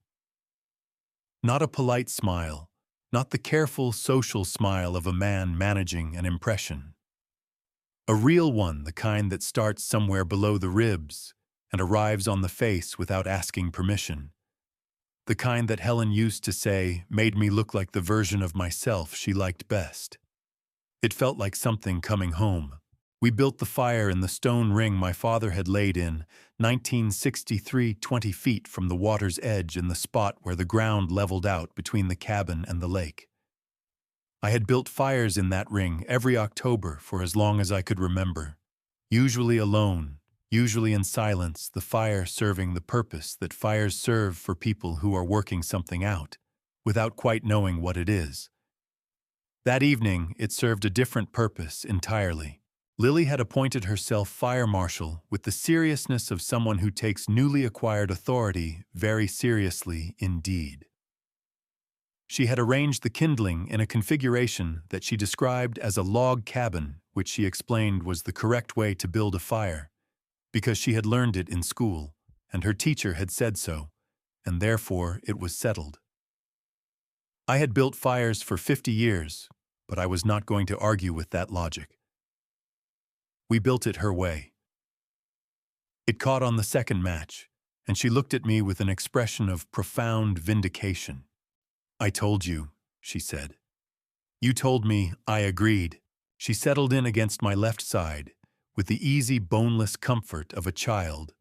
Not a polite smile, not the careful social smile of a man managing an impression. A real one, the kind that starts somewhere below the ribs and arrives on the face without asking permission. The kind that Helen used to say made me look like the version of myself she liked best. It felt like something coming home. We built the fire in the stone ring my father had laid in 1963, 20 feet from the water's edge in the spot where the ground leveled out between the cabin and the lake. I had built fires in that ring every October for as long as I could remember, usually alone, usually in silence, the fire serving the purpose that fires serve for people who are working something out, without quite knowing what it is. That evening, it served a different purpose entirely. Lily had appointed herself fire marshal with the seriousness of someone who takes newly acquired authority very seriously indeed. She had arranged the kindling in a configuration that she described as a log cabin, which she explained was the correct way to build a fire, because she had learned it in school, and her teacher had said so, and therefore it was settled. I had built fires for 50 years, but I was not going to argue with that logic. We built it her way. It caught on the second match, and she looked at me with an expression of profound vindication. "I told you," she said. "You told me, I agreed." She settled in against my left side with the easy, boneless comfort of a child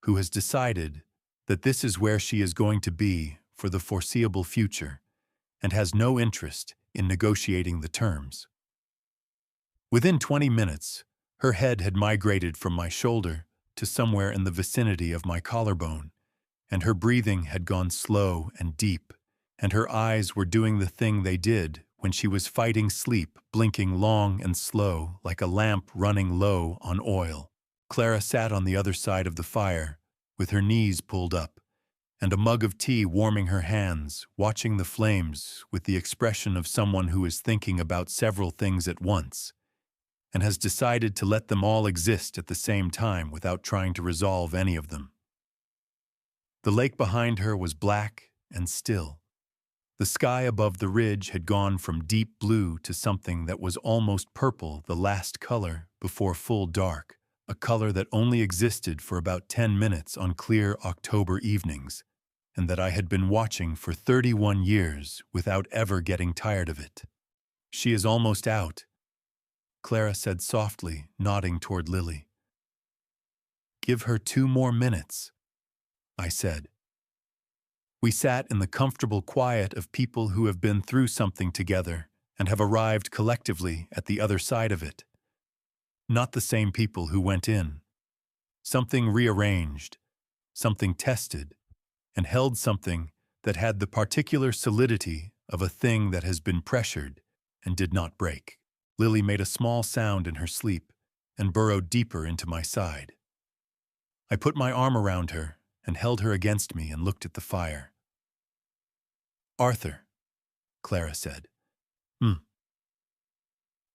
who has decided that this is where she is going to be for the foreseeable future and has no interest in negotiating the terms. Within 20 minutes, her head had migrated from my shoulder to somewhere in the vicinity of my collarbone, and her breathing had gone slow and deep, and her eyes were doing the thing they did when she was fighting sleep, blinking long and slow like a lamp running low on oil. Clara sat on the other side of the fire, with her knees pulled up, and a mug of tea warming her hands, watching the flames with the expression of someone who is thinking about several things at once, and has decided to let them all exist at the same time without trying to resolve any of them. The lake behind her was black and still. The sky above the ridge had gone from deep blue to something that was almost purple, the last color before full dark, a color that only existed for about 10 minutes on clear October evenings, and that I had been watching for 31 years without ever getting tired of it. "She is almost out," Clara said softly, nodding toward Lily. "Give her 2 more minutes," I said. We sat in the comfortable quiet of people who have been through something together and have arrived collectively at the other side of it. Not the same people who went in. Something rearranged, something tested, and held something that had the particular solidity of a thing that has been pressured and did not break. Lily made a small sound in her sleep and burrowed deeper into my side. I put my arm around her and held her against me and looked at the fire. Arthur, Clara said. Hmm.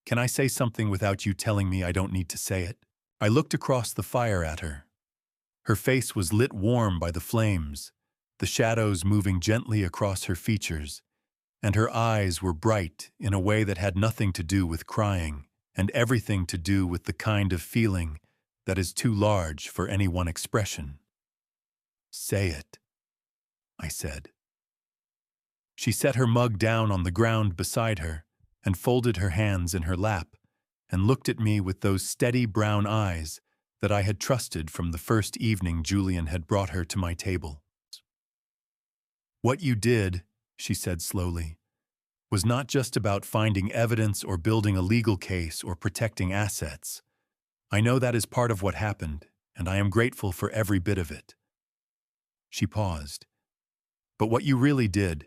Can I say something without you telling me I don't need to say it? I looked across the fire at her. Her face was lit warm by the flames, the shadows moving gently across her features, and her eyes were bright in a way that had nothing to do with crying and everything to do with the kind of feeling that is too large for any one expression. Say it, I said. She set her mug down on the ground beside her and folded her hands in her lap and looked at me with those steady brown eyes that I had trusted from the first evening Julian had brought her to my table. What you did, she said slowly, was not just about finding evidence or building a legal case or protecting assets. I know that is part of what happened, and I am grateful for every bit of it. She paused. But what you really did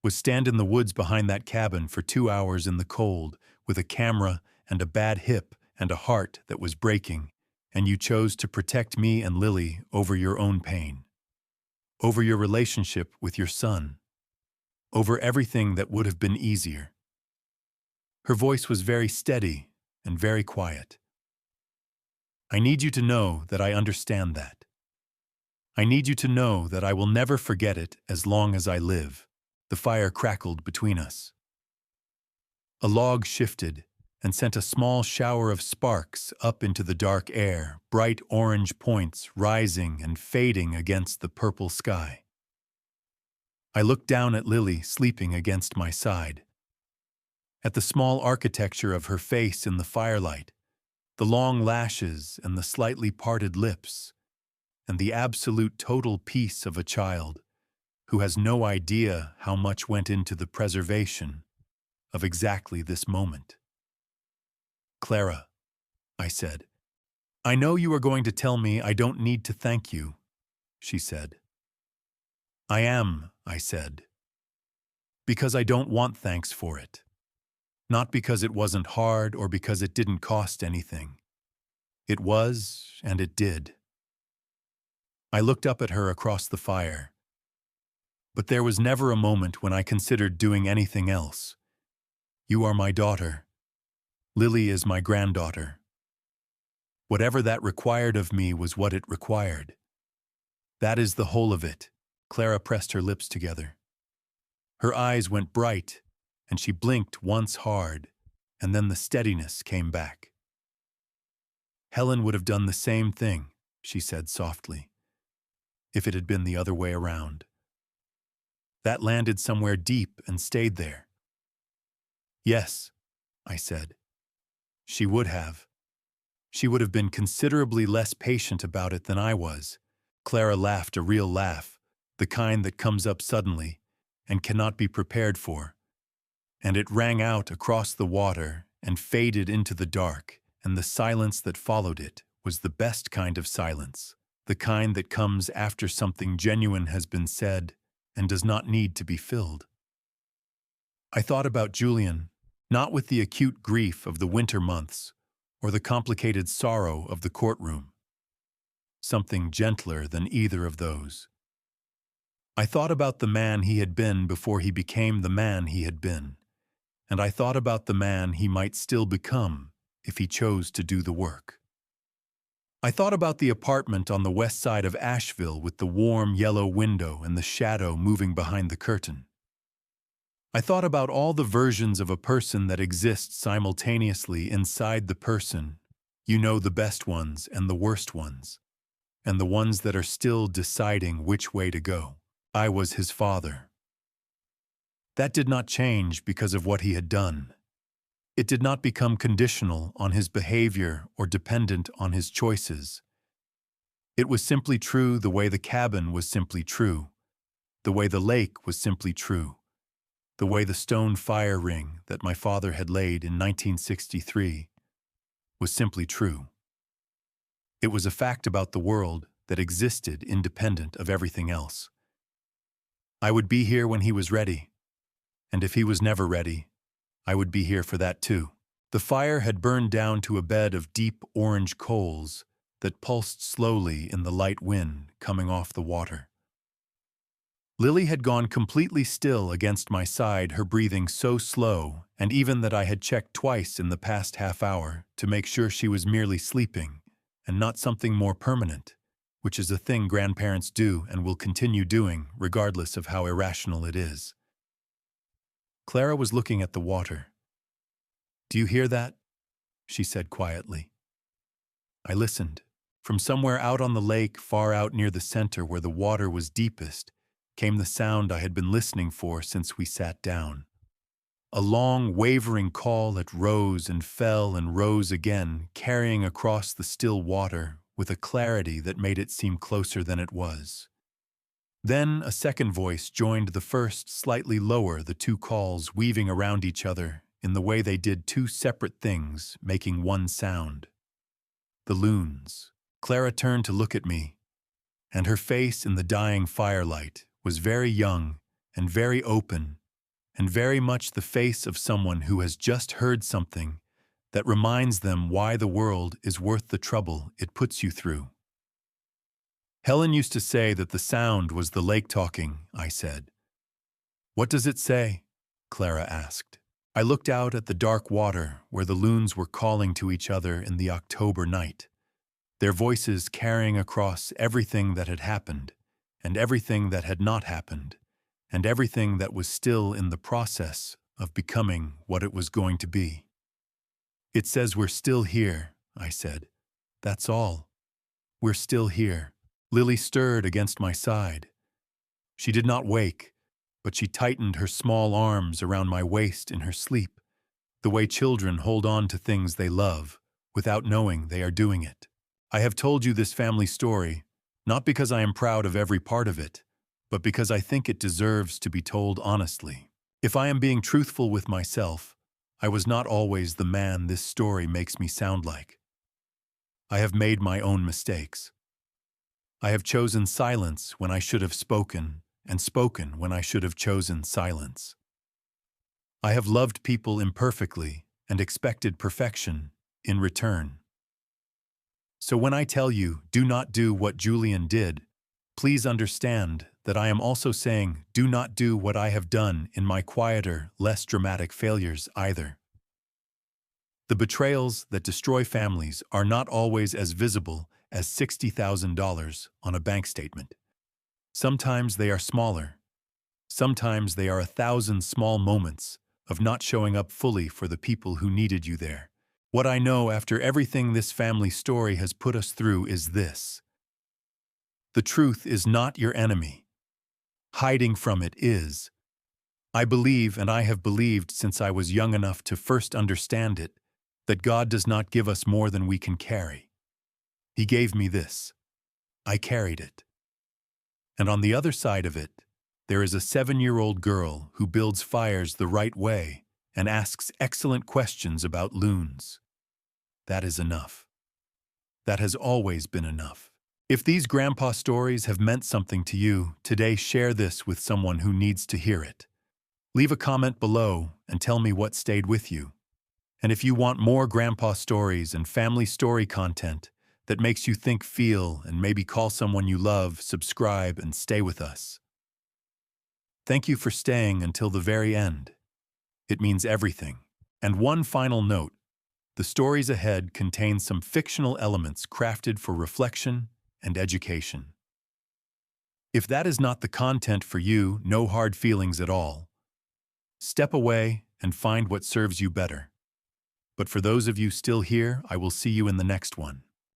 was stand in the woods behind that cabin for 2 hours in the cold with a camera and a bad hip and a heart that was breaking, and you chose to protect me and Lily over your own pain, over your relationship with your son, over everything that would have been easier. Her voice was very steady and very quiet. I need you to know that I understand that. I need you to know that I will never forget it as long as I live. The fire crackled between us. A log shifted and sent a small shower of sparks up into the dark air, bright orange points rising and fading against the purple sky. I looked down at Lily sleeping against my side, at the small architecture of her face in the firelight, the long lashes and the slightly parted lips, and the absolute total peace of a child who has no idea how much went into the preservation of exactly this moment. Clara, I said, I know you are going to tell me I don't need to thank you, she said. I am, I said, because I don't want thanks for it. Not because it wasn't hard or because it didn't cost anything. It was, and it did. I looked up at her across the fire. But there was never a moment when I considered doing anything else. You are my daughter. Lily is my granddaughter. Whatever that required of me was what it required. That is the whole of it. Clara pressed her lips together. Her eyes went bright, and she blinked once hard, and then the steadiness came back. Helen would have done the same thing, she said softly, if it had been the other way around. That landed somewhere deep and stayed there. Yes, I said. She would have. She would have been considerably less patient about it than I was. Clara laughed a real laugh, the kind that comes up suddenly and cannot be prepared for. And it rang out across the water and faded into the dark, and the silence that followed it was the best kind of silence, the kind that comes after something genuine has been said and does not need to be filled. I thought about Julian, not with the acute grief of the winter months or the complicated sorrow of the courtroom. Something gentler than either of those. I thought about the man he had been before he became the man he had been, and I thought about the man he might still become if he chose to do the work. I thought about the apartment on the west side of Asheville with the warm yellow window and the shadow moving behind the curtain. I thought about all the versions of a person that exist simultaneously inside the person, you know, the best ones and the worst ones, and the ones that are still deciding which way to go. I was his father. That did not change because of what he had done. It did not become conditional on his behavior or dependent on his choices. It was simply true the way the cabin was simply true, the way the lake was simply true, the way the stone fire ring that my father had laid in 1963 was simply true. It was a fact about the world that existed independent of everything else. I would be here when he was ready, and if he was never ready, I would be here for that too. The fire had burned down to a bed of deep orange coals that pulsed slowly in the light wind coming off the water. Lily had gone completely still against my side, her breathing so slow, and even that I had checked twice in the past half hour to make sure she was merely sleeping, and not something more permanent, which is a thing grandparents do and will continue doing regardless of how irrational it is. Clara was looking at the water. "Do you hear that?" she said quietly. I listened. From somewhere out on the lake, far out near the center where the water was deepest, came the sound I had been listening for since we sat down. A long, wavering call that rose and fell and rose again, carrying across the still water with a clarity that made it seem closer than it was. Then a second voice joined the first, slightly lower, the two calls weaving around each other in the way they did two separate things, making one sound. The loons. Clara turned to look at me, and her face in the dying firelight was very young and very open, and very much the face of someone who has just heard something that reminds them why the world is worth the trouble it puts you through. "Helen used to say that the sound was the lake talking," I said. "What does it say?" Clara asked. I looked out at the dark water where the loons were calling to each other in the October night, their voices carrying across everything that had happened, and everything that had not happened, and everything that was still in the process of becoming what it was going to be. "It says we're still here," I said. "That's all. We're still here." Lily stirred against my side. She did not wake, but she tightened her small arms around my waist in her sleep, the way children hold on to things they love, without knowing they are doing it. I have told you this family story, not because I am proud of every part of it, but because I think it deserves to be told honestly. If I am being truthful with myself, I was not always the man this story makes me sound like. I have made my own mistakes. I have chosen silence when I should have spoken, and spoken when I should have chosen silence. I have loved people imperfectly and expected perfection in return. So when I tell you, do not do what Julian did, please understand that I am also saying, do not do what I have done in my quieter, less dramatic failures either. The betrayals that destroy families are not always as visible as $60,000 on a bank statement. Sometimes they are smaller. Sometimes they are 1,000 small moments of not showing up fully for the people who needed you there. What I know after everything this family story has put us through is this: the truth is not your enemy. Hiding from it is. I believe, and I have believed since I was young enough to first understand it, that God does not give us more than we can carry. He gave me this. I carried it. And on the other side of it, there is a 7-year-old girl who builds fires the right way and asks excellent questions about loons. That is enough. That has always been enough. If these grandpa stories have meant something to you, today share this with someone who needs to hear it. Leave a comment below and tell me what stayed with you. And if you want more grandpa stories and family story content that makes you think, feel, and maybe call someone you love, subscribe, and stay with us. Thank you for staying until the very end. It means everything. And one final note: the stories ahead contain some fictional elements crafted for reflection and education. If that is not the content for you, no hard feelings at all. Step away and find what serves you better. But for those of you still here, I will see you in the next one.